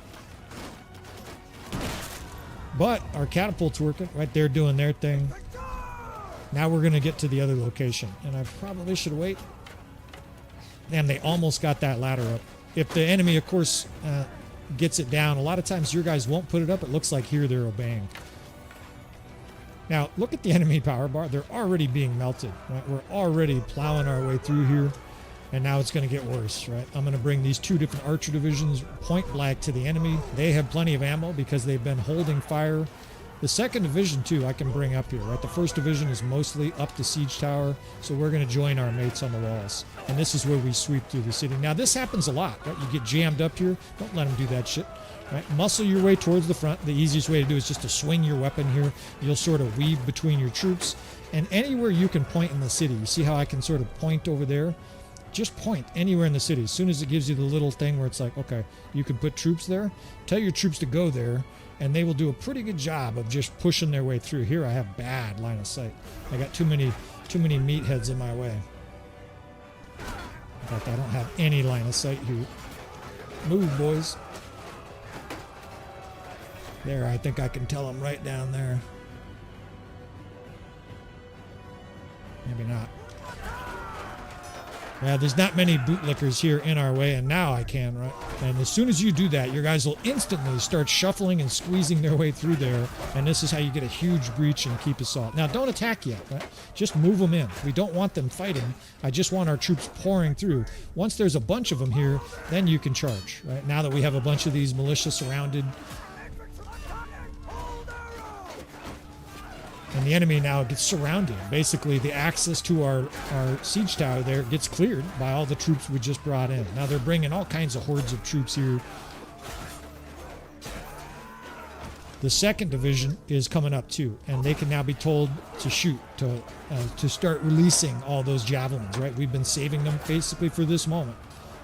Speaker 1: But our catapult's working. Right there doing their thing. Now we're going to get to the other location. And I probably should wait. And they almost got that ladder up. If the enemy, of course, gets it down, a lot of times your guys won't put it up. It looks like here they're obeying. Now, look at the enemy power bar. They're already being melted. Right? We're already plowing our way through here. And now it's going to get worse, right? I'm going to bring these 2 different archer divisions point blank to the enemy. They have plenty of ammo because they've been holding fire. The 2nd Division, too, I can bring up here, right? The 1st Division is mostly up the siege tower, so we're going to join our mates on the walls. And this is where we sweep through the city. Now, this happens a lot, right? You get jammed up here. Don't let them do that shit, right? Muscle your way towards the front. The easiest way to do is just to swing your weapon here. You'll sort of weave between your troops. And anywhere you can point in the city, you see how I can sort of point over there? Just point anywhere in the city. As soon as it gives you the little thing where it's like, okay, you can put troops there, tell your troops to go there, and they will do a pretty good job of just pushing their way through. Here I have bad line of sight. I got too many meatheads in my way. In fact, I don't have any line of sight here. Move, boys. There, I think I can tell them right down there. Maybe not. Yeah, there's not many bootlickers here in our way, and now I can, right? And as soon as you do that, your guys will instantly start shuffling and squeezing their way through there, and this is how you get a huge breach and keep assault. Now, don't attack yet, right? Just move them in. We don't want them fighting. I just want our troops pouring through. Once there's a bunch of them here, then you can charge, right? Now that we have a bunch of these militia surrounded, and the enemy now gets surrounded. Basically, the access to our siege tower there gets cleared by all the troops we just brought in. Now they're bringing all kinds of hordes of troops here. The 2nd Division is coming up too, and they can now be told to shoot, to start releasing all those javelins, right? We've been saving them basically for this moment.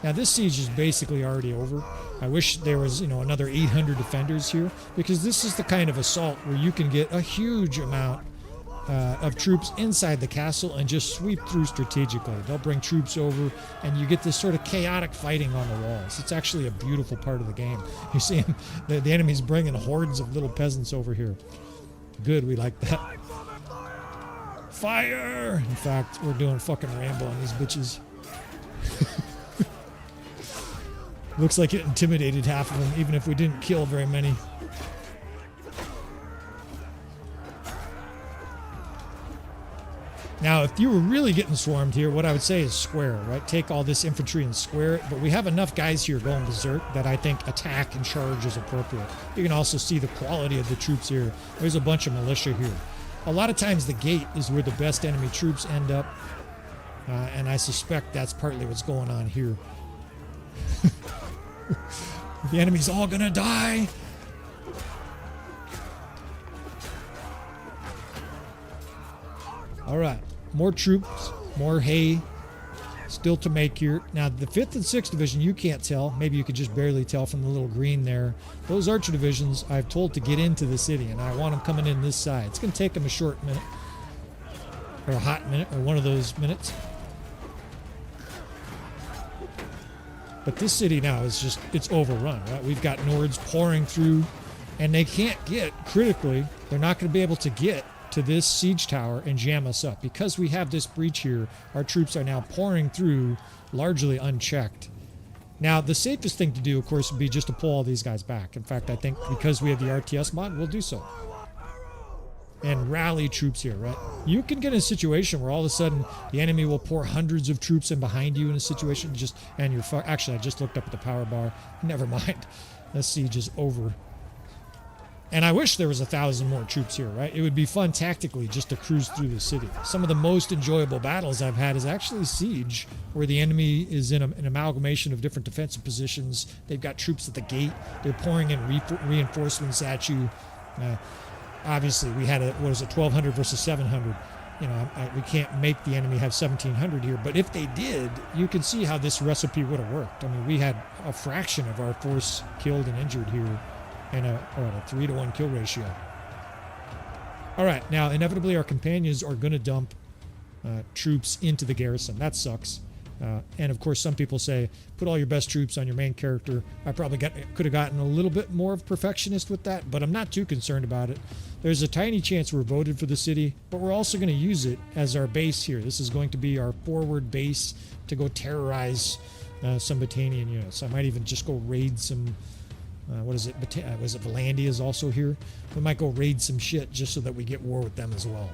Speaker 1: Now this siege is basically already over. I wish there was, you know, another 800 defenders here, because this is the kind of assault where you can get a huge amount of troops inside the castle and just sweep through strategically. They'll bring troops over, and you get this sort of chaotic fighting on the walls. It's actually a beautiful part of the game. You see them, the enemy's bringing hordes of little peasants over here. Good, we like that. Fire! In fact, we're doing fucking Rambo on these bitches. Looks like it intimidated half of them, even if we didn't kill very many. Now, if you were really getting swarmed here, what I would say is square, right? Take all this infantry and square it. But we have enough guys here going berserk that I think attack and charge is appropriate. You can also see the quality of the troops here. There's a bunch of militia here. A lot of times the gate is where the best enemy troops end up. And I suspect that's partly what's going on here. The enemy's all gonna die. All right, more troops, more hay still to make here. Now the 5th and 6th Division, you can't tell. Maybe you could just barely tell from the little green there. Those archer divisions I've told to get into the city, and I want them coming in this side. It's gonna take them a short minute, or a hot minute, or one of those minutes. But this city now is just, it's overrun, right? We've got Nords pouring through, and they can't get, critically, they're not going to be able to get to this siege tower and jam us up. Because we have this breach here, our troops are now pouring through largely unchecked. Now, the safest thing to do, of course, would be just to pull all these guys back. In fact, I think because we have the RTS mod, we'll do so. and rally troops here, right? You can get in a situation where all of a sudden the enemy will pour hundreds of troops in behind you in a situation, and you're actually, I just looked up at the power bar. Never mind. The siege is over. And I wish there was 1,000 more troops here, right? It would be fun tactically just to cruise through the city. Some of the most enjoyable battles I've had is actually siege, where the enemy is in an amalgamation of different defensive positions. They've got troops at the gate. They're pouring in reinforcements at you. Obviously, we had 1,200 versus 700. You know, we can't make the enemy have 1,700 here, but if they did, you can see how this recipe would have worked. I mean, we had a fraction of our force killed and injured here, and a 3-to-1 kill ratio. All right, now inevitably our companions are going to dump troops into the garrison. That sucks. And of course, some people say, put all your best troops on your main character. I probably could have gotten a little bit more of perfectionist with that, but I'm not too concerned about it. There's a tiny chance we're voted for the city, but we're also going to use it as our base here. This is going to be our forward base to go terrorize some Battanian units. I might even just go raid some, was it Valandia is also here? We might go raid some shit just so that we get war with them as well.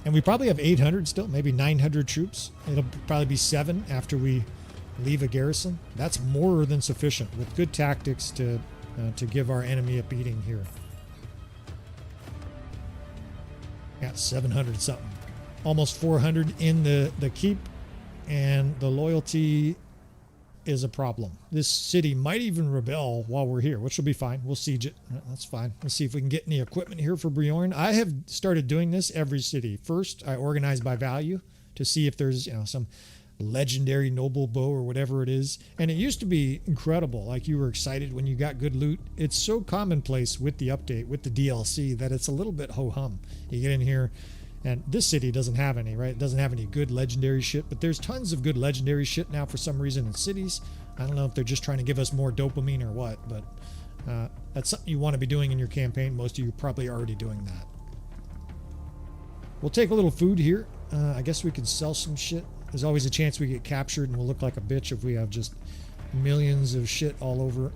Speaker 1: And we probably have 800 still, maybe 900 troops. It'll probably be 7 after we leave a garrison. That's more than sufficient with good tactics to give our enemy a beating here. Got 700 something. Almost 400 in the keep, and the loyalty is a problem. This city might even rebel while we're here, which will be fine. We'll siege it. That's fine. Let's see if we can get any equipment here for Bjorn. I have started doing this every city. First, I organize by value to see if there's, some legendary noble bow or whatever it is. And it used to be incredible. Like, you were excited when you got good loot. It's so commonplace with the update, with the DLC, that it's a little bit ho-hum. You get in here, and this city doesn't have any, right? It doesn't have any good legendary shit, but there's tons of good legendary shit now for some reason in cities. I don't know if they're just trying to give us more dopamine or what, but that's something you want to be doing in your campaign. Most of you are probably already doing that. We'll take a little food here. I guess we could sell some shit. There's always a chance we get captured and we'll look like a bitch if we have just millions of shit all over.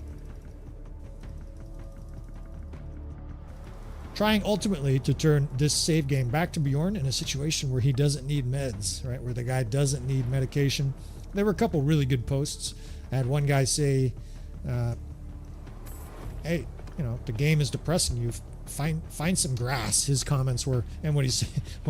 Speaker 1: Trying ultimately to turn this save game back to Bjorn in a situation where he doesn't need meds, right? Where the guy doesn't need medication. There were a couple really good posts. I had one guy say, hey, the game is depressing you. Find some grass. His comments were, and what he's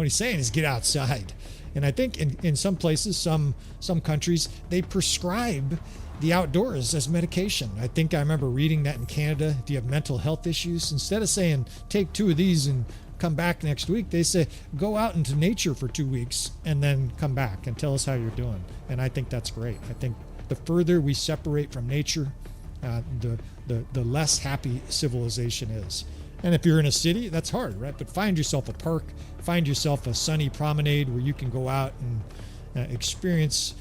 Speaker 1: saying is get outside. And I think in some places, some countries, they prescribe the outdoors as medication. I think I remember reading that in Canada. If you have mental health issues, instead of saying take 2 of these and come back next week, they say go out into nature for 2 weeks and then come back and tell us how you're doing. And I think that's great. I think the further we separate from nature, the less happy civilization is. And if you're in a city, that's hard, right? But find yourself a park, find yourself a sunny promenade where you can go out and experience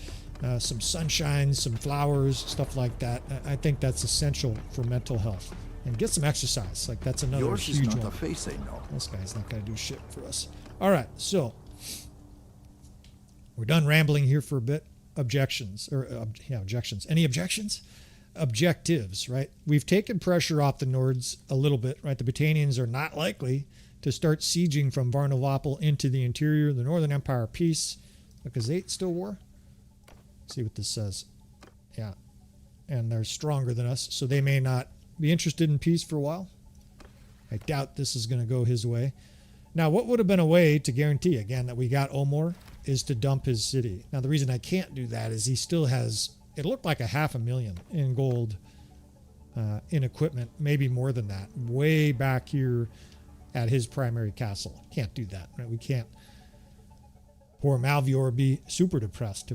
Speaker 1: some sunshine, some flowers, stuff like that. I think that's essential for mental health. And get some exercise. Like, that's another
Speaker 2: Yours
Speaker 1: huge
Speaker 2: is not
Speaker 1: one.
Speaker 2: a face, I know.
Speaker 1: This guy's not going to do shit for us. All right, so we're done rambling here for a bit. Objections. Any objections? Objectives, right? We've taken pressure off the Nords a little bit, right? The Battanians are not likely to start sieging from Varnavapel into the interior. The Northern Empire peace. Khuzait still war? See what this says. Yeah. And they're stronger than us, so they may not be interested in peace for a while. I doubt this is going to go his way. Now, what would have been a way to guarantee, again, that we got Omor is to dump his city. Now, the reason I can't do that is he still has, it looked like 500,000 in gold in equipment, maybe more than that, way back here at his primary castle. Can't do that, right? We can't. Poor Malvior would be super depressed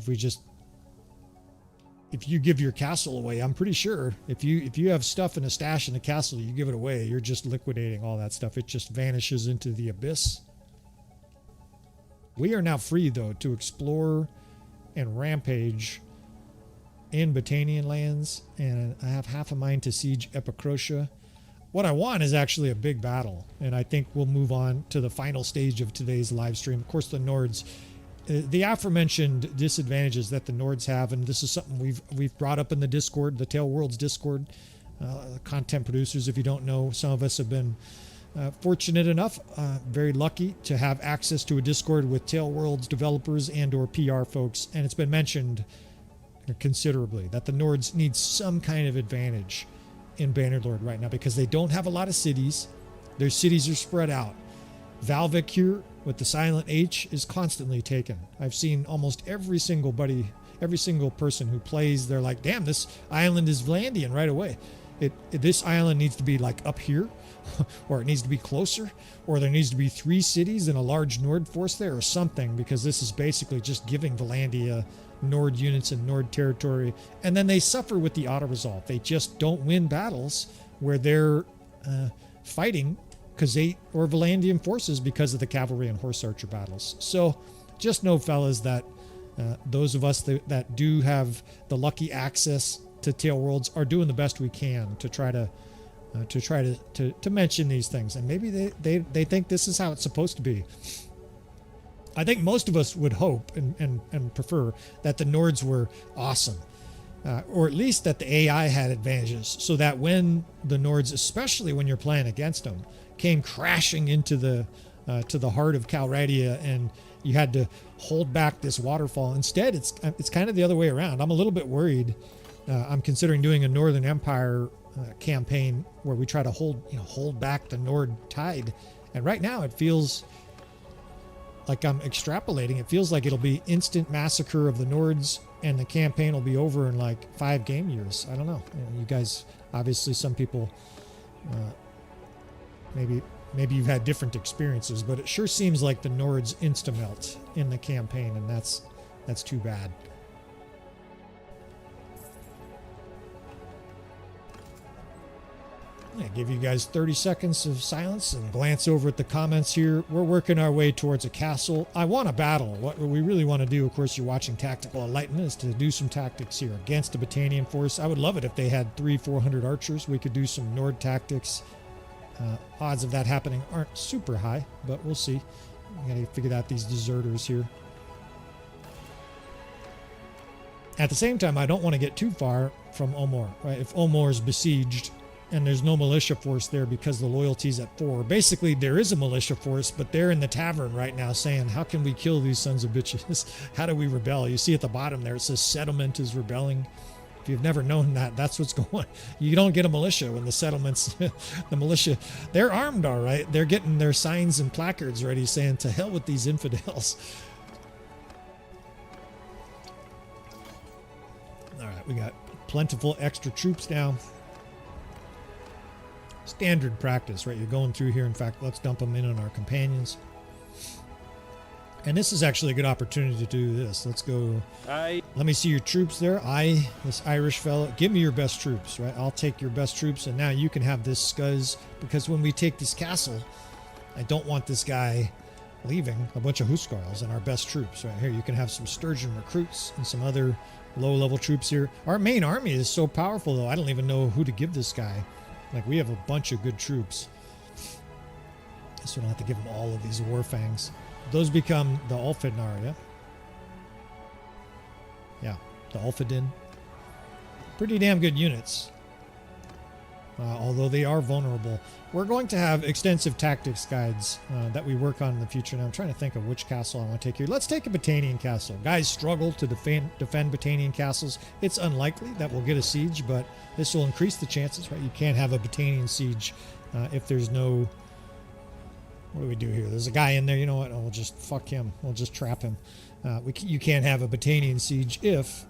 Speaker 1: if you give your castle away. I'm pretty sure if you have stuff in a stash in a castle, you give it away, you're just liquidating all that stuff. It just vanishes into the abyss. We are now free, though, to explore and rampage in Battanian lands, and I have half a mind to siege Epicrotia. What I want is actually a big battle, and I think we'll move on to the final stage of today's live stream. Of course, the Nords, the aforementioned disadvantages that the Nords have, and this is something we've brought up in the Discord, the Tail Worlds Discord. content producers. If you don't know, some of us have been fortunate enough, very lucky to have access to a Discord with Tail World's developers and or PR folks, and it's been mentioned considerably that the Nords need some kind of advantage in Bannerlord right now because they don't have a lot of cities. Their cities are spread out. Valvik here with the silent H is constantly taken. I've seen almost every single person who plays, they're like, damn, this island is Vlandian right away. This island needs to be like up here, or it needs to be closer, or there needs to be 3 cities and a large Nord force there or something, because this is basically just giving Vlandia Nord units and Nord territory, and then they suffer with the auto-resolve. They just don't win battles where they're fighting Khuzait or Vlandian forces because of the cavalry and horse archer battles. So just know, fellas, that those of us that do have the lucky access to Tail Worlds are doing the best we can to try to mention these things, and maybe they think this is how it's supposed to be. I think most of us would hope and prefer that the Nords were awesome, or at least that the AI had advantages, so that when the Nords, especially when you're playing against them, came crashing into the to the heart of Calradia and you had to hold back this waterfall. Instead, it's kind of the other way around. I'm a little bit worried. I'm considering doing a Northern Empire campaign where we try to hold back the Nord tide, and right now it feels like I'm extrapolating. It feels like it'll be instant massacre of the Nords and the campaign will be over in like 5 game years. I don't know. You guys, obviously some people, maybe you've had different experiences, but it sure seems like the Nords insta-melt in the campaign, and that's too bad. I give you guys 30 seconds of silence and glance over at the comments here. We're working our way towards a castle. I want a battle. What we really want to do, of course, you're watching Tactical Enlightenment, is to do some tactics here against the Battanian force. I would love it if they had 300-400 archers. We could do some Nord tactics. Odds of that happening aren't super high, but we'll see. We gotta figure out these deserters here. At the same time, I don't want to get too far from Omor, right? If Omor is besieged and there's no militia force there because the loyalty's at 4. Basically, there is a militia force, but they're in the tavern right now saying, how can we kill these sons of bitches? How do we rebel? You see at the bottom there, it says settlement is rebelling. If you've never known that, that's what's going on. You don't get a militia when the settlements, the militia, they're armed, all right. They're getting their signs and placards ready saying, to hell with these infidels. All right, we got plentiful extra troops now. Standard practice, right? You're going through here. In fact, let's dump them in on our companions. And this is actually a good opportunity to do this. Let's go. Let me see your troops there. This Irish fella, give me your best troops, right? I'll take your best troops, and now you can have this scuzz, because when we take this castle, I don't want this guy leaving a bunch of Huskarls and our best troops right here. You can have some Sturgeon recruits and some other low-level troops here. Our main army is so powerful, though, I don't even know who to give this guy. Like, we have a bunch of good troops. So we don't have to give them all of these Warfangs. Those become the Ulfidnar, yeah? Yeah, the Ulfidin. Pretty damn good units. Although they are vulnerable. We're going to have extensive tactics guides that we work on in the future. Now I'm trying to think of which castle I want to take here. Let's take a Battanian castle. Guys struggle to defend Battanian castles. It's unlikely that we'll get a siege, but this will increase the chances, right? You can't have a Battanian siege if there's no... What do we do here? There's a guy in there. You know what? Oh, we'll just fuck him. We'll just trap him. You can't have a Battanian siege if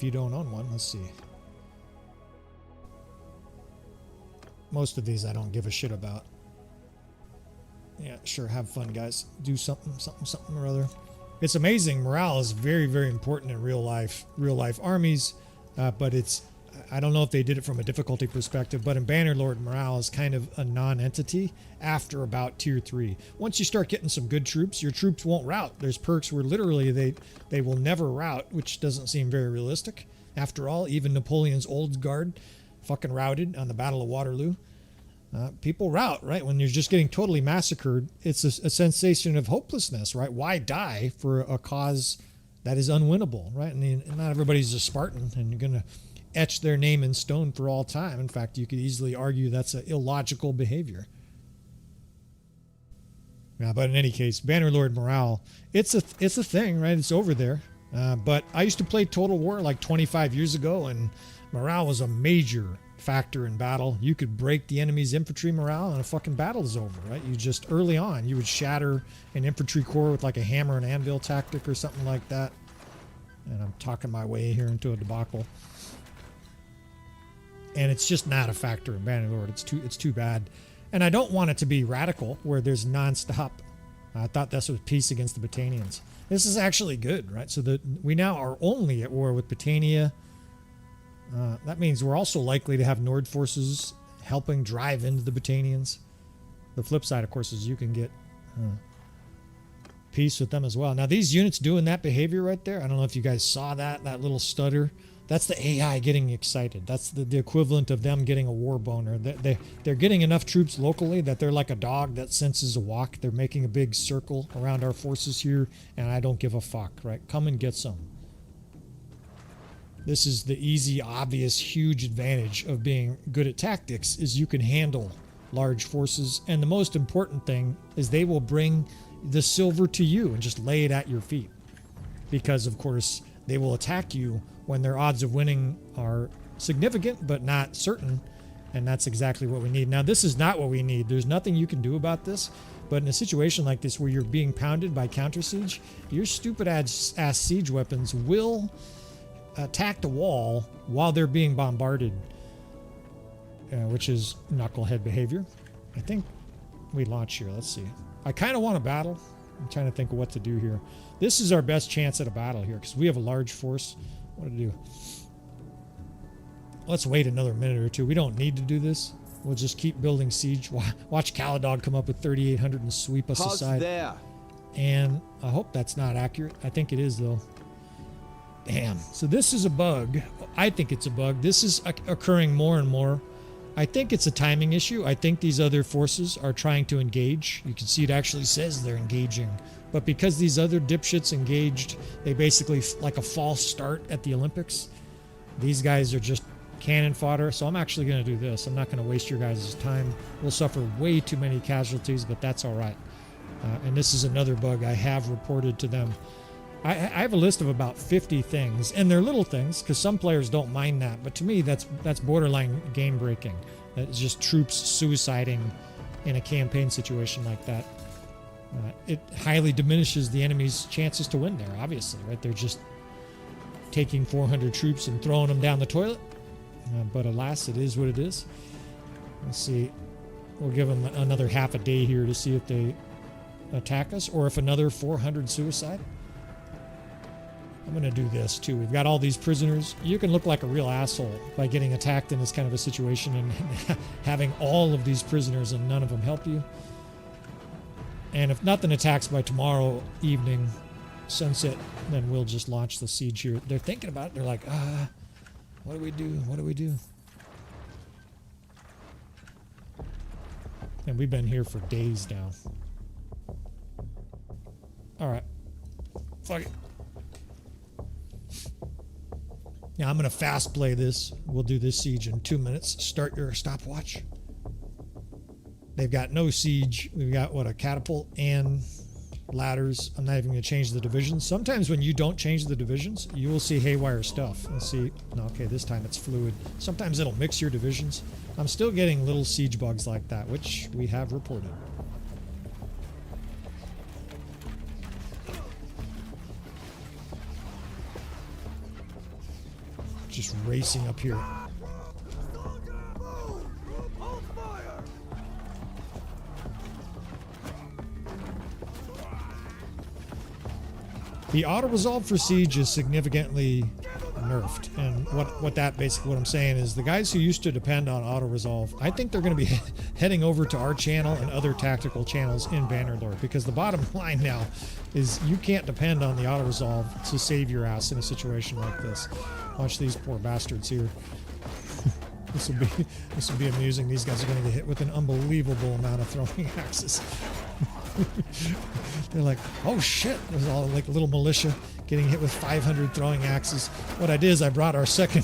Speaker 1: you don't own one. Let's see. Most of these I don't give a shit about. Yeah, sure. Have fun, guys. Do something or other. It's amazing. Morale is very, very important in real life armies, but it's... I don't know if they did it from a difficulty perspective, but in Bannerlord, morale is kind of a non-entity after about tier 3. Once you start getting some good troops, your troops won't rout. There's perks where literally they will never rout, which doesn't seem very realistic. After all, even Napoleon's Old Guard fucking routed on the Battle of Waterloo. People rout, right? When you're just getting totally massacred, it's a sensation of hopelessness, right? Why die for a cause that is unwinnable, right? And not everybody's a Spartan, and you're going to etch their name in stone for all time. In fact, you could easily argue that's an illogical behavior. Yeah, but in any case, Bannerlord morale, it's a thing, right? It's over there. But I used to play Total War like 25 years ago, and morale was a major factor in battle. You could break the enemy's infantry morale and a fucking battle is over, right? You just, early on, you would shatter an infantry corps with like a hammer and anvil tactic or something like that. And I'm talking my way here into a debacle. And it's just not a factor in Bannerlord. It's too bad. And I don't want it to be radical where there's nonstop. I thought this was peace against the Battanians. This is actually good, right? So that we now are only at war with Battania. That means we're also likely to have Nord forces helping drive into the Battanians. The flip side, of course, is you can get peace with them as well. Now, these units doing that behavior right there, I don't know if you guys saw that little stutter. That's the AI getting excited. That's the equivalent of them getting a war boner. They're getting enough troops locally that they're like a dog that senses a walk. They're making a big circle around our forces here, and I don't give a fuck, right? Come and get some. This is the easy, obvious, huge advantage of being good at tactics is you can handle large forces. And the most important thing is they will bring the silver to you and just lay it at your feet. Because, of course, they will attack you when their odds of winning are significant but not certain. And that's exactly what we need. Now, this is not what we need. There's nothing you can do about this. But in a situation like this where you're being pounded by counter siege, your stupid ass siege weapons will attack the wall while they're being bombarded, which is knucklehead behavior. I think we launch here. Let's see. I kind of want a battle. I'm trying to think of what to do here. This is our best chance at a battle here because we have a large force. What to do? Let's wait another minute or two. We don't need to do this. We'll just keep building siege. Watch Caladog come up with 3,800 and sweep us aside. There. And I hope that's not accurate. I think it is, though. Damn. So this is a bug. I think it's a bug. This is occurring more and more. I think it's a timing issue. I think these other forces are trying to engage. You can see it actually says they're engaging. But because these other dipshits engaged, they basically, like a false start at the Olympics. These guys are just cannon fodder. So I'm actually going to do this. I'm not going to waste your guys' time. We'll suffer way too many casualties, but that's all right. And this is another bug I have reported to them. I have a list of about 50 things, and they're little things because some players don't mind that. But to me, that's borderline game breaking. It's just troops suiciding in a campaign situation like that. It highly diminishes the enemy's chances to win there, obviously, right? They're just taking 400 troops and throwing them down the toilet. But alas, it is what it is. Let's see. We'll give them another half a day here to see if they attack us or if another 400 suicide. I'm going to do this too. We've got all these prisoners. You can look like a real asshole by getting attacked in this kind of a situation and having all of these prisoners and none of them help you. And if nothing attacks by tomorrow evening, sunset, then we'll just launch the siege here. They're thinking about it. They're like, what do we do? What do we do? And we've been here for days now. All right. Fuck it. Now I'm going to fast play this. We'll do this siege in 2 minutes. Start your stopwatch. They've got no siege. We've got, what, a catapult and ladders. I'm not even going to change the divisions. Sometimes when you don't change the divisions, you will see haywire stuff. Let's see. No, okay, this time it's fluid. Sometimes it'll mix your divisions. I'm still getting little siege bugs like that, which we have reported. Just racing up here. The auto-resolve for siege is significantly nerfed, and what I'm saying is the guys who used to depend on auto-resolve, I think they're going to be heading over to our channel and other tactical channels in Bannerlord, because the bottom line now is you can't depend on the auto-resolve to save your ass in a situation like this. Watch these poor bastards here. This will be amusing. These guys are going to get hit with an unbelievable amount of throwing axes. They're like, oh shit. There's all like little militia getting hit with 500 throwing axes. What I did is I brought our second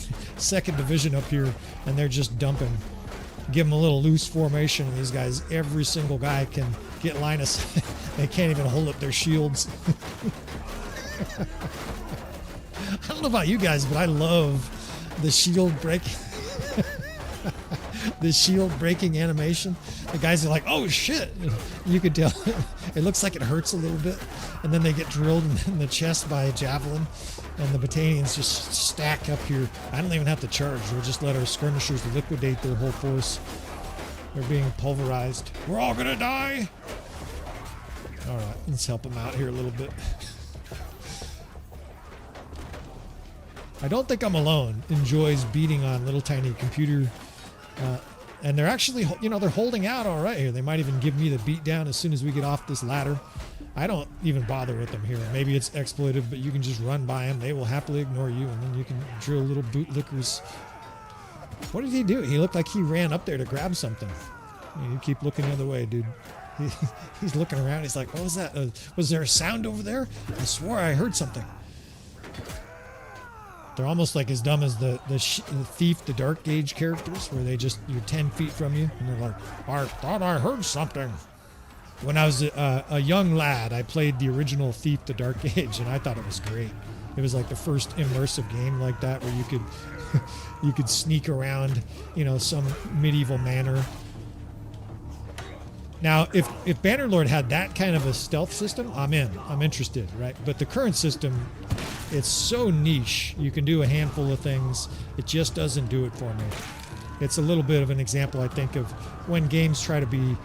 Speaker 1: division up here, and they're just dumping. Give them a little loose formation, and these guys, every single guy can get line of sight. They can't even hold up their shields. I don't know about you guys, but I love the shield break. The shield breaking animation. The guys are like, oh shit. You could tell it looks like it hurts a little bit, and then they get drilled in the chest by a javelin, and the battalions just stack up here. I don't even have to charge. We'll just let our skirmishers liquidate their whole force. They're being pulverized. We're all gonna die. All right, let's help them out here a little bit. I don't think I'm alone. Enjoys beating on little tiny computer, and they're actually, they're holding out all right here. They might even give me the beat down as soon as we get off this ladder. I don't even bother with them here. Maybe it's exploitive, but you can just run by them. They will happily ignore you, and then you can drill little bootlickers. What did he do? He looked like he ran up there to grab something. You keep looking the other way, dude. He's looking around. He's like, what was that? Was there a sound over there? I swore I heard something. They're almost like as dumb as the thief, the Dark Gauge characters, where you're 10 feet from you, and they're like, I thought I heard something. When I was a young lad, I played the original Thief, the Dark Age, and I thought it was great. It was like the first immersive game like that, where you could sneak around, some medieval manor. Now, if Bannerlord had that kind of a stealth system, I'm in. I'm interested, right? But the current system, it's so niche. You can do a handful of things. It just doesn't do it for me. It's a little bit of an example, I think, of when games try to be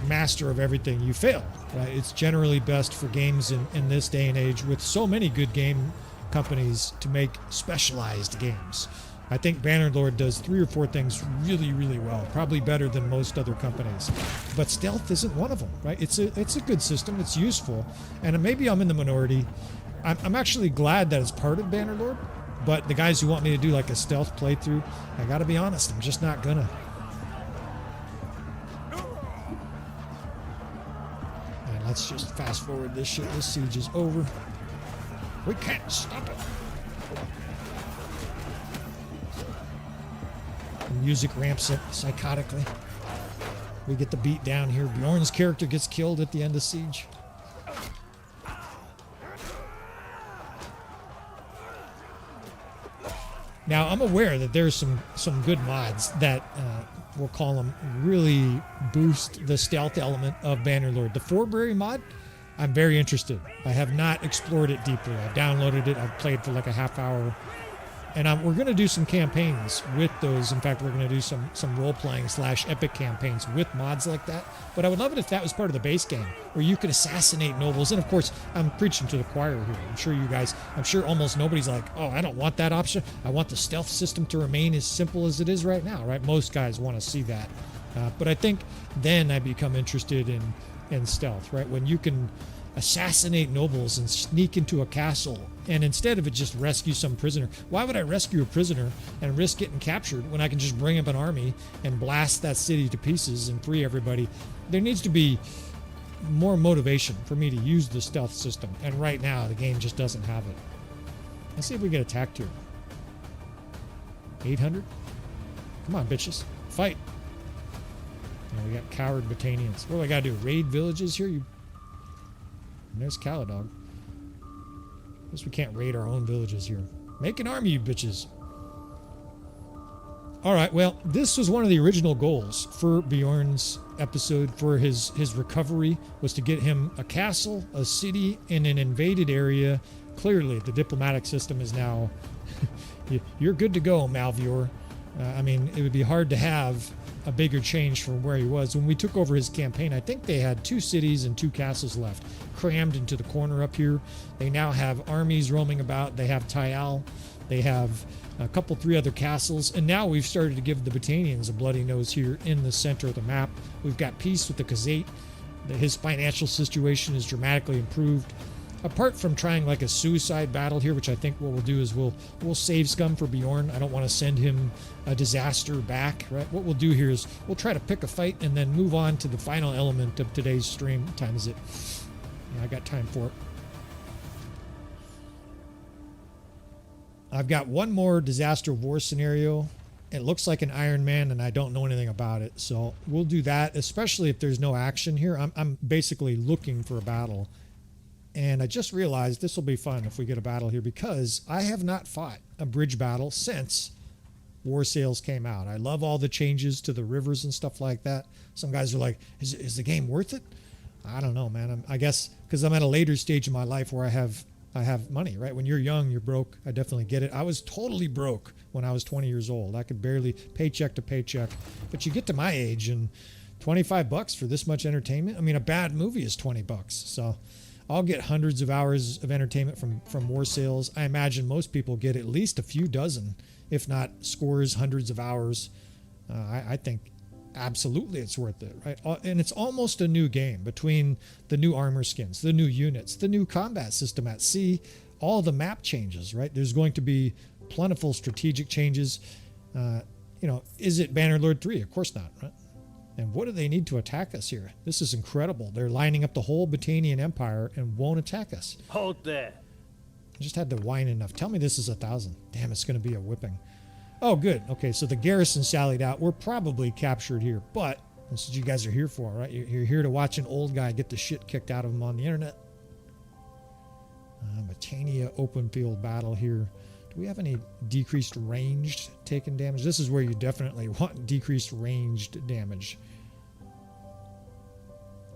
Speaker 1: master of everything, you fail, right? It's generally best for games in this day and age with so many good game companies to make specialized games. I think Bannerlord does 3 or 4 things really, really well, probably better than most other companies. But stealth isn't one of them, right? It's a good system. It's useful. And maybe I'm in the minority. I'm actually glad that it's part of Bannerlord, but the guys who want me to do like a stealth playthrough, I gotta be honest, I'm just not gonna. And let's just fast forward this shit. This siege is over. We can't stop it. The music ramps up psychotically. We get the beat down here. Bjorn's character gets killed at the end of siege. Now, I'm aware that there's some good mods that, we'll call them, really boost the stealth element of Bannerlord. The Forbury mod, I'm very interested. I have not explored it deeply. I've downloaded it. I've played for like a half hour. And we're going to do some campaigns with those. In fact, we're going to do some role-playing / epic campaigns with mods like that. But I would love it if that was part of the base game, where you could assassinate nobles. And of course, I'm preaching to the choir here. I'm sure almost nobody's like, oh, I don't want that option. I want the stealth system to remain as simple as it is right now, right? Most guys want to see that. But I think then I become interested in stealth, right? When you can assassinate nobles and sneak into a castle, and instead of it just rescue some prisoner. Why would I rescue a prisoner and risk getting captured when I can just bring up an army and blast that city to pieces and free everybody? There needs to be more motivation for me to use the stealth system, and right now the game just doesn't have it. Let's see if we get attacked here. 800? Come on, bitches. Fight. Now we got coward Battanians. What do I gotta do? Raid villages here? And there's Caladog. Guess we can't raid our own villages here. Make an army, you bitches. Alright, well, this was one of the original goals for Bjorn's episode, for his recovery, was to get him a castle, a city, in an invaded area. Clearly, the diplomatic system is now... You're good to go, Malvior. I mean, it would be hard to have a bigger change from where he was. When we took over his campaign, I think they had 2 cities and 2 castles left, crammed into the corner up here. They now have armies roaming about. They have Tayal. They have a couple, 3 other castles. And now we've started to give the Battanians a bloody nose here in the center of the map. We've got peace with the Khuzait. His financial situation is dramatically improved. apart from trying like a suicide battle here, which I think what we'll do is we'll save scum for Bjorn. I don't want to send him a disaster back, right? What we'll do here is we'll try to pick a fight and then move on to the final element of today's stream. What time is it? Yeah, I got time for it. I've got one more disaster war scenario. It looks like an Iron Man, and I don't know anything about it. So we'll do that, especially if there's no action here. I'm basically looking for a battle. And I just realized this will be fun if we get a battle here, because I have not fought a bridge battle since War Sales came out. I love all the changes to the rivers and stuff like that. Some guys are like, is the game worth it? I don't know, man. I guess because I'm at a later stage in my life where I have money, right? When you're young, you're broke. I definitely get it. I was totally broke when I was 20 years old. I could barely paycheck to paycheck. But you get to my age and $25 for this much entertainment. I mean, a bad movie is $20. So I'll get hundreds of hours of entertainment from War Sales. I imagine most people get at least a few dozen, if not scores, hundreds of hours. I think absolutely it's worth it, right? And it's almost a new game between the new armor skins, the new units, the new combat system at sea, all the map changes, right? There's going to be plentiful strategic changes. Is it Bannerlord 3? Of course not, right? And what do they need to attack us here? This is incredible. They're lining up the whole Botanian Empire and won't attack us.
Speaker 2: Hold there.
Speaker 1: I just had to whine enough. Tell me this is 1,000. Damn, it's going to be a whipping. Oh, good. Okay, so the garrison sallied out. We're probably captured here, but this is what you guys are here for, right? You're here to watch an old guy get the shit kicked out of him on the internet. Botania open field battle here. Do we have any decreased ranged taken damage? This is where you definitely want decreased ranged damage.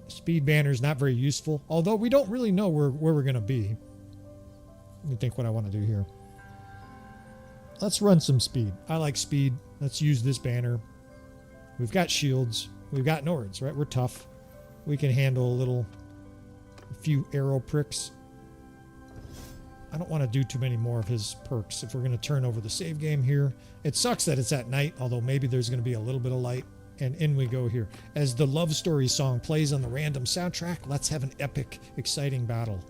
Speaker 1: Speed banner is not very useful, although we don't really know where we're going to be. Let me think what I want to do here. Let's run some speed. I like speed. Let's use this banner. We've got shields. We've got Nords, right? We're tough. We can handle a few arrow pricks. I don't want to do too many more of his perks if we're going to turn over the save game here. It sucks that it's at night, although maybe there's going to be a little bit of light. And in we go here. As the Love Story song plays on the random soundtrack, let's have an epic, exciting battle.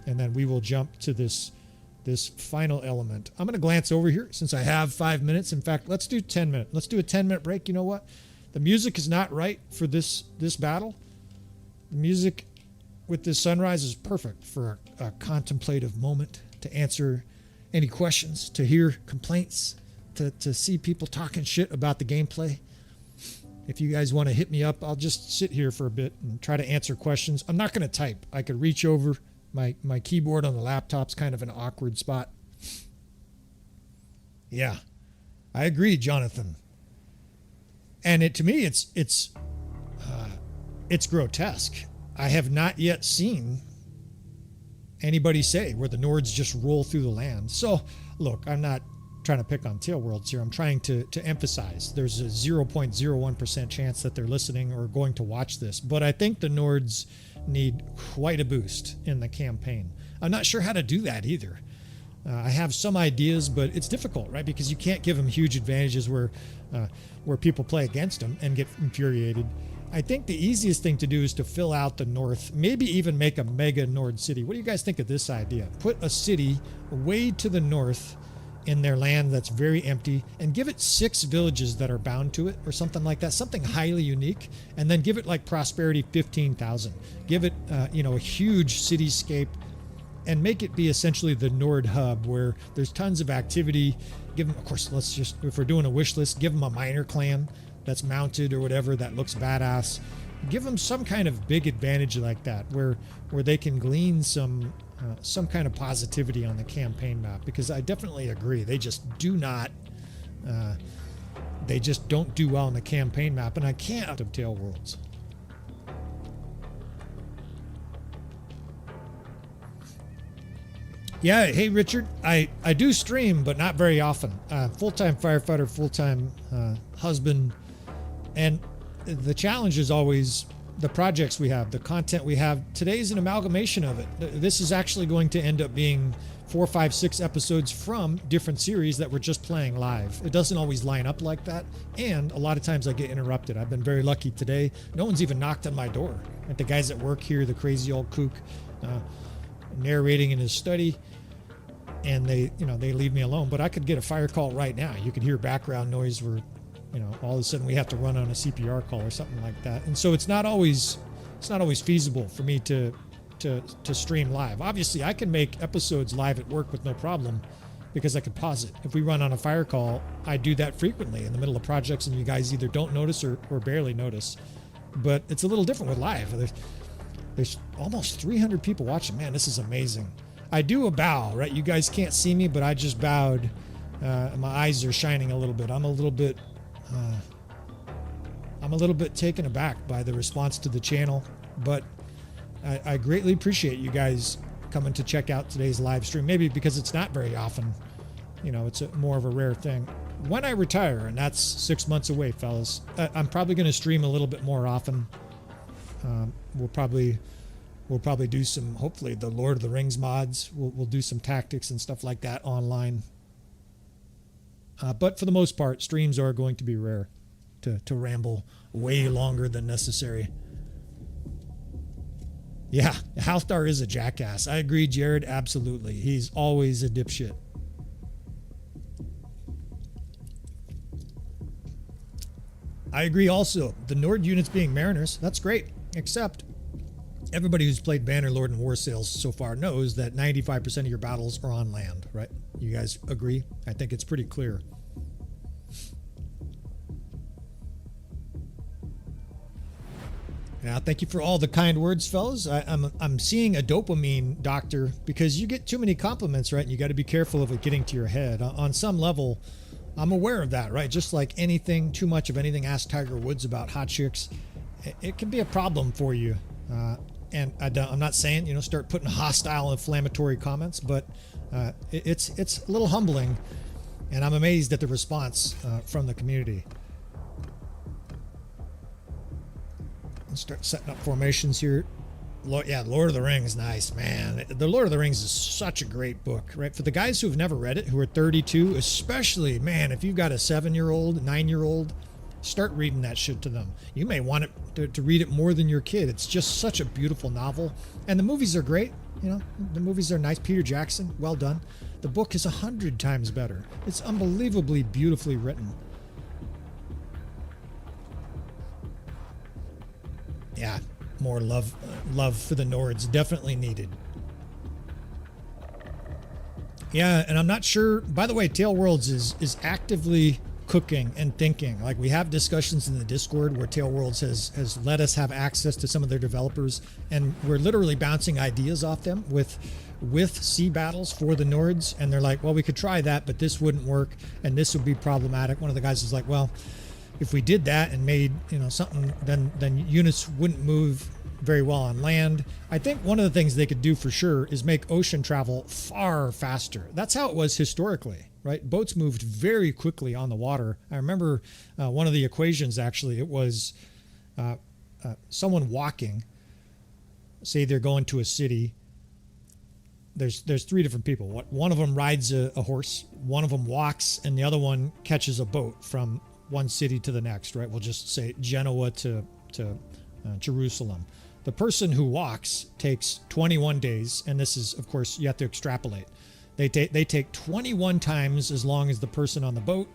Speaker 1: And then we will jump to this final element. I'm going to glance over here since I have 5 minutes. In fact, let's do 10 minutes. Let's do a 10-minute break. You know what? The music is not right for this battle. The music with this sunrise is perfect for a contemplative moment, to answer any questions, to hear complaints, to see people talking shit about the gameplay. If you guys want to hit me up, I'll just sit here for a bit and try to answer questions. I'm not going to type. I could reach over. My keyboard on the laptop's kind of an awkward spot. Yeah, I agree, Jonathan. And to me, it's grotesque. I have not yet seen anybody say where the Nords just roll through the land. So, look, I'm not trying to pick on Tail Worlds here. I'm trying to emphasize there's a 0.01% chance that they're listening or going to watch this. But I think the Nords need quite a boost in the campaign. I'm not sure how to do that either. I have some ideas, but it's difficult, right? Because you can't give them huge advantages where people play against them and get infuriated. I think the easiest thing to do is to fill out the north, maybe even make a mega Nord city. What do you guys think of this idea? Put a city way to the north in their land that's very empty, and give it 6 villages that are bound to it or something like that, something highly unique, and then give it like prosperity 15,000. Give it a huge cityscape and make it be essentially the Nord hub where there's tons of activity. Give them, of course, if we're doing a wish list, give them a minor clan that's mounted or whatever that looks badass. Give them some kind of big advantage like that where they can glean some kind of positivity on the campaign map, because I definitely agree they just do not they just don't do well on the campaign map, and I can't of Tail Worlds. Yeah, hey Richard, I do stream, but not very often. Full-time firefighter, full-time husband, and the challenge is always the projects we have, the content we have. Today's an amalgamation of it. This is actually going to end up being 4, 5, 6 episodes from different series that we're just playing live. It doesn't always line up like that, and a lot of times I get interrupted. I've been very lucky today. No one's even knocked on my door. Like the guys at work here, the crazy old kook, narrating in his study, and they leave me alone. But I could get a fire call right now. You could hear background noise where, all of a sudden we have to run on a CPR call or something like that. And so it's not always feasible for me to stream live. Obviously, I can make episodes live at work with no problem because I could pause it. If we run on a fire call, I do that frequently in the middle of projects, and you guys either don't notice or barely notice. But it's a little different with live. There's almost 300 people watching. Man, this is amazing. I do a bow, right? You guys can't see me, but I just bowed. My eyes are shining a little bit. I'm a little bit taken aback by the response to the channel, but I greatly appreciate you guys coming to check out today's live stream. Maybe because it's not very often, it's more of a rare thing. When I retire, and that's 6 months away, fellas, I'm probably going to stream a little bit more often. We'll probably do some, hopefully, the Lord of the Rings mods. We'll do some tactics and stuff like that online. But for the most part, streams are going to be rare, to ramble way longer than necessary. Yeah, Halfdar is a jackass. I agree, Jared. Absolutely. He's always a dipshit. I agree also. The Nord units being mariners, that's great. Except everybody who's played Bannerlord and War Sails so far knows that 95% of your battles are on land, right? You guys agree? I think it's pretty clear. Now, thank you for all the kind words, fellas. I'm seeing a dopamine doctor because you get too many compliments, right? And you got to be careful of it getting to your head. On some level, I'm aware of that, right? Just like anything, too much of anything. Ask Tiger Woods about hot chicks. It can be a problem for you. And I'm not saying, start putting hostile, inflammatory comments, but it's a little humbling, and I'm amazed at the response from the community. Let's start setting up formations here. Yeah, Lord of the Rings, nice, man. The Lord of the Rings is such a great book, right? For the guys who've never read it, who are 32, especially, man, if you've got a 7-year-old, 9-year-old, start reading that shit to them. You may want it to read it more than your kid. It's just such a beautiful novel. And the movies are great. The movies are nice. Peter Jackson, well done. The book is 100 times better. It's unbelievably beautifully written. Yeah, more love for the Nords, definitely needed. Yeah, and I'm not sure, by the way, Tail Worlds is actively cooking and thinking. Like, we have discussions in the Discord where Tail Worlds has let us have access to some of their developers, and we're literally bouncing ideas off them with sea battles for the Nords, and they're like, well, we could try that, but this wouldn't work and this would be problematic. One of the guys is like, well, if we did that and made something, then units wouldn't move very well on land. I think one of the things they could do for sure is make ocean travel far faster. That's how it was historically, right? Boats moved very quickly on the water. I remember one of the equations, actually, it was someone walking. Say they're going to a city. There's 3 different people. One of them rides a horse, one of them walks, and the other one catches a boat from one city to the next, right? We'll just say Genoa to Jerusalem. The person who walks takes 21 days, and this is, of course, you have to extrapolate. They take 21 times as long as the person on the boat,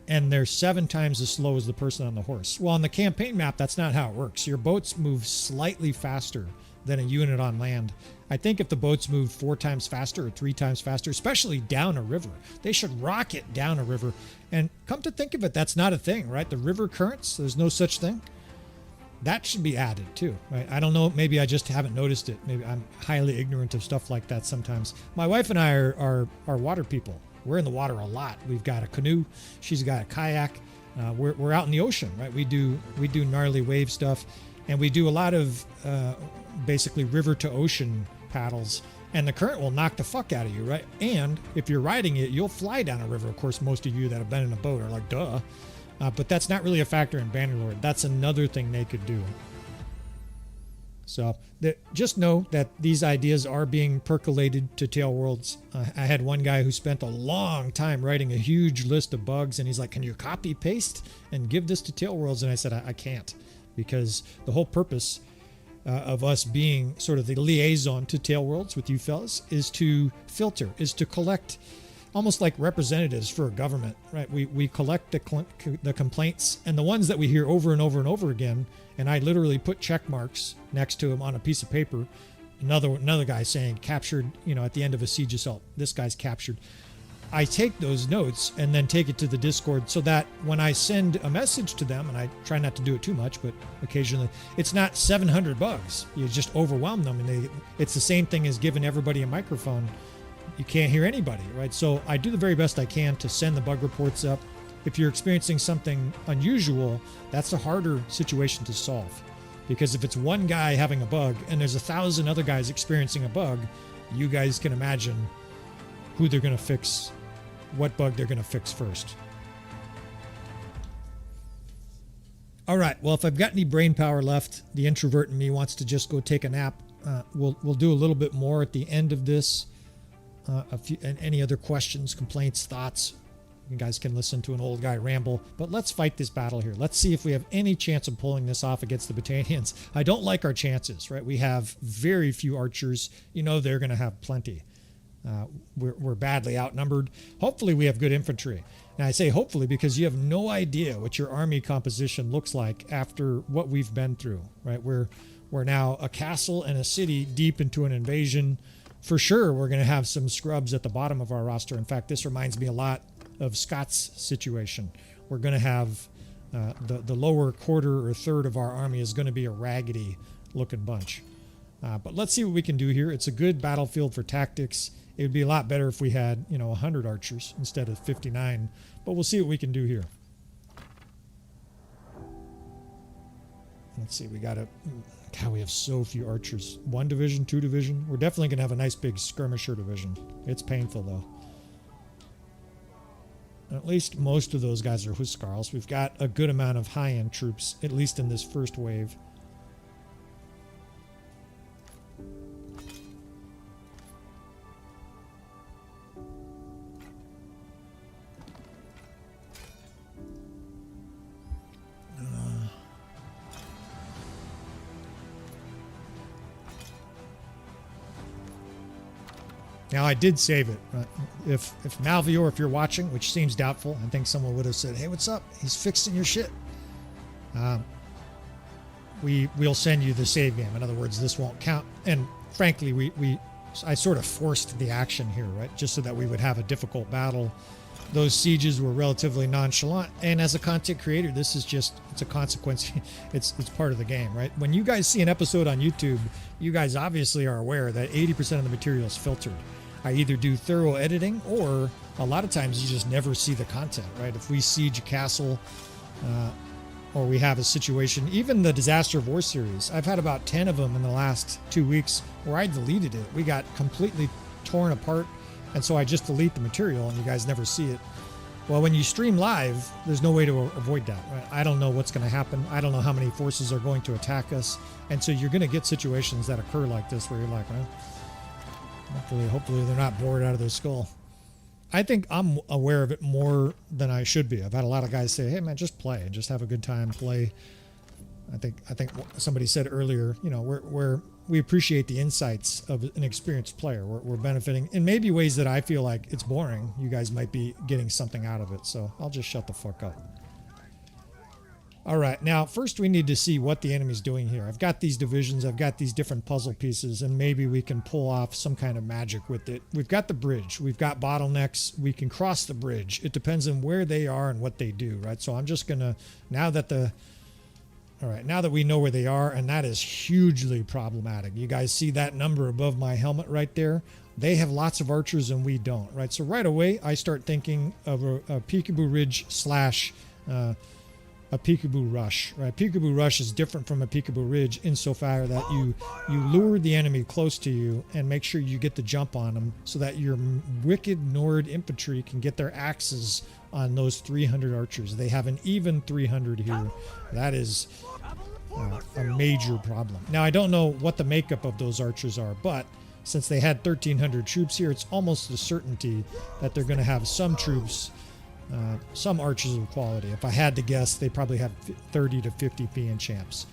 Speaker 1: and they're 7 times as slow as the person on the horse. Well, on the campaign map, that's not how it works. Your boats move slightly faster than a unit on land. I think if the boats moved 4 times faster or 3 times faster, especially down a river, they should rocket down a river. And come to think of it, that's not a thing, right? The river currents, there's no such thing. That should be added too, right? I don't know, maybe I just haven't noticed it. Maybe I'm highly ignorant of stuff like that sometimes. My wife and I are water people. We're in the water a lot. We've got a canoe, she's got a kayak. We're out in the ocean, right? We do gnarly wave stuff, and we do a lot of basically river to ocean paddles, and the current will knock the fuck out of you, right? And if you're riding it, you'll fly down a river. Of course, most of you that have been in a boat are like, duh. But that's not really a factor in Bannerlord. That's another thing they could do. So just know that these ideas are being percolated to Tail Worlds. I had one guy who spent a long time writing a huge list of bugs, and he's like, can you copy paste and give this to Tail Worlds? And I said, I can't, because the whole purpose of us being sort of the liaison to Tail Worlds with you fellas is to filter, is to collect, almost like representatives for a government, right? We collect the complaints, and the ones that we hear over and over and over again, and I literally put check marks next to them on a piece of paper. Another guy saying captured, at the end of a siege assault, this guy's captured. I take those notes and then take it to the Discord so that when I send a message to them, and I try not to do it too much, but occasionally, it's not 700 bugs. You just overwhelm them, and it's the same thing as giving everybody a microphone. You can't hear anybody, right? So I do the very best I can to send the bug reports up. If you're experiencing something unusual, that's a harder situation to solve. Because if it's one guy having a bug and there's 1,000 other guys experiencing a bug, you guys can imagine who they're going to fix, what bug they're going to fix first. All right, well, if I've got any brain power left, the introvert in me wants to just go take a nap. We'll do a little bit more at the end of this. And any other questions, complaints, thoughts, you guys can listen to an old guy ramble. But let's fight this battle here. Let's see if we have any chance of pulling this off against the Battanians. I don't like our chances, right? We have very few archers. They're going to have plenty. We're badly outnumbered. Hopefully we have good infantry. And I say hopefully because you have no idea what your army composition looks like after what we've been through, right? We're now a castle and a city deep into an invasion. For sure, we're going to have some scrubs at the bottom of our roster. In fact, this reminds me a lot of Scott's situation. We're going to have the lower quarter or third of our army is going to be a raggedy looking bunch. But let's see what we can do here. It's a good battlefield for tactics. It would be a lot better if we had, 100 archers instead of 59. But we'll see what we can do here. Let's see, we got we have so few archers. 1 division, 2 division. We're definitely going to have a nice big skirmisher division. It's painful, though. At least most of those guys are Huskarls. We've got a good amount of high-end troops, at least in this first wave. Now, I did save it. If Malvior, if you're watching, which seems doubtful, I think someone would have said, hey, what's up? He's fixing your shit. We'll send you the save game. In other words, this won't count. And frankly, I sort of forced the action here, right? Just so that we would have a difficult battle. Those sieges were relatively nonchalant. And as a content creator, this is just, it's a consequence. It's part of the game, right? When you guys see an episode on YouTube, you guys obviously are aware that 80% of the material is filtered. I either do thorough editing, or a lot of times you just never see the content, right? If we siege a castle, or we have a situation, even the Disaster of War series, I've had about 10 of them in the last 2 weeks where I deleted it. We got completely torn apart, and so I just delete the material and you guys never see it. Well, when you stream live, there's no way to avoid that, right? I don't know what's going to happen. I don't know how many forces are going to attack us. And so you're going to get situations that occur like this where you're like, well, hopefully they're not bored out of their skull. I think I'm aware of it more than I should be. I've had a lot of guys say, hey man, just play and just have a good time, play. I think somebody said earlier, we appreciate the insights of an experienced player. We're benefiting in maybe ways that I feel like it's boring. You guys might be getting something out of it. So I'll just shut the fuck up. All right, now first we need to see what the enemy's doing here. I've got these divisions, I've got these different puzzle pieces, and maybe we can pull off some kind of magic with it. We've got the bridge, we've got bottlenecks, we can cross the bridge. It depends on where they are and what they do, right? So I'm just gonna, now that we know where they are, and that is hugely problematic. You guys see that number above my helmet right there? They have lots of archers and we don't, right? So right away, I start thinking of a Peekaboo Ridge slash a Peekaboo Rush, right? Peekaboo Rush is different from a Peekaboo Ridge insofar that you lure the enemy close to you and make sure you get the jump on them so that your wicked Nord infantry can get their axes on those 300 archers. They have an even 300 here. That is a major problem. Now, I don't know what the makeup of those archers are, but since they had 1,300 troops here, it's almost a certainty that they're going to have some troops, some archers of quality. If I had to guess, they probably have 30 to 50 PN champs.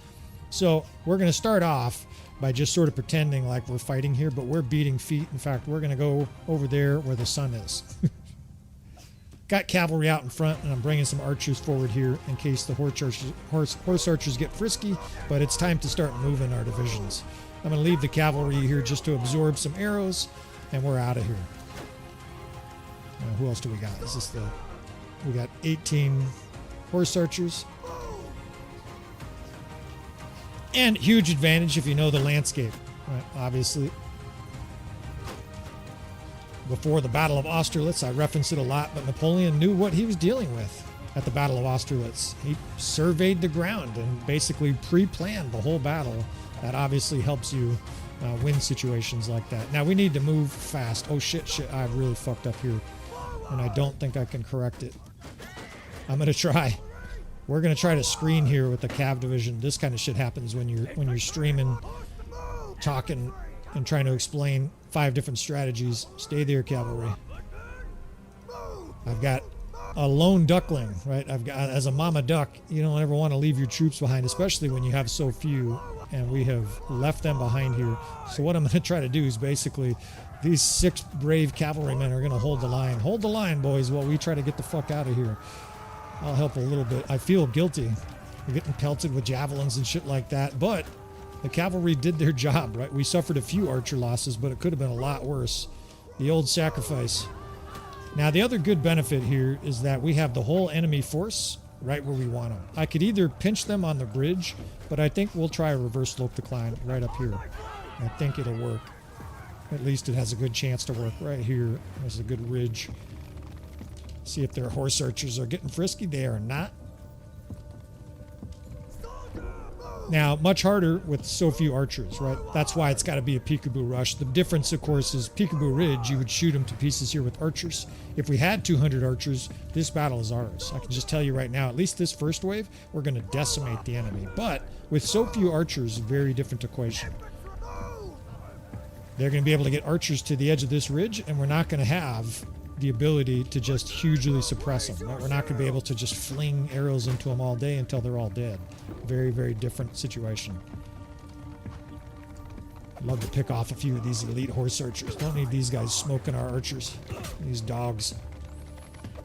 Speaker 1: So we're going to start off by just sort of pretending like we're fighting here, but we're beating feet. In fact, we're going to go over there where the sun is. Got cavalry out in front, and I'm bringing some archers forward here in case the horse archers get frisky, but it's time to start moving our divisions. I'm going to leave the cavalry here just to absorb some arrows, and we're out of here. Who else do we got? Is this we got 18 horse archers. And huge advantage if you know the landscape, right? Obviously. Before the Battle of Austerlitz, I reference it a lot, but Napoleon knew what he was dealing with at the Battle of Austerlitz. He surveyed the ground and basically pre-planned the whole battle. That obviously helps you win situations like that. Now we need to move fast. Oh shit, I really fucked up here. And I don't think I can correct it. I'm going to try. We're going to try to screen here with the Cav division. This kind of shit happens when you're streaming, talking, and trying to explain 5 different strategies. Stay there, cavalry. I've got a lone duckling, right? I've got, as a mama duck, you don't ever want to leave your troops behind, especially when you have so few, and we have left them behind here. So what I'm going to try to do is basically, these 6 brave cavalrymen are going to hold the line. Hold the line, boys, while we try to get the fuck out of here. I'll help a little bit. I feel guilty. We're getting pelted with javelins and shit like that, but the cavalry did their job, right? We suffered a few archer losses, but it could have been a lot worse. The old sacrifice. Now, the other good benefit here is that we have the whole enemy force right where we want them. I could either pinch them on the bridge, but I think we'll try a reverse slope decline right up here. I think it'll work. At least it has a good chance to work right here. There's a good ridge. See if their horse archers are getting frisky. They are not. Now, much harder with so few archers, right? That's why it's got to be a peekaboo rush. The difference, of course, is peekaboo ridge, you would shoot them to pieces here with archers. If we had 200 archers, this battle is ours. I can just tell you right now, at least this first wave, we're going to decimate the enemy. But with so few archers, very different equation. They're going to be able to get archers to the edge of this ridge, and we're not going to have the ability to just hugely suppress them. Right? We're not going to be able to just fling arrows into them all day until they're all dead. Very, very different situation. I'd love to pick off a few of these elite horse archers. Don't need these guys smoking our archers. These dogs.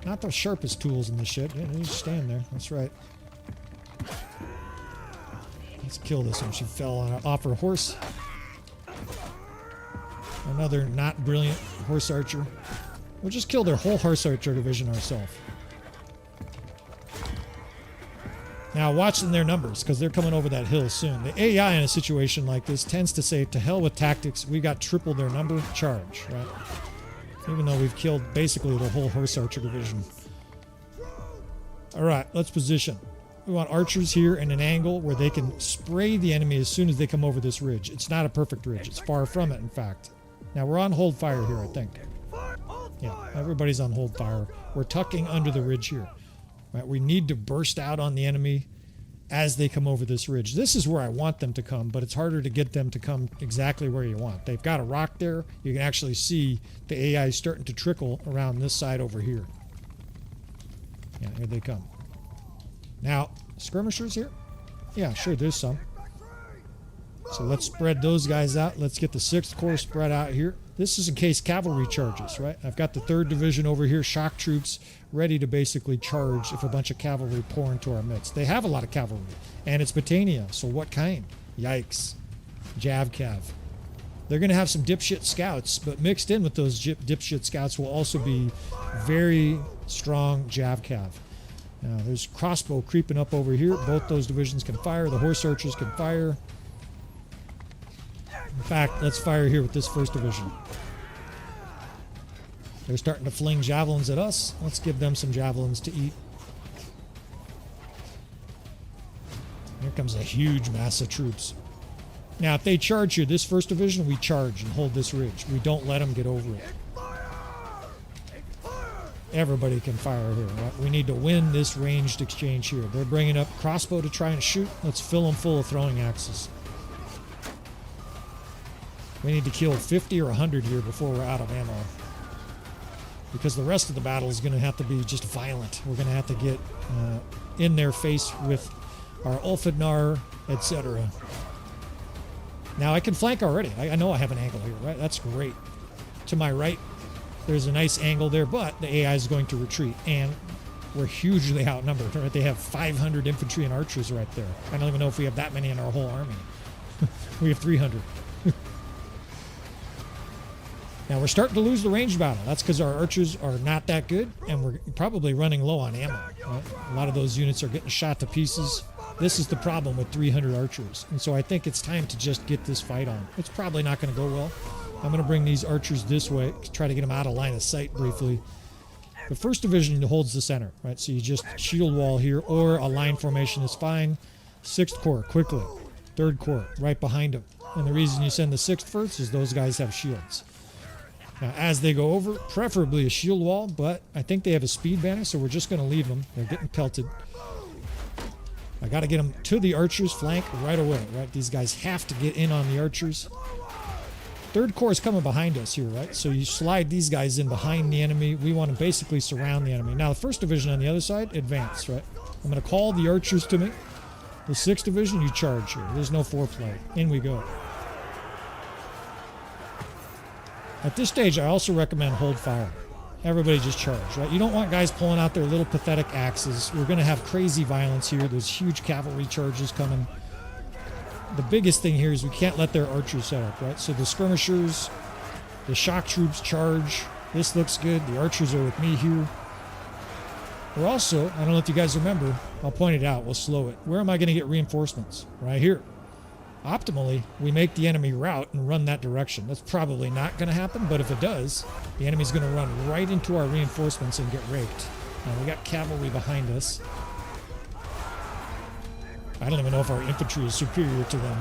Speaker 1: Not the sharpest tools in this shit. Yeah, they just stand there. That's right. Let's kill this one. She fell off her horse. Another not brilliant horse archer. We'll just kill their whole horse archer division ourselves. Now, watching their numbers, because they're coming over that hill soon. The AI in a situation like this tends to say, to hell with tactics, we got triple their number, charge, right? Even though we've killed basically the whole horse archer division. All right, let's position. We want archers here in an angle where they can spray the enemy as soon as they come over this ridge. It's not a perfect ridge. It's far from it, in fact. Now, we're on hold fire here, I think. Yeah, everybody's on hold fire. We're tucking under the ridge here. Right? We need to burst out on the enemy as they come over this ridge. This is where I want them to come, but it's harder to get them to come exactly where you want. They've got a rock there. You can actually see the AI starting to trickle around this side over here. Yeah, here they come. Now, skirmishers here? Yeah, sure, there's some. So let's spread those guys out. Let's get the 6th Corps spread out here. This is in case cavalry charges, right? I've got the 3rd Division over here, shock troops, ready to basically charge if a bunch of cavalry pour into our midst. They have a lot of cavalry, and it's Battania, so what kind? Yikes. Jav Cav. They're going to have some dipshit scouts, but mixed in with those dipshit scouts will also be very strong Jav Cav. Now, there's crossbow creeping up over here. Both those divisions can fire. The horse archers can fire. In fact, let's fire here with this 1st Division. They're starting to fling javelins at us. Let's give them some javelins to eat. Here comes a huge mass of troops. Now, if they charge here, this 1st Division, we charge and hold this ridge. We don't let them get over it. Everybody can fire here, right? We need to win this ranged exchange here. They're bringing up crossbow to try and shoot. Let's fill them full of throwing axes. We need to kill 50 or 100 here before we're out of ammo. Because the rest of the battle is going to have to be just violent. We're going to have to get in their face with our Ulfidnar, etc. Now I can flank already. I know I have an angle here, right? That's great. To my right, there's a nice angle there, but the AI is going to retreat, and we're hugely outnumbered, right? They have 500 infantry and archers right there. I don't even know if we have that many in our whole army. We have 300. Now we're starting to lose the ranged battle. That's because our archers are not that good, and we're probably running low on ammo. Right? A lot of those units are getting shot to pieces. This is the problem with 300 archers, and so I think it's time to just get this fight on. It's probably not going to go well. I'm going to bring these archers this way, try to get them out of line of sight briefly. The 1st Division holds the center, right? So you just shield wall here, or a line formation is fine. 6th Corps, quickly. 3rd Corps, right behind them. And the reason you send the 6th first is those guys have shields. Now, as they go over, preferably a shield wall, but I think they have a speed advantage, so we're just going to leave them. They're getting pelted. I got to get them to the archers' flank right away, right? These guys have to get in on the archers. 3rd Corps is coming behind us here, right? So you slide these guys in behind the enemy. We want to basically surround the enemy. Now, the 1st Division on the other side, advance, right? I'm going to call the archers to me. The 6th Division, you charge here. There's no foreplay. In we go. At this stage, I also recommend hold fire. Everybody just charge, right? You don't want guys pulling out their little pathetic axes. We're going to have crazy violence here. There's huge cavalry charges coming. The biggest thing here is we can't let their archers set up, right? So the skirmishers, the shock troops charge. This looks good. The archers are with me here. We're also, I don't know if you guys remember, I'll point it out. We'll slow it. Where am I going to get reinforcements? Right here. Optimally, we make the enemy route and run that direction. That's probably not going to happen, but if it does, the enemy's going to run right into our reinforcements and get raked. Now, we got cavalry behind us. I don't even know if our infantry is superior to them.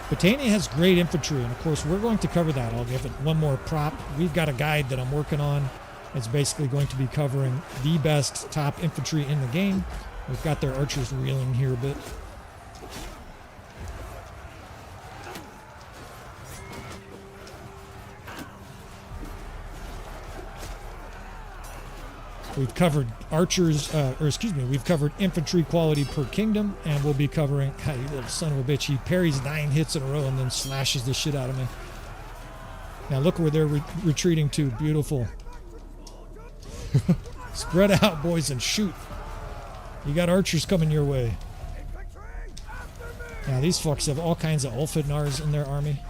Speaker 1: Battania has great infantry, and of course, we're going to cover that. I'll give it one more prop. We've got a guide that I'm working on. It's basically going to be covering the best top infantry in the game. We've got their archers reeling here a bit. We've covered archers, we've covered infantry quality per kingdom, and we'll be covering, God, you little son of a bitch, he parries 9 hits in a row and then slashes the shit out of me. Now look where they're retreating to, beautiful. Spread out, boys, and shoot. You got archers coming your way. Now these fucks have all kinds of Ulfidnars in their army.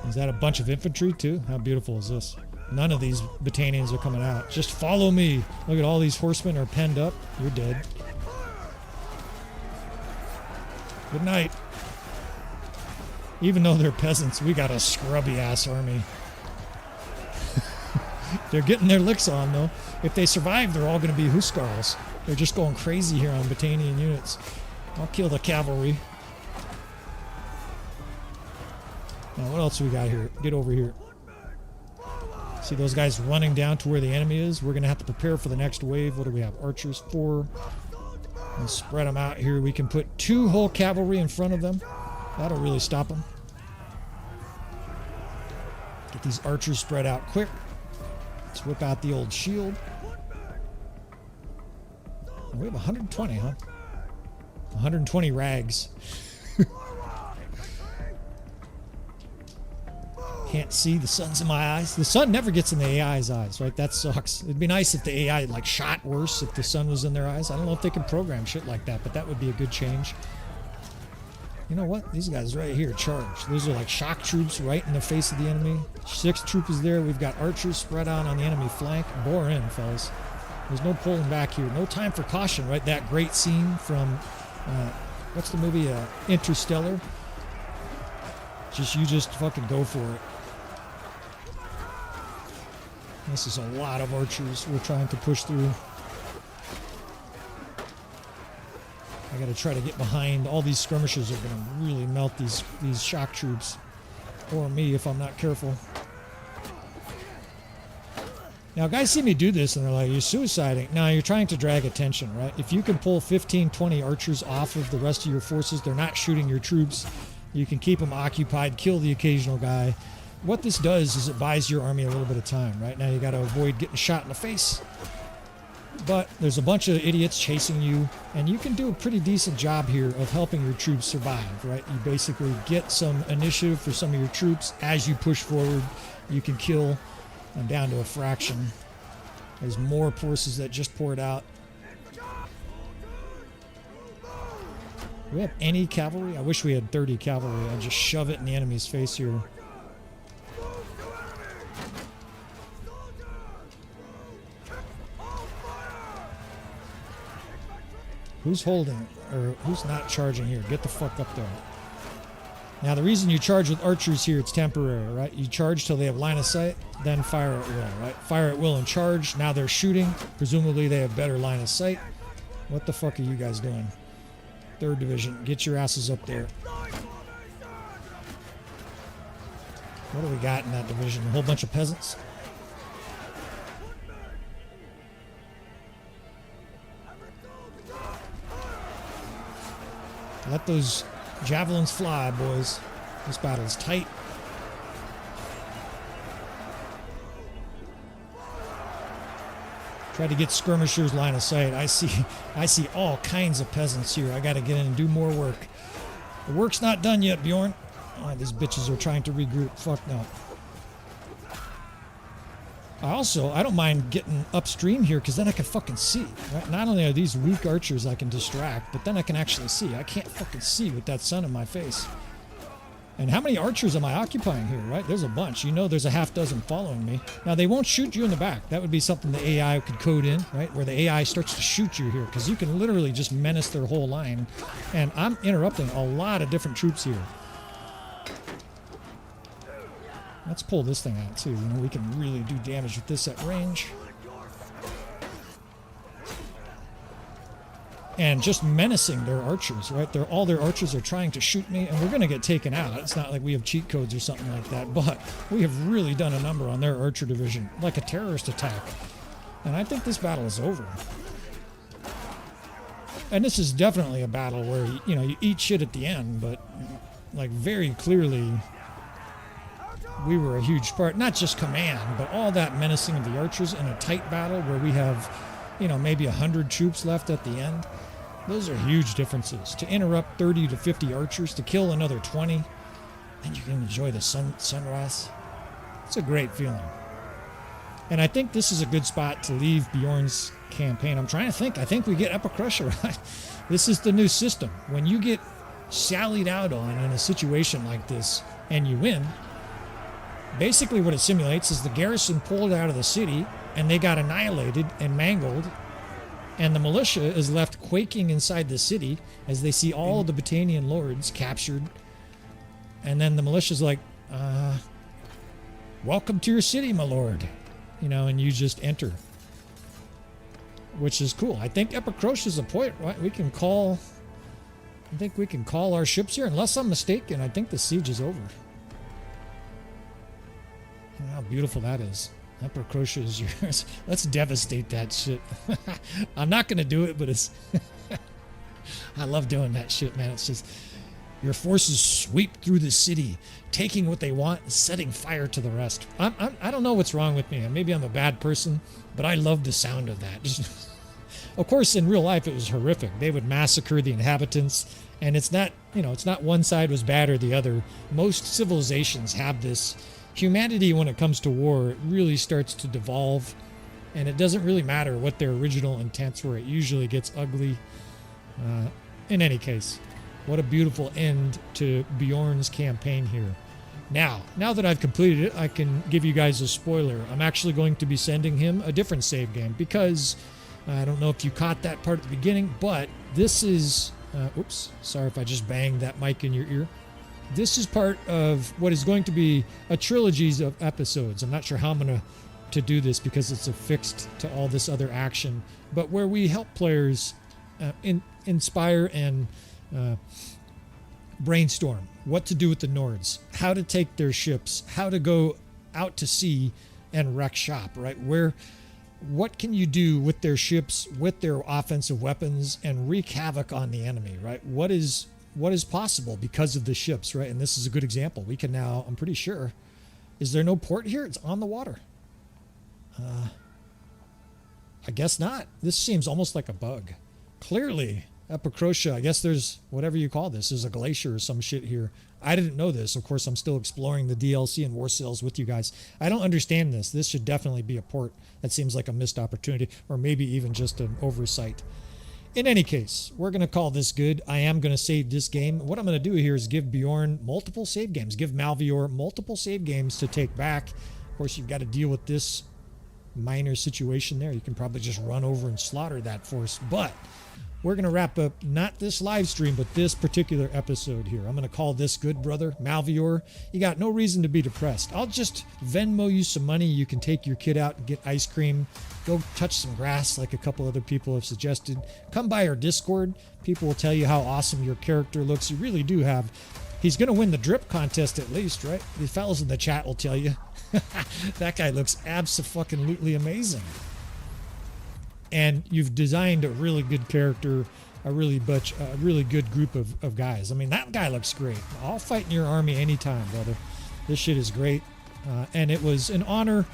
Speaker 1: Is that a bunch of infantry too? How beautiful is this? None of these Battanians are coming out. Just follow me. Look at all these horsemen are penned up. You're dead. Good night. Even though they're peasants, we got a scrubby ass army. They're getting their licks on though. If they survive, they're all going to be Huskarls. They're just going crazy here on Battanian units. I'll kill the cavalry. Now, what else we got here? Get over here. See those guys running down to where the enemy is? We're going to have to prepare for the next wave. What do we have? Archers, 4. And spread them out here. We can put 2 whole cavalry in front of them. That'll really stop them. Get these archers spread out quick. Let's whip out the old shield. We have 120, huh? 120 rags. Can't see, the sun's in my eyes. The sun never gets in the AI's eyes, right? That sucks. It'd be nice if the AI like shot worse if the sun was in their eyes. I don't know if they can program shit like that, but that would be a good change. You know what? These guys right here charge. Those are like shock troops right in the face of the enemy. 6th troop is there. We've got archers spread out on the enemy flank. Bore in, fellas. There's no pulling back here. No time for caution, right? That great scene from what's the movie? Interstellar. You just fucking go for it. This is a lot of archers we're trying to push through. I gotta try to get behind. All these skirmishers are gonna really melt these shock troops. Or me if I'm not careful. Now, guys see me do this and they're like, you're suiciding. No, you're trying to drag attention, right? If you can pull 15, 20 archers off of the rest of your forces, they're not shooting your troops. You can keep them occupied, kill the occasional guy. What this does is it buys your army a little bit of time, right? Now you got to avoid getting shot in the face. But there's a bunch of idiots chasing you, and you can do a pretty decent job here of helping your troops survive, right? You basically get some initiative for some of your troops. As you push forward, you can kill them down to a fraction. There's more forces that just poured out. Do we have any cavalry? I wish we had 30 cavalry. I'd just shove it in the enemy's face here. Who's holding, or who's not charging here? Get the fuck up there. Now, the reason you charge with archers here, it's temporary, right? You charge till they have line of sight, then fire at will, right? Fire at will and charge. Now they're shooting. Presumably they have better line of sight. What the fuck are you guys doing? 3rd Division, get your asses up there. What do we got in that division? A whole bunch of peasants? Let those javelins fly, boys. This battle is tight. Try to get skirmishers line of sight. I see all kinds of peasants here. I got to get in and do more work. The work's not done yet, Bjorn. Oh, these bitches are trying to regroup. Fuck no. I don't mind getting upstream here because then I can fucking see. Right? Not only are these weak archers I can distract, but then I can actually see. I can't fucking see with that sun in my face. And how many archers am I occupying here, right? There's a bunch. You know there's a half dozen following me. Now, they won't shoot you in the back. That would be something the AI could code in, right? Where the AI starts to shoot you here because you can literally just menace their whole line. And I'm interrupting a lot of different troops here. Let's pull this thing out too. You know, we can really do damage with this at range. And just menacing their archers, right? All their archers are trying to shoot me, and we're going to get taken out. It's not like we have cheat codes or something like that, but we have really done a number on their archer division, like a terrorist attack. And I think this battle is over. And this is definitely a battle where, you know, you eat shit at the end, but like very clearly we were a huge part, not just command, but all that menacing of the archers in a tight battle where we have, you know, maybe 100 troops left at the end. Those are huge differences. To interrupt 30 to 50 archers, to kill another 20, and you can enjoy the sunrise. It's a great feeling. And I think this is a good spot to leave Bjorn's campaign. I'm trying to think. I think we get Epicrusher, right? This is the new system. When you get sallied out on in a situation like this and you win, basically what it simulates is the garrison pulled out of the city and they got annihilated and mangled, and the militia is left quaking inside the city as they see all of the Battanian lords captured. And then the militia's like, welcome to your city, my lord. You know, and you just enter. Which is cool. I think Epicrosh is a point, right? I think we can call our ships here. Unless I'm mistaken, I think the siege is over. How beautiful that is. Epicrosh is yours. Let's devastate that shit. I'm not going to do it, but it's... I love doing that shit, man. It's just... Your forces sweep through the city, taking what they want and setting fire to the rest. I don't know what's wrong with me. Maybe I'm a bad person, but I love the sound of that. Just, of course, in real life, it was horrific. They would massacre the inhabitants, and it's not, you know, it's not one side was bad or the other. Most civilizations have this. Humanity, when it comes to war, it really starts to devolve, and it doesn't really matter what their original intents were. It usually gets ugly. In any case, what a beautiful end to Bjorn's campaign here. Now that I've completed it, I can give you guys a spoiler. I'm actually going to be sending him a different save game because I don't know if you caught that part at the beginning, but this is Oops, sorry if I just banged that mic in your ear. This is part of what is going to be a trilogy of episodes. I'm not sure how I'm going to do this because it's affixed to all this other action, but where we help players inspire and brainstorm what to do with the Nords, how to take their ships, how to go out to sea and wreck shop, right? What can you do with their ships, with their offensive weapons, and wreak havoc on the enemy, right? What is possible because of the ships, right? And this is a good example. We can now, I'm pretty sure, is there no port here? It's on the water. I guess not. This seems almost like a bug. Clearly, Epicrotia, I guess there's whatever you call this. There's a glacier or some shit here. I didn't know this. Of course, I'm still exploring the DLC and War Sales with you guys. I don't understand this. This should definitely be a port. That seems like a missed opportunity, or maybe even just an oversight. In any case, we're going to call this good. I am going to save this game. What I'm going to do here is give Bjorn multiple save games. Give Malvior multiple save games to take back. Of course, you've got to deal with this minor situation there. You can probably just run over and slaughter that force. But we're going to wrap up not this live stream, but this particular episode here. I'm going to call this good, brother. Malvior, you got no reason to be depressed. I'll just Venmo you some money. You can take your kid out and get ice cream. Go touch some grass like a couple other people have suggested. Come by our Discord. People will tell you how awesome your character looks. You really do have. He's going to win the drip contest at least, right? The fellas in the chat will tell you. That guy looks abso-fucking-lutely amazing. And you've designed a really good character, a really good group of guys. I mean, that guy looks great. I'll fight in your army anytime, brother. This shit is great. And it was an honor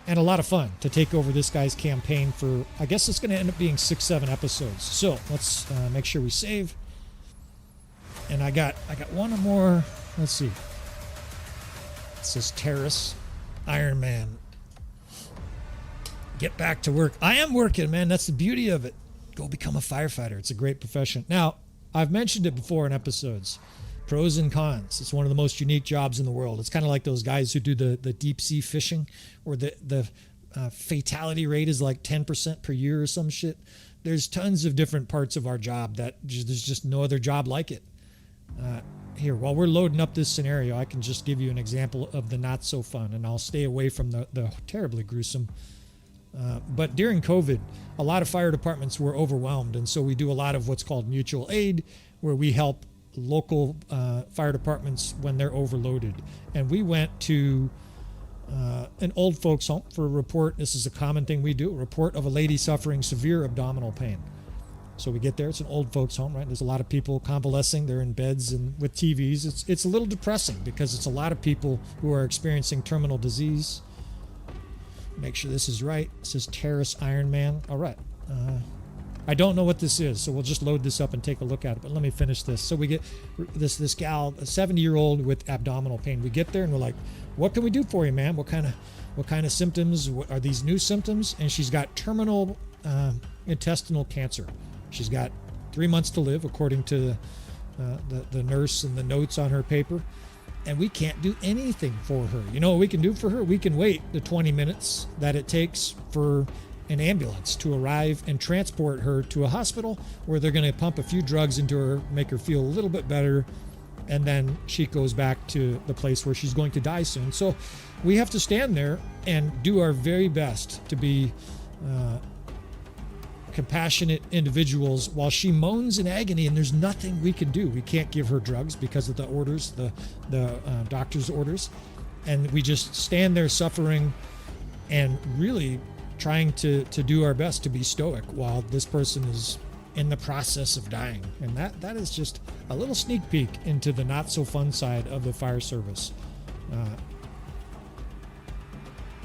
Speaker 1: and a lot of fun to take over this guy's campaign for, I guess it's going to end up being 6-7 episodes. So let's make sure we save. And I got one more. Let's see. It says Terrace, Iron Man. Get back to work. I am working, man. That's the beauty of it. Go become a firefighter. It's a great profession. Now, I've mentioned it before in episodes. Pros and cons. It's one of the most unique jobs in the world. It's kind of like those guys who do the deep sea fishing, where the fatality rate is like 10% per year or some shit. There's tons of different parts of our job that there's just no other job like it. Here, while we're loading up this scenario, I can just give you an example of the not so fun, and I'll stay away from the terribly gruesome. But during COVID, a lot of fire departments were overwhelmed, and so we do a lot of what's called mutual aid, where we help local fire departments when they're overloaded. And we went to an old folks home for a report. This is a common thing we do, a report of a lady suffering severe abdominal pain. So we get there. It's an old folks home, right? There's a lot of people convalescing. They're in beds and with TVs. It's a little depressing because it's a lot of people who are experiencing terminal disease. Make sure this is right. It says Terrace Iron Man. All right. I don't know what this is, so we'll just load this up and take a look at it. But let me finish this. So we get this gal, a 70-year-old with abdominal pain. We get there and we're like, "What can we do for you, ma'am? What kind of symptoms? What are these new symptoms?" And she's got terminal intestinal cancer. She's got 3 months to live, according to the nurse and the notes on her paper. And we can't do anything for her. You know what we can do for her? We can wait the 20 minutes that it takes for an ambulance to arrive and transport her to a hospital where they're going to pump a few drugs into her, make her feel a little bit better, and then she goes back to the place where she's going to die soon. So we have to stand there and do our very best to be compassionate individuals while she moans in agony, and there's nothing we can do. We can't give her drugs because of the orders, the doctor's orders, and we just stand there suffering and really trying to do our best to be stoic while this person is in the process of dying. And that is just a little sneak peek into the not so fun side of the fire service.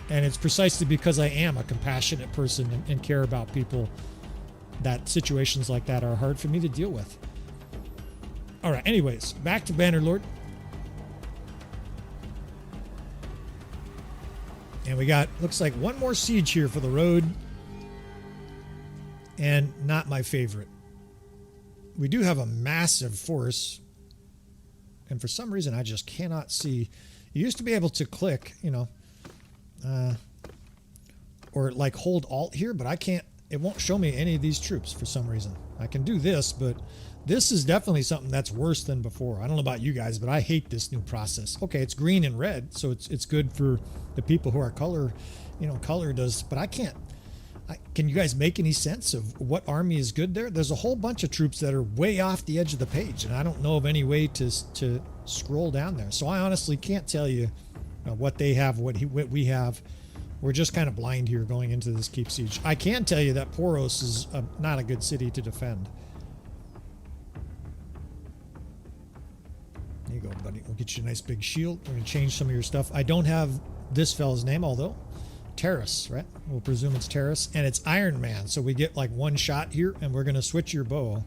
Speaker 1: And it's precisely because I am a compassionate person and care about people that situations like that are hard for me to deal with. All right, anyways, back to Bannerlord. And we got, looks like one more siege here for the road. And not my favorite. We do have a massive force. And for some reason, I just cannot see. You used to be able to click, or like hold Alt here, but I can't. It won't show me any of these troops for some reason. I can do this, but this is definitely something that's worse than before. I don't know about you guys, but I hate this new process. Okay, it's green and red, so it's good for the people who are color, color does, but I can't. Can you guys make any sense of what army is good there? There's a whole bunch of troops that are way off the edge of the page, and I don't know of any way to scroll down there. So I honestly can't tell you what they have, what we have. We're just kind of blind here going into this keep siege. I can tell you that Poros is not a good city to defend. There you go, buddy. We'll get you a nice big shield. We're going to change some of your stuff. I don't have this fella's name, although Terrace, right? We'll presume it's Terrace, and it's Iron Man, so we get like one shot here, and we're going to switch your bow.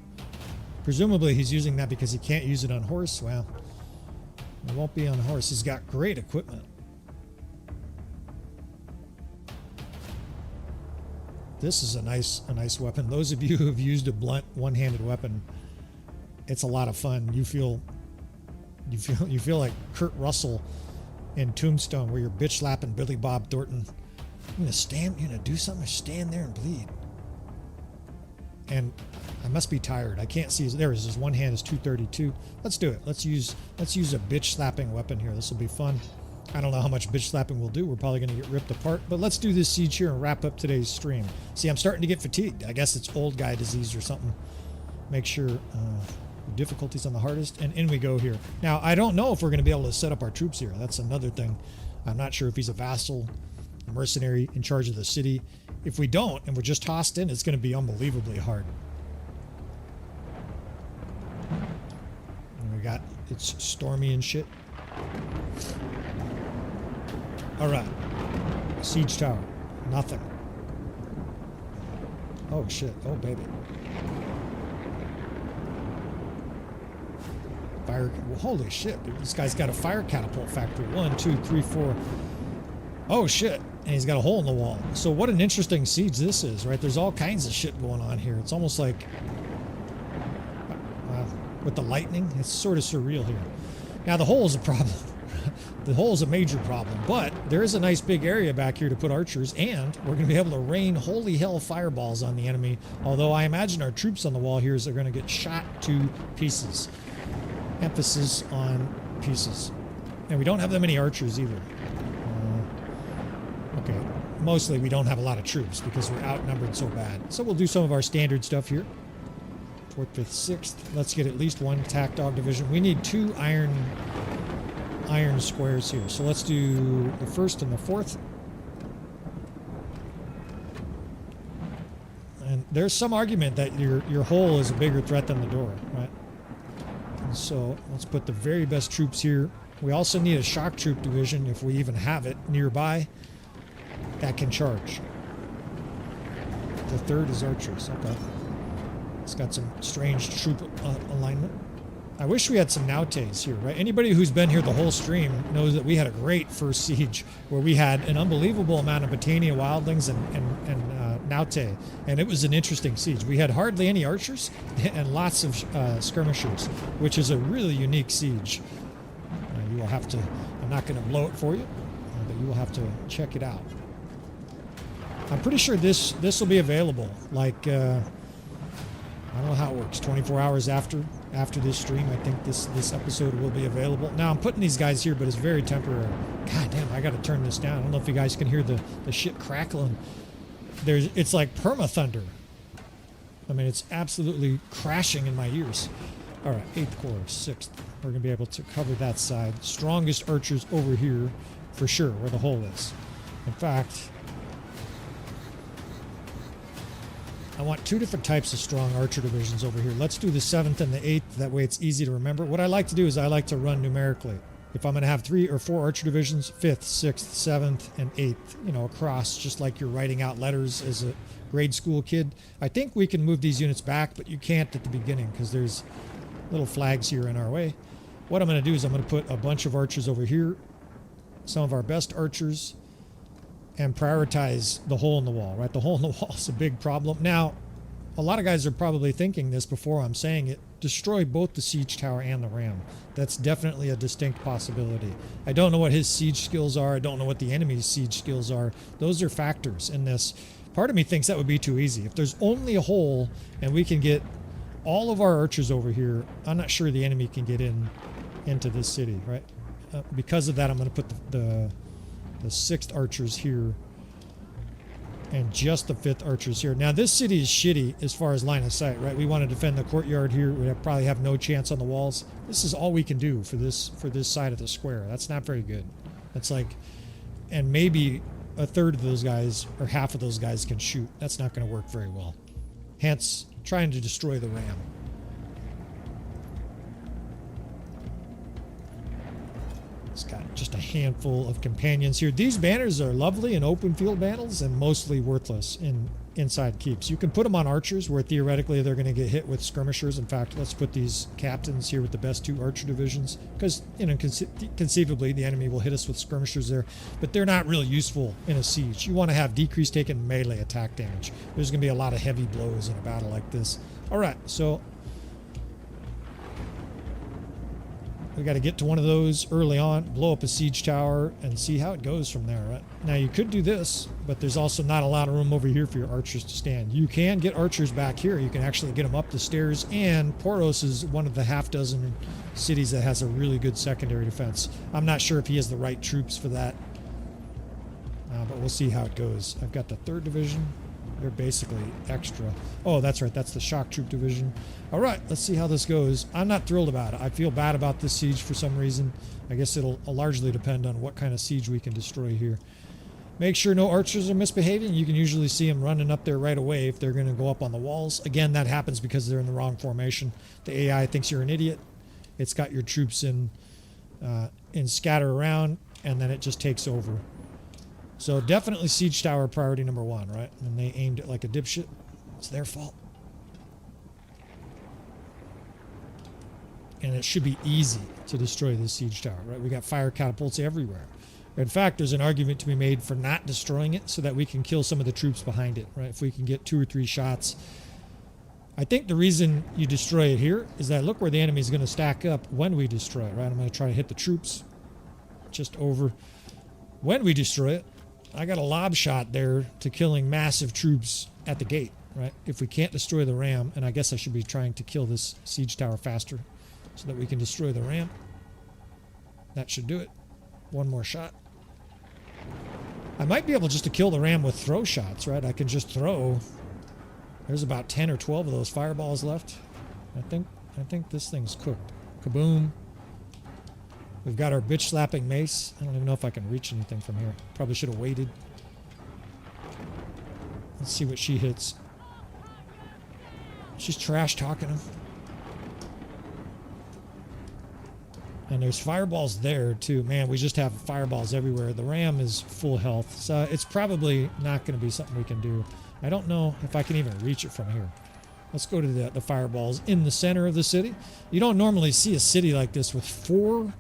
Speaker 1: Presumably he's using that because he can't use it on horse. Well, it won't be on horse. He's got great equipment. This is a nice weapon. Those of you who have used a blunt one-handed weapon, it's a lot of fun. You feel like Kurt Russell in Tombstone, where you're bitch slapping Billy Bob Thornton. You're gonna do something, stand there and bleed. And I must be tired. I can't see. There is his one hand is 232. Let's do it. Let's use a bitch slapping weapon here. This will be fun. I don't know how much bitch slapping we'll do. We're probably going to get ripped apart, but let's do this siege here and wrap up today's stream. See, I'm starting to get fatigued. I guess it's old guy disease or something. Make sure difficulty's on the hardest, and in we go here. Now, I don't know if we're going to be able to set up our troops here. That's another thing. I'm not sure if he's a vassal, a mercenary in charge of the city. If we don't, and we're just tossed in, it's going to be unbelievably hard. And we got, it's stormy and shit. All right, siege tower, nothing. Oh shit, oh baby. Fire, well, holy shit, dude. This guy's got a fire catapult factory. 1, 2, 3, 4. Oh shit, and he's got a hole in the wall. So what an interesting siege this is, right? There's all kinds of shit going on here. It's almost like, with the lightning, it's sort of surreal here. Now the hole is a problem. The hole is a major problem, but there is a nice big area back here to put archers, and we're going to be able to rain holy hell fireballs on the enemy, although I imagine our troops on the wall here are going to get shot to pieces. Emphasis on pieces. And we don't have that many archers either. Okay, mostly we don't have a lot of troops because we're outnumbered so bad. So we'll do some of our standard stuff here. 4th, 5th, 6th. Let's get at least one attack dog division. We need 2 iron squares here. So let's do the 1st and the 4th. And there's some argument that your hole is a bigger threat than the door, right? And so let's put the very best troops here. We also need a shock troop division, if we even have it nearby, that can charge. The 3rd is archers. Okay. It's got some strange troop alignment. I wish we had some Nautes here, right? Anybody who's been here the whole stream knows that we had a great first siege where we had an unbelievable amount of Botania wildlings and Naute, and it was an interesting siege. We had hardly any archers and lots of skirmishers, which is a really unique siege. You will have to, I'm not going to blow it for you, but you will have to check it out. I'm pretty sure this will be available, like, I don't know how it works, 24 hours after this stream. I think this episode will be available. Now I'm putting these guys here, but it's very temporary. God damn, I got to turn this down. I don't know if you guys can hear the shit crackling. It's like perma thunder. I mean, it's absolutely crashing in my ears. All right, 8th Corps, 6th. We're gonna be able to cover that side. Strongest archers over here, for sure, where the hole is. In fact, I want 2 different types of strong archer divisions over here. Let's do the 7th and the 8th. That way it's easy to remember. What I like to do is I like to run numerically. If I'm going to have 3 or 4 archer divisions, 5th, 6th, 7th, and 8th, across, just like you're writing out letters as a grade school kid. I think we can move these units back, but you can't at the beginning because there's little flags here in our way. What I'm going to do is I'm going to put a bunch of archers over here, some of our best archers, and prioritize the hole in the wall, right? The hole in the wall is a big problem. Now, a lot of guys are probably thinking this before I'm saying it. Destroy both the siege tower and the ram. That's definitely a distinct possibility. I don't know what his siege skills are. I don't know what the enemy's siege skills are. Those are factors in this. Part of me thinks that would be too easy. If there's only a hole and we can get all of our archers over here. I'm not sure the enemy can get into this city, right? Because of that, I'm going to put the 6th archers here and just the 5th archers here. Now, this city is shitty as far as line of sight, right? We want to defend the courtyard here. We probably have no chance on the walls. This is all we can do for this side of the square. That's not very good. That's like, and maybe a third of those guys or half of those guys can shoot. That's not going to work very well. Hence, trying to destroy the ram. It's got just a handful of companions here. These banners are lovely in open field battles and mostly worthless in inside keeps. You can put them on archers where theoretically they're going to get hit with skirmishers. In fact, let's put these captains here with the best 2 archer divisions because, you know, conceivably the enemy will hit us with skirmishers there, but they're not really useful in a siege. You want to have decreased taken melee attack damage. There's going to be a lot of heavy blows in a battle like this. All right, so we got to get to one of those early on, blow up a siege tower, and see how it goes from there, right? Now, you could do this, but there's also not a lot of room over here for your archers to stand. You can get archers back here. You can actually get them up the stairs, and Poros is one of the half-dozen cities that has a really good secondary defense. I'm not sure if he has the right troops for that, but we'll see how it goes. I've got the 3rd Division. They're basically extra. Oh, that's right. That's the shock troop division. All right, let's see how this goes. I'm not thrilled about it. I feel bad about this siege for some reason. I guess it'll largely depend on what kind of siege we can destroy here. Make sure no archers are misbehaving. You can usually see them running up there right away if they're going to go up on the walls. Again, that happens because they're in the wrong formation. The AI thinks you're an idiot. It's got your troops in scatter around, and then it just takes over. So definitely siege tower priority number 1, right? And they aimed it like a dipshit. It's their fault. And it should be easy to destroy this siege tower, right? We got fire catapults everywhere. In fact, there's an argument to be made for not destroying it so that we can kill some of the troops behind it, right? If we can get 2 or 3 shots. I think the reason you destroy it here is that look where the enemy is going to stack up when we destroy it, right? I'm going to try to hit the troops just over. When we destroy it, I got a lob shot there to killing massive troops at the gate, right? If we can't destroy the ram, and I guess I should be trying to kill this siege tower faster so that we can destroy the ram. That should do it. 1 more shot. I might be able just to kill the ram with throw shots, right? I can just throw. There's about 10 or 12 of those fireballs left. I think this thing's cooked. Kaboom. We've got our bitch slapping mace. I don't even know if I can reach anything from here. Probably should have waited. Let's see what she hits. She's trash talking him. And there's fireballs there too. Man, we just have fireballs everywhere. The ram is full health. So it's probably not going to be something we can do. I don't know if I can even reach it from here. Let's go to the fireballs in the center of the city. You don't normally see a city like this with 4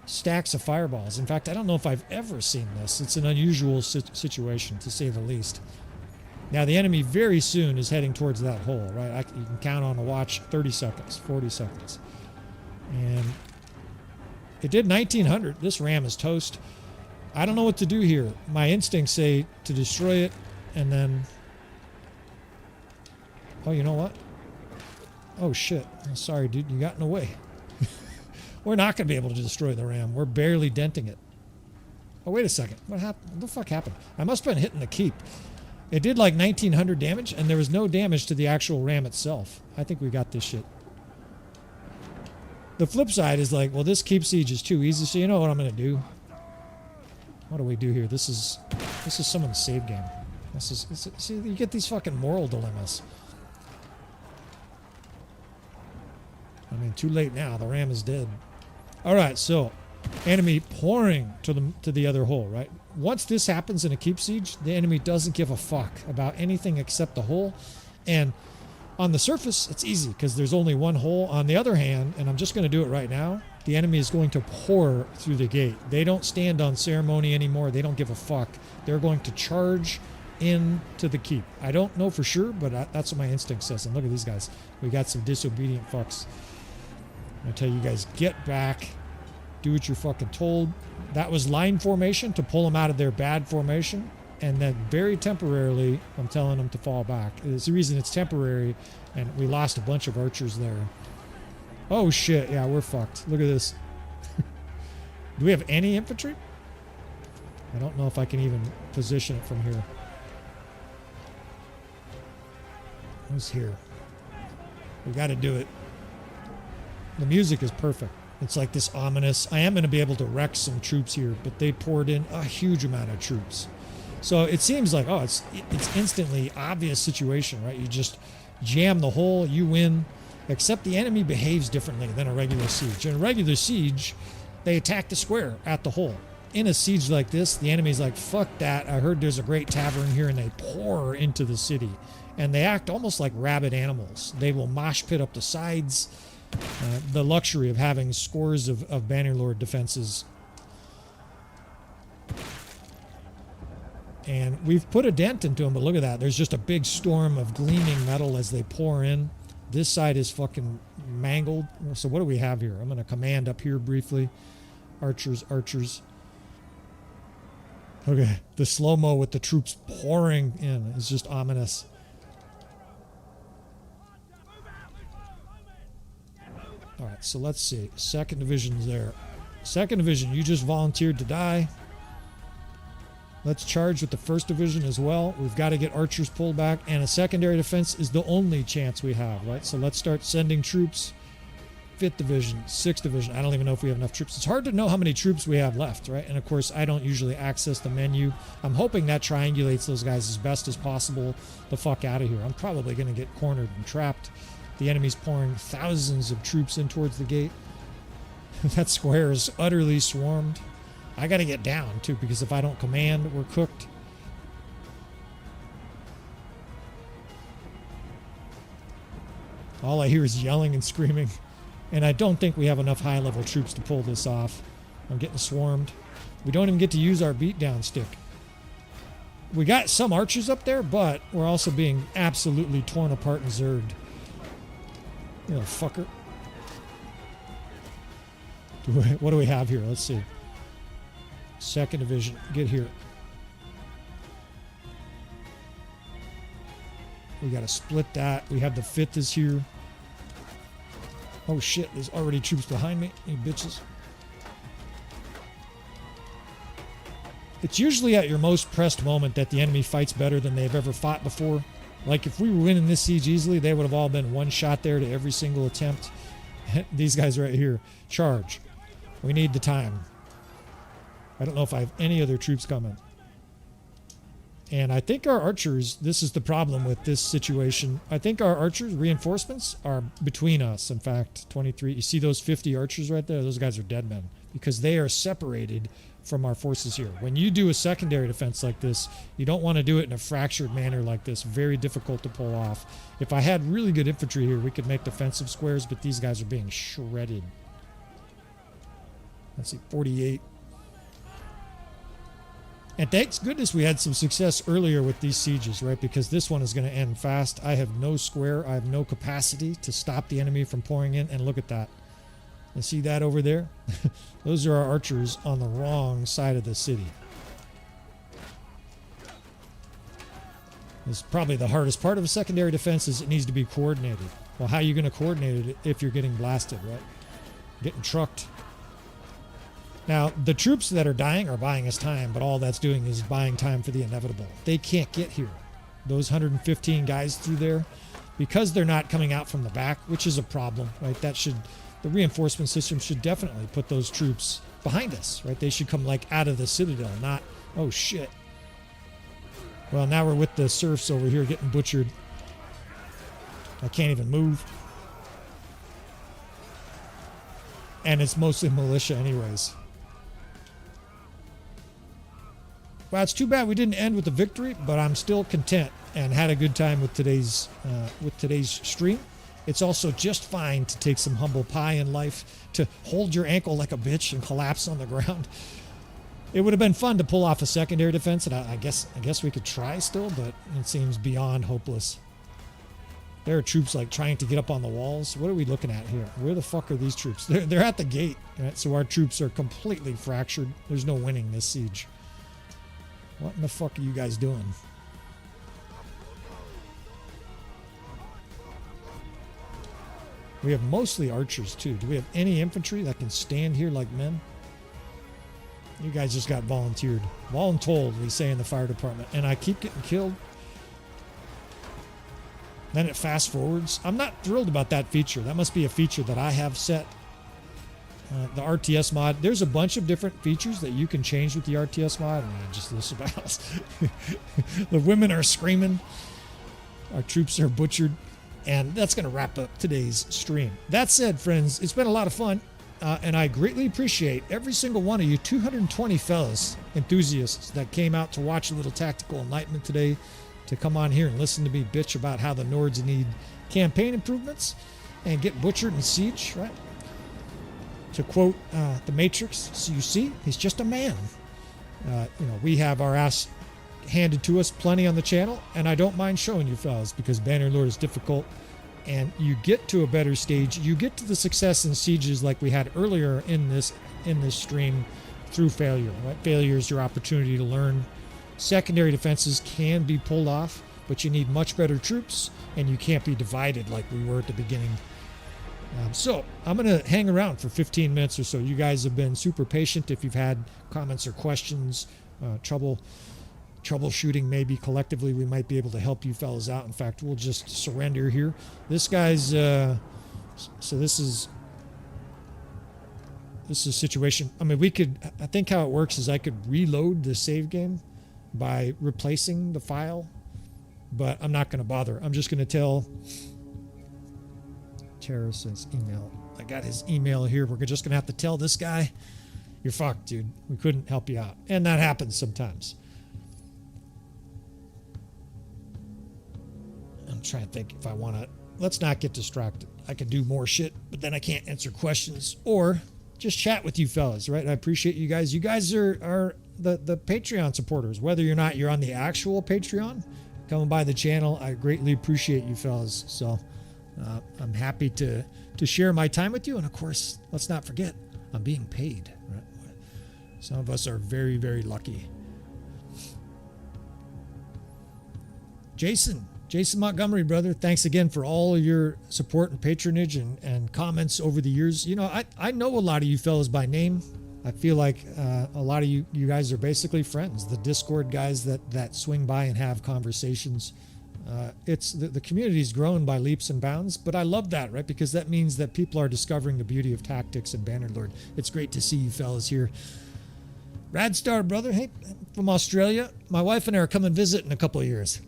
Speaker 1: stacks of fireballs. In fact, I don't know if I've ever seen this. It's an unusual situation, to say the least. Now, the enemy very soon is heading towards that hole, right? You can count on a watch 30 seconds, 40 seconds. And it did 1900. This ram is toast. I don't know what to do here. My instincts say to destroy it, and then... Oh, you know what? Oh, shit. I'm sorry, dude. You got in the way. We're not going to be able to destroy the ram. We're barely denting it. Oh, wait a second. What happened? What the fuck happened? I must have been hitting the keep. It did like 1900 damage, and there was no damage to the actual ram itself. I think we got this shit. The flip side is like, well, this keep siege is too easy, so you know what I'm going to do? What do we do here? This is someone's save game. See, you get these fucking moral dilemmas. I mean, too late now. The ram is dead. All right, so enemy pouring to the other hole, right? Once this happens in a keep siege, the enemy doesn't give a fuck about anything except the hole. And on the surface, it's easy because there's only one hole. On the other hand, and I'm just going to do it right now, the enemy is going to pour through the gate. They don't stand on ceremony anymore. They don't give a fuck. They're going to charge into the keep. I don't know for sure, but that's what my instinct says. And look at these guys. We got some disobedient fucks. I tell you guys, get back. Do what you're fucking told. That was line formation to pull them out of their bad formation.
Speaker 2: and then very temporarily, I'm telling them to fall back. It's the reason it's temporary, and we lost a bunch of archers there. Oh shit, yeah, we're fucked. Look at this. Do we have any infantry? I don't know if I can even position it from here. Who's here? We got to do it. The music is perfect. It's like this ominous. I am going to be able to wreck some troops here, but they poured in a huge amount of troops. So it seems like, oh, it's instantly obvious situation, right? You just jam the hole, you win, except the enemy behaves differently than a regular siege. In a regular siege, they attack the square at the hole. In a siege like this, the enemy's like, fuck that. I heard there's a great tavern here, and they pour into the city. And they act almost like rabid animals. They will mosh pit up the sides. The luxury of having scores of Bannerlord defenses. And we've put a dent into them, but look at that. There's just a big storm of gleaming metal as they pour in. This side is fucking mangled. So what do we have here? I'm going to command up here briefly. Archers, archers. Okay, the slow-mo with the troops pouring in is just ominous. All right, so let's see. 2nd Division's there. 2nd Division, you just volunteered to die. Let's charge with the 1st Division as well. We've got to get archers pulled back, and a secondary defense is the only chance we have, right? So let's start sending troops. 5th Division, 6th Division. I don't even know if we have enough troops. It's hard to know how many troops we have left, right? And of course, I don't usually access the menu. I'm hoping that triangulates those guys as best as possible the fuck out of here. I'm probably going to get cornered and trapped. The enemy's pouring thousands of troops in towards the gate. That square is utterly swarmed. I got to get down, too, because if I don't command, we're cooked. All I hear is yelling and screaming. And I don't think we have enough high-level troops to pull this off. I'm getting swarmed. We don't even get to use our beatdown stick. We got some archers up there, but we're also being absolutely torn apart and zerged. You know, fucker. What do we have here? Let's see. 2nd Division, get here. We got to split that. We have the 5th is here. Oh shit, there's already troops behind me, you bitches. It's usually at your most pressed moment that the enemy fights better than they've ever fought before. Like, if we were winning this siege easily, they would have all been one shot there to every single attempt. These guys right here, charge. We need the time. I don't know if I have any other troops coming. And I think our archers, this is the problem with this situation. I think our archers, reinforcements, are between us. In fact, 23. You see those 50 archers right there? Those guys are dead men because they are separated from our forces here. When you do a secondary defense like this, you don't want to do it in a fractured manner like this. Very difficult to pull off. If I had really good infantry here, we could make defensive squares, but these guys are being shredded. Let's see, 48. And thanks goodness we had some success earlier with these sieges, right? Because this one is going to end fast. I have no square. I have no capacity to stop the enemy from pouring in. And look at that. You see that over there? Those are our archers on the wrong side of the city. This is probably the hardest part of a secondary defense is it needs to be coordinated. Well, how are you going to coordinate it if you're getting blasted, right? Getting trucked. Now, the troops that are dying are buying us time, but all that's doing is buying time for the inevitable. They can't get here. Those 115 guys through there, because they're not coming out from the back, which is a problem, right? The reinforcement system should definitely put those troops behind us, right? They should come like out of the citadel, not, oh shit. Well, now we're with the serfs over here getting butchered. I can't even move. And it's mostly militia anyways. Well, it's too bad we didn't end with a victory, but I'm still content and had a good time with today's stream. It's also just fine to take some humble pie in life, to hold your ankle like a bitch and collapse on the ground. It would have been fun to pull off a secondary defense, and I guess we could try still, but it seems beyond hopeless. There are troops like trying to get up on the walls. What are we looking at here? Where the fuck are these troops? They're at the gate, right? So our troops are completely fractured. There's no winning this siege. What in the fuck are you guys doing? We have mostly archers too. Do we have any infantry that can stand here like men? You guys just got volunteered. Voluntold, we say in the fire department. And I keep getting killed. Then it fast forwards. I'm not thrilled about that feature. That must be a feature that I have set. The RTS mod. There's a bunch of different features that you can change with the RTS mod. And just this about. The women are screaming. Our troops are butchered. And that's going to wrap up today's stream. That said, friends, it's been a lot of fun. And I greatly appreciate every single one of you 220 fellas, enthusiasts that came out to watch a little Tactical Enlightenment today, to come on here and listen to me bitch about how the Nords need campaign improvements and get butchered in siege, right? To quote the Matrix, so you see, he's just a man. We have our ass handed to us plenty on the channel, and I don't mind showing you fellas because Bannerlord is difficult, and you get to a better stage. You get to the success in sieges like we had earlier in this stream through failure. Right? Failure is your opportunity to learn. Secondary defenses can be pulled off, but you need much better troops, and you can't be divided like we were at the beginning. So I'm going to hang around for 15 minutes or so. You guys have been super patient. If you've had comments or questions, troubleshooting, maybe collectively we might be able to help you fellas out. In fact, we'll just surrender here. This guy's so this is a situation. I mean, I think how it works is I could reload the save game by replacing the file, but I'm not going to bother. I'm just going to tell Terrorist's email. I got his email here. We're just going to have to tell this guy, you're fucked, dude. We couldn't help you out. And that happens sometimes. I'm trying to think if I want to. Let's not get distracted. I could do more shit, but then I can't answer questions or just chat with you fellas, right? I appreciate you guys. You guys are the Patreon supporters. Whether or not you're on the actual Patreon, coming by the channel, I greatly appreciate you fellas. So I'm happy to share my time with you. And of course, let's not forget, I'm being paid, right? Some of us are very, very lucky. Jason Montgomery, brother, thanks again for all of your support and patronage and comments over the years. You know, I know a lot of you fellas by name. I feel like a lot of you guys are basically friends, the Discord guys that swing by and have conversations. It's the community's grown by leaps and bounds, but I love that, right? Because that means that people are discovering the beauty of tactics and Bannerlord. It's great to see you fellas here. Radstar, brother, hey, from Australia. My wife and I are coming visit in a couple of years.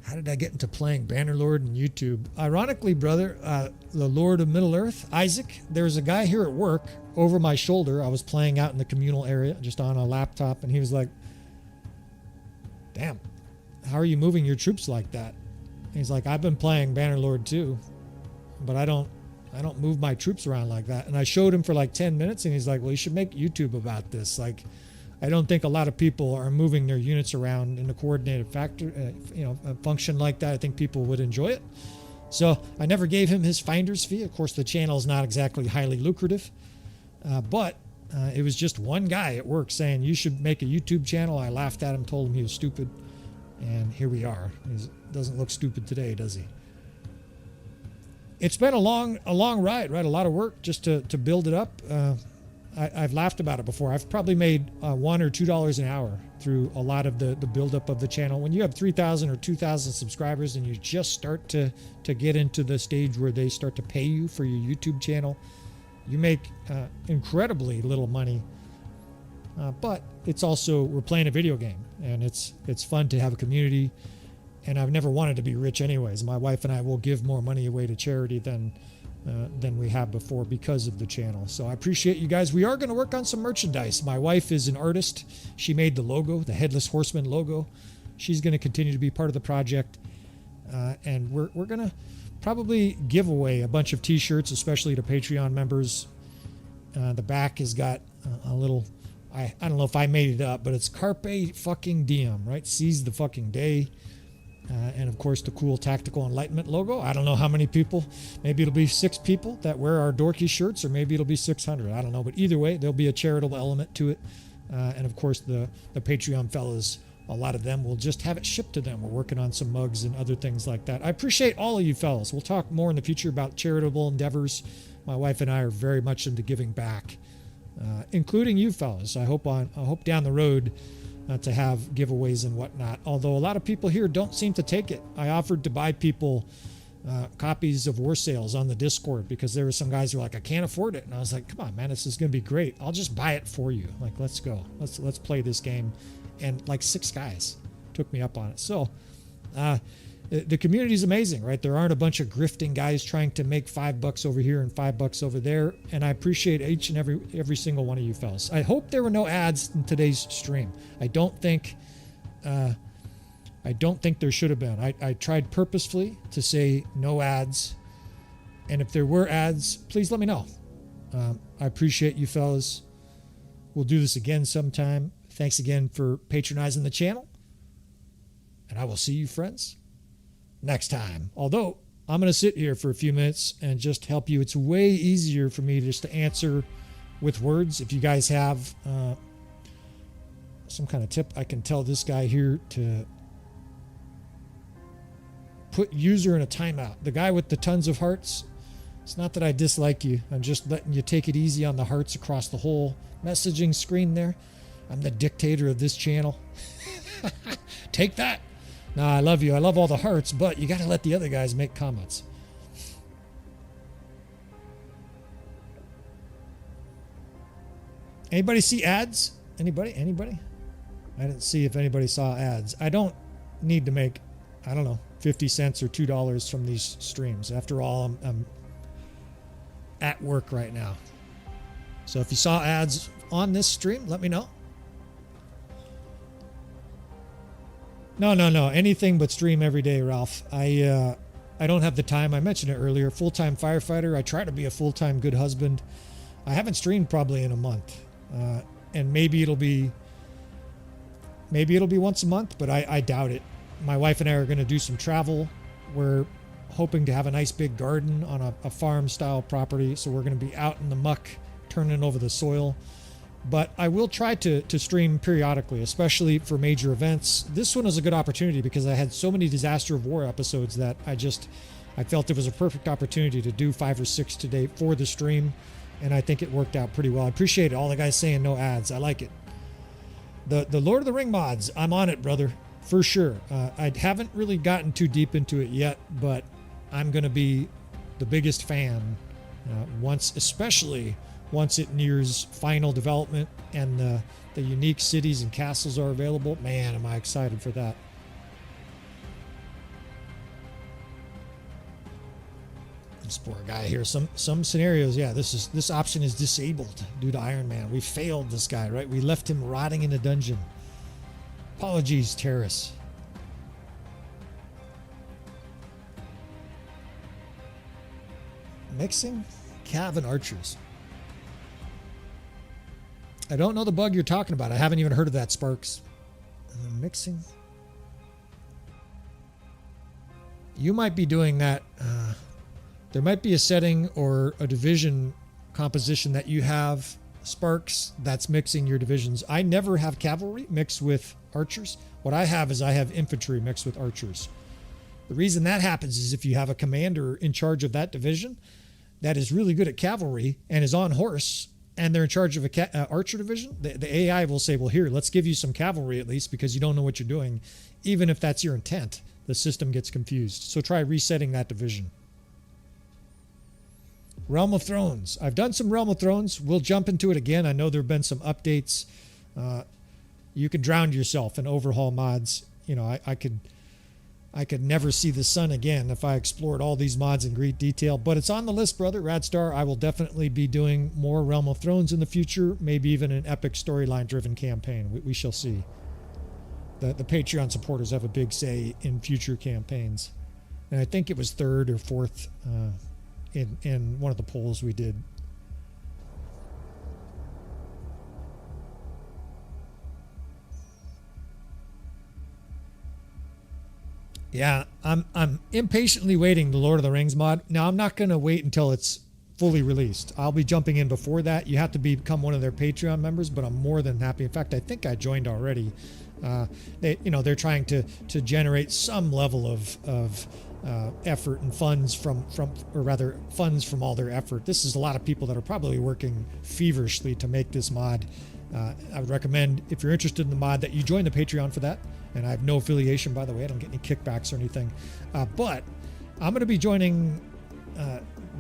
Speaker 2: How did I get into playing Bannerlord and YouTube? Ironically, brother, the Lord of Middle-earth, Isaac, there's a guy here at work over my shoulder. I was playing out in the communal area just on a laptop, and he was like, damn, how are you moving your troops like that? And he's like, I've been playing Bannerlord too, but I don't move my troops around like that. And I showed him for like 10 minutes, and he's like, well, you should make YouTube about this. Like, I don't think a lot of people are moving their units around in a coordinated function like that. I think people would enjoy it. So I never gave him his finder's fee. Of course, the channel is not exactly highly lucrative, but it was just one guy at work saying, you should make a YouTube channel. I laughed at him, told him he was stupid. And here we are. He doesn't look stupid today, does he? It's been a long ride, right? A lot of work just to build it up. I've laughed about it before. I've probably made $1 or $2 an hour through a lot of the buildup of the channel. When you have 3,000 or 2,000 subscribers and you just start to get into the stage where they start to pay you for your YouTube channel, you make incredibly little money. But it's also, we're playing a video game, and it's fun to have a community. And I've never wanted to be rich anyways. My wife and I will give more money away to charity than we have before because of the channel. So I appreciate you guys. We are going to work on some merchandise. My wife is an artist. She made the logo, the Headless Horseman logo. She's going to continue to be part of the project. And we're going to probably give away a bunch of t-shirts, especially to Patreon members. The back has got a little, I don't know if I made it up, but it's Carpe fucking Diem, right? Seize the fucking day. And of course the cool Tactical Enlightenment logo. I don't know how many people, maybe it'll be 6 people that wear our dorky shirts, or maybe it'll be 600. I don't know, but either way, there'll be a charitable element to it. And of course, the Patreon fellas, a lot of them will just have it shipped to them. We're working on some mugs and other things like that. I appreciate all of you fellas. We'll talk more in the future about charitable endeavors. My wife and I are very much into giving back, including you fellas. I hope down the road to have giveaways and whatnot. Although a lot of people here don't seem to take it. I offered to buy people copies of War Sales on the Discord because there were some guys who were like, I can't afford it. And I was like, come on, man, this is going to be great. I'll just buy it for you. Like, let's go. Let's play this game. And like 6 guys took me up on it. So the community is amazing, right? There aren't a bunch of grifting guys trying to make $5 over here and $5 over there. And I appreciate each and every single one of you fellas. I hope there were no ads in today's stream. I don't think there should have been. I tried purposefully to say no ads. And if there were ads, please let me know. I appreciate you fellas. We'll do this again sometime. Thanks again for patronizing the channel. And I will see you friends next time. Although I'm going to sit here for a few minutes and just help you. It's way easier for me just to answer with words. If you guys have some kind of tip, I can tell this guy here to put user in a timeout. The guy with the tons of hearts, it's not that I dislike you. I'm just letting you take it easy on the hearts across the whole messaging screen there. I'm the dictator of this channel. Take that. No, I love you. I love all the hearts, but you got to let the other guys make comments. Anybody see ads? Anybody? I didn't see if anybody saw ads. I don't need to make, I don't know, 50 cents or $2 from these streams. After all, I'm at work right now. So if you saw ads on this stream, let me know. No. Anything but stream every day, Ralph. I don't have the time. I mentioned it earlier. Full-time firefighter. I try to be a full-time good husband. I haven't streamed probably in a month. And maybe it'll be once a month, but I doubt it. My wife and I are going to do some travel. We're hoping to have a nice big garden on a farm-style property, so we're going to be out in the muck, turning over the soil. But I will try to stream periodically, especially for major events. This one was a good opportunity because I had so many Disaster of War episodes that I felt it was a perfect opportunity to do 5 or 6 today for the stream, and I think it worked out pretty well. I appreciate it. All the guys saying no ads. I like it. The Lord of the Ring mods, I'm on it, brother, for sure. I haven't really gotten too deep into it yet, but I'm going to be the biggest fan especially once it nears final development and the unique cities and castles are available. Man, am I excited for that. This poor guy here. Some scenarios, yeah, this option is disabled due to Iron Man. We failed this guy, right? We left him rotting in a dungeon. Apologies, terrorists. Mixing Cav and archers. I don't know the bug you're talking about. I haven't even heard of that, Sparks. Mixing. You might be doing that. There might be a setting or a division composition that you have, Sparks, that's mixing your divisions. I never have cavalry mixed with archers. What I have is I have infantry mixed with archers. The reason that happens is if you have a commander in charge of that division that is really good at cavalry and is on horse, and they're in charge of a archer division, the AI will say, well, here, let's give you some cavalry at least because you don't know what you're doing. Even if that's your intent, the system gets confused. So try resetting that division. Realm of Thrones. I've done some Realm of Thrones. We'll jump into it again. I know there have been some updates. You can drown yourself in overhaul mods. You know, I could never see the sun again if I explored all these mods in great detail, but it's on the list, brother. Radstar, I will definitely be doing more Realm of Thrones in the future, maybe even an epic storyline driven campaign. We shall see. The Patreon supporters have a big say in future campaigns. And I think it was 3rd or 4th in one of the polls we did. Yeah, I'm impatiently waiting the Lord of the Rings mod. Now, I'm not going to wait until it's fully released. I'll be jumping in before that. You have to become one of their Patreon members, but I'm more than happy. In fact, I think I joined already. They're trying to generate some level of effort and funds funds from all their effort. This is a lot of people that are probably working feverishly to make this mod. I would recommend, if you're interested in the mod, that you join the Patreon for that. And I have no affiliation, by the way. I don't get any kickbacks or anything. But I'm going to be joining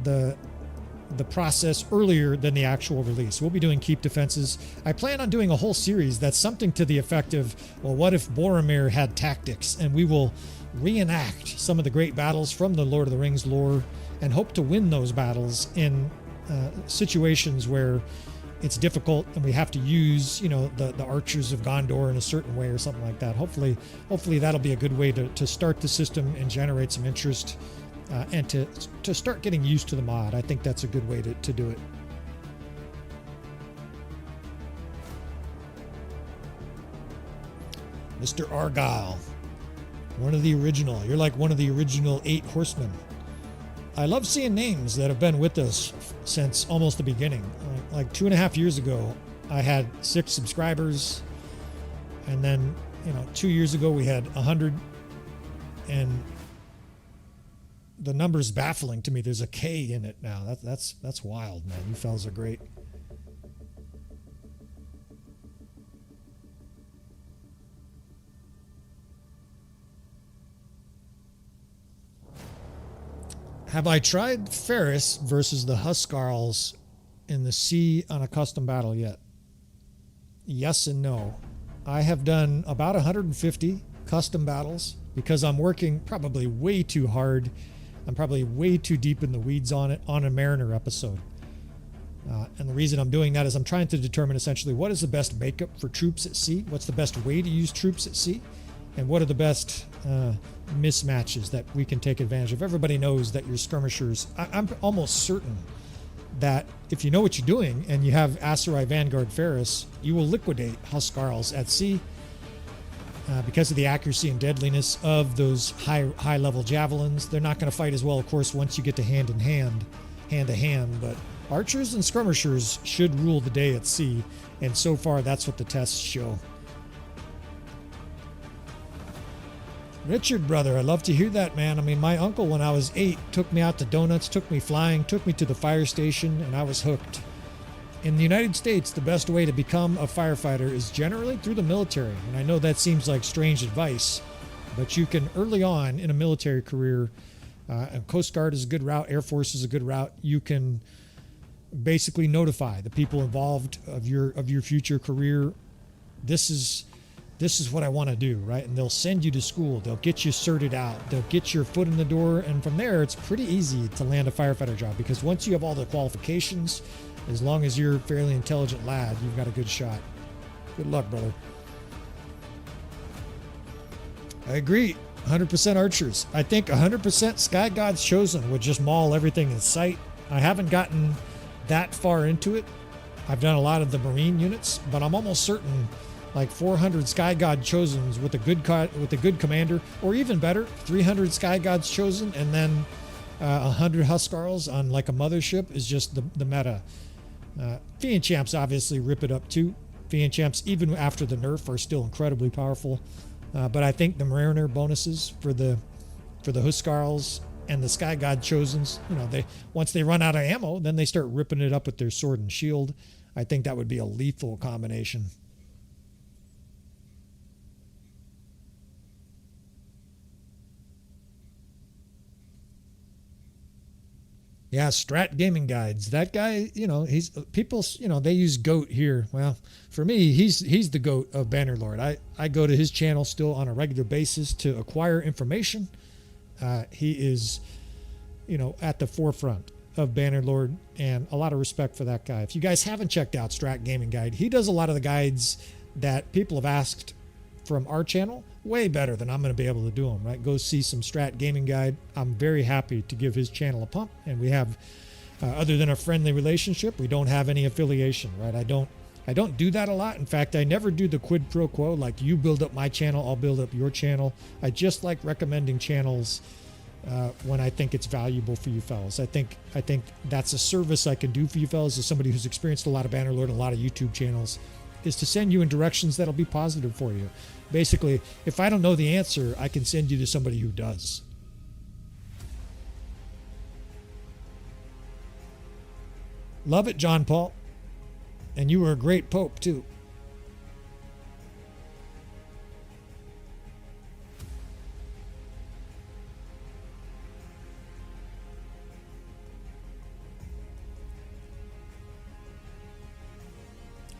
Speaker 2: the process earlier than the actual release. We'll be doing keep defenses. I plan on doing a whole series that's something to the effect of, well, what if Boromir had tactics? And we will reenact some of the great battles from the Lord of the Rings lore and hope to win those battles in situations where it's difficult and we have to use, the archers of Gondor in a certain way or something like that. Hopefully that'll be a good way to start the system and generate some interest and to start getting used to the mod. I think that's a good way to do it. Mr. Argyle, one of the original. You're like one of the original 8 horsemen. I love seeing names that have been with us since almost the beginning. Like 2.5 years ago, I had 6 subscribers. And then, 2 years ago, we had 100. And the number's baffling to me. There's a K in it now. That's wild, man. You fellas are great. Have I tried Ferris versus the Huskarls in the sea on a custom battle yet? Yes and no. I have done about 150 custom battles because I'm working probably way too hard. I'm probably way too deep in the weeds on it on a Mariner episode. And the reason I'm doing that is I'm trying to determine essentially what is the best makeup for troops at sea, what's the best way to use troops at sea, and what are the best mismatches that we can take advantage of. Everybody knows that your skirmishers, I'm almost certain that if you know what you're doing and you have Aserai Vanguard Ferris, you will liquidate Huskarls at sea because of the accuracy and deadliness of those high level javelins. They're not going to fight as well, of course, once you get to hand to hand, but archers and skirmishers should rule the day at sea, and so far that's what the tests show. Richard, brother, I love to hear that, man. I mean, my uncle, when I was 8, took me out to donuts, took me flying, took me to the fire station, and I was hooked. In the United States, the best way to become a firefighter is generally through the military. And I know that seems like strange advice, but you can early on in a military career, and Coast Guard is a good route, Air Force is a good route. You can basically notify the people involved of your future career. This is what I want to do, right? And they'll send you to school. They'll get you certed out. They'll get your foot in the door. And from there, it's pretty easy to land a firefighter job because once you have all the qualifications, as long as you're a fairly intelligent lad, you've got a good shot. Good luck, brother. I agree. 100% archers. I think 100% Sky God's Chosen would just maul everything in sight. I haven't gotten that far into it. I've done a lot of the Marine units, but I'm almost certain like 400 Sky God Chosens with a good commander, or even better, 300 Sky Gods Chosen, and then 100 Huskarls on like a mothership is just the meta. Fiend Champs obviously rip it up too. Fiend Champs, even after the nerf, are still incredibly powerful. But I think the Mariner bonuses for the Huskarls and the Sky God Chosens, they once they run out of ammo, then they start ripping it up with their sword and shield. I think that would be a lethal combination. Yeah, Strat Gaming Guides. That guy, he's people, they use GOAT here. Well, for me, he's the GOAT of Bannerlord. I go to his channel still on a regular basis to acquire information. He is, at the forefront of Bannerlord, and a lot of respect for that guy. If you guys haven't checked out Strat Gaming Guide, he does a lot of the guides that people have asked from our channel way better than I'm going to be able to do them, right? Go see some Strat Gaming Guide. I'm very happy to give his channel a pump, and we have, other than a friendly relationship, we don't have any affiliation, right? I don't do that a lot. In fact, I never do the quid pro quo, like you build up my channel, I'll build up your channel. I just like recommending channels when I think it's valuable for you fellas. I think that's a service I can do for you fellas as somebody who's experienced a lot of Bannerlord and a lot of YouTube channels, is to send you in directions that'll be positive for you. Basically, if I don't know the answer, I can send you to somebody who does. Love it, John Paul. And you were a great pope, too.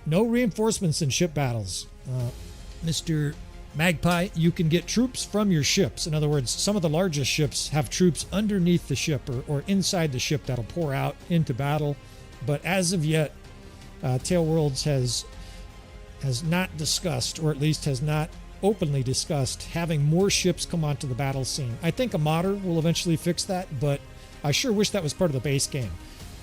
Speaker 2: No reinforcements in ship battles. Mr. Magpie, you can get troops from your ships. In other words, some of the largest ships have troops underneath the ship or inside the ship that'll pour out into battle. But as of yet, Tail Worlds has not discussed, or at least has not openly discussed, having more ships come onto the battle scene. I think a modder will eventually fix that, but I sure wish that was part of the base game.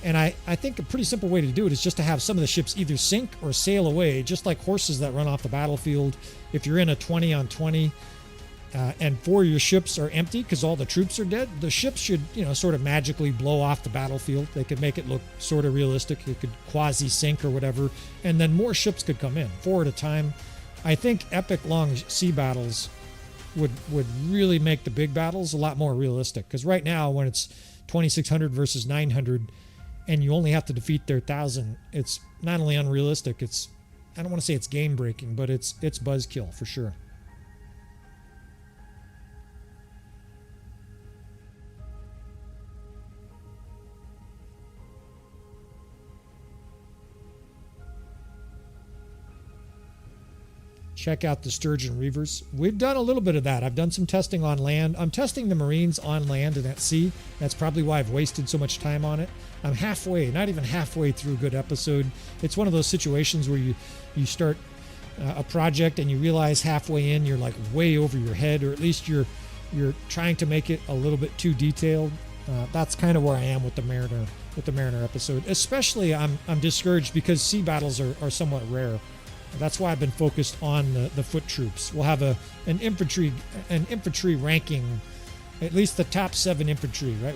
Speaker 2: And I think a pretty simple way to do it is just to have some of the ships either sink or sail away, just like horses that run off the battlefield. If you're in a 20 on 20 and 4 of your ships are empty because all the troops are dead, the ships should, sort of magically blow off the battlefield. They could make it look sort of realistic. It could quasi-sink or whatever, and then more ships could come in, 4 at a time. I think epic long sea battles would really make the big battles a lot more realistic, because right now when it's 2,600 versus 900, and you only have to defeat their 1,000, it's not only unrealistic, I don't want to say it's game breaking, but it's buzzkill for sure. Check out the Sturgeon Reavers. We've done a little bit of that. I've done some testing on land. I'm testing the Marines on land and at sea. That's probably why I've wasted so much time on it. I'm halfway, not even halfway through a good episode. It's one of those situations where you start a project and you realize halfway in you're like way over your head, or at least you're trying to make it a little bit too detailed. That's kind of where I am with the Mariner episode. Especially I'm discouraged because sea battles are somewhat rare. That's why I've been focused on the foot troops. We'll have an infantry ranking, at least the top 7 infantry, right?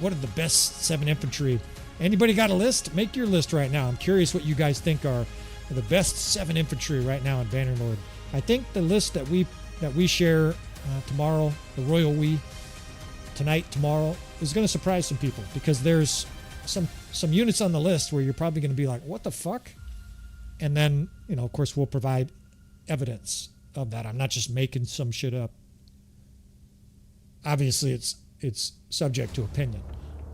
Speaker 2: What are the best 7 infantry? Anybody got a list? Make your list right now. I'm curious what you guys think are the best 7 infantry right now in Bannerlord. I think the list that we share tomorrow, the Royal We, tomorrow, is going to surprise some people, because there's some units on the list where you're probably going to be like, what the fuck? And then, of course, we'll provide evidence of that. I'm not just making some shit up. Obviously, it's subject to opinion.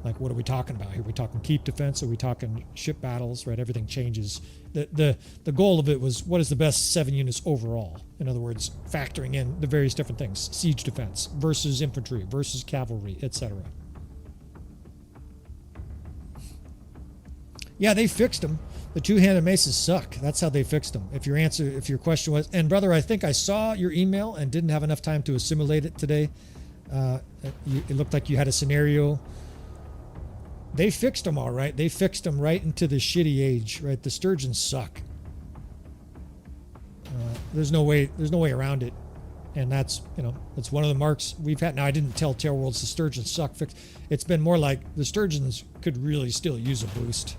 Speaker 2: Like, what are we talking about here? Are we talking keep defense? Are we talking ship battles? Right? Everything changes. The goal of it was, what is the best 7 units overall? In other words, factoring in the various different things: siege defense versus infantry versus cavalry, etc. Yeah, they fixed them. The two-handed maces suck. That's how they fixed them. If your question was, and brother, I think I saw your email and didn't have enough time to assimilate it today. It looked like you had a scenario. They fixed them all right. They fixed them right into the shitty age, right? The sturgeons suck. There's no way around it. And that's one of the marks we've had. Now, I didn't tell Tail Worlds the sturgeons suck. It's been more like the sturgeons could really still use a boost.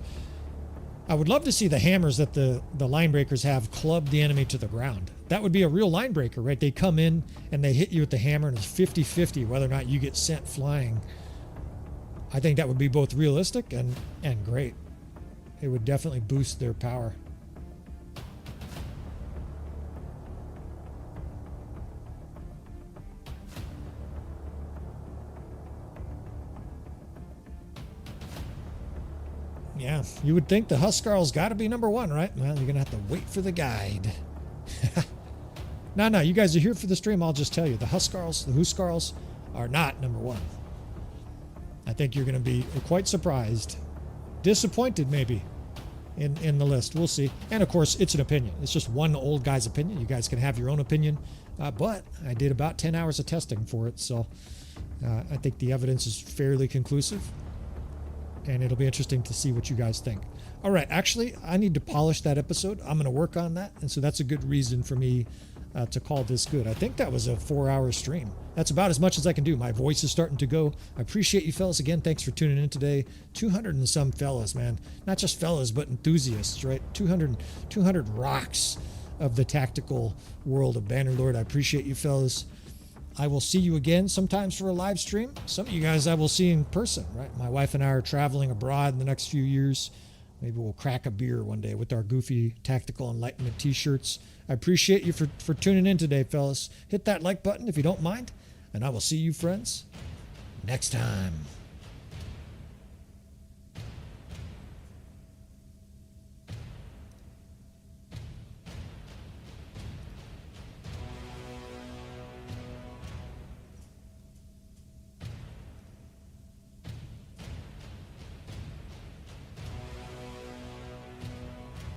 Speaker 2: I would love to see the hammers that the line breakers have club the enemy to the ground. That would be a real line breaker, right? They come in and they hit you with the hammer, and it's 50-50 whether or not you get sent flying. I think that would be both realistic and great. It would definitely boost their power. Yeah, you would think the Huskarl's got to be number 1, right? Well, you're going to have to wait for the guide. No, you guys are here for the stream. I'll just tell you, the Huskarls are not number 1. I think you're going to be quite surprised. Disappointed, maybe, in the list. We'll see. And, of course, it's an opinion. It's just one old guy's opinion. You guys can have your own opinion. But I did about 10 hours of testing for it, so I think the evidence is fairly conclusive. And it'll be interesting to see what you guys think. All right, actually, I need to polish that episode. I'm going to work on that. And so that's a good reason for me to call this good. I think that was a 4-hour stream. That's about as much as I can do. My voice is starting to go. I appreciate you fellas again. Thanks for tuning in today. 200 and some fellas, man. Not just fellas, but enthusiasts, right? 200 rocks of the tactical world of Bannerlord. I appreciate you fellas. I will see you again sometimes for a live stream. Some of you guys I will see in person, right? My wife and I are traveling abroad in the next few years. Maybe we'll crack a beer one day with our goofy Tactical Enlightenment t-shirts. I appreciate you for tuning in today, fellas. Hit that like button if you don't mind, and I will see you, friends, next time.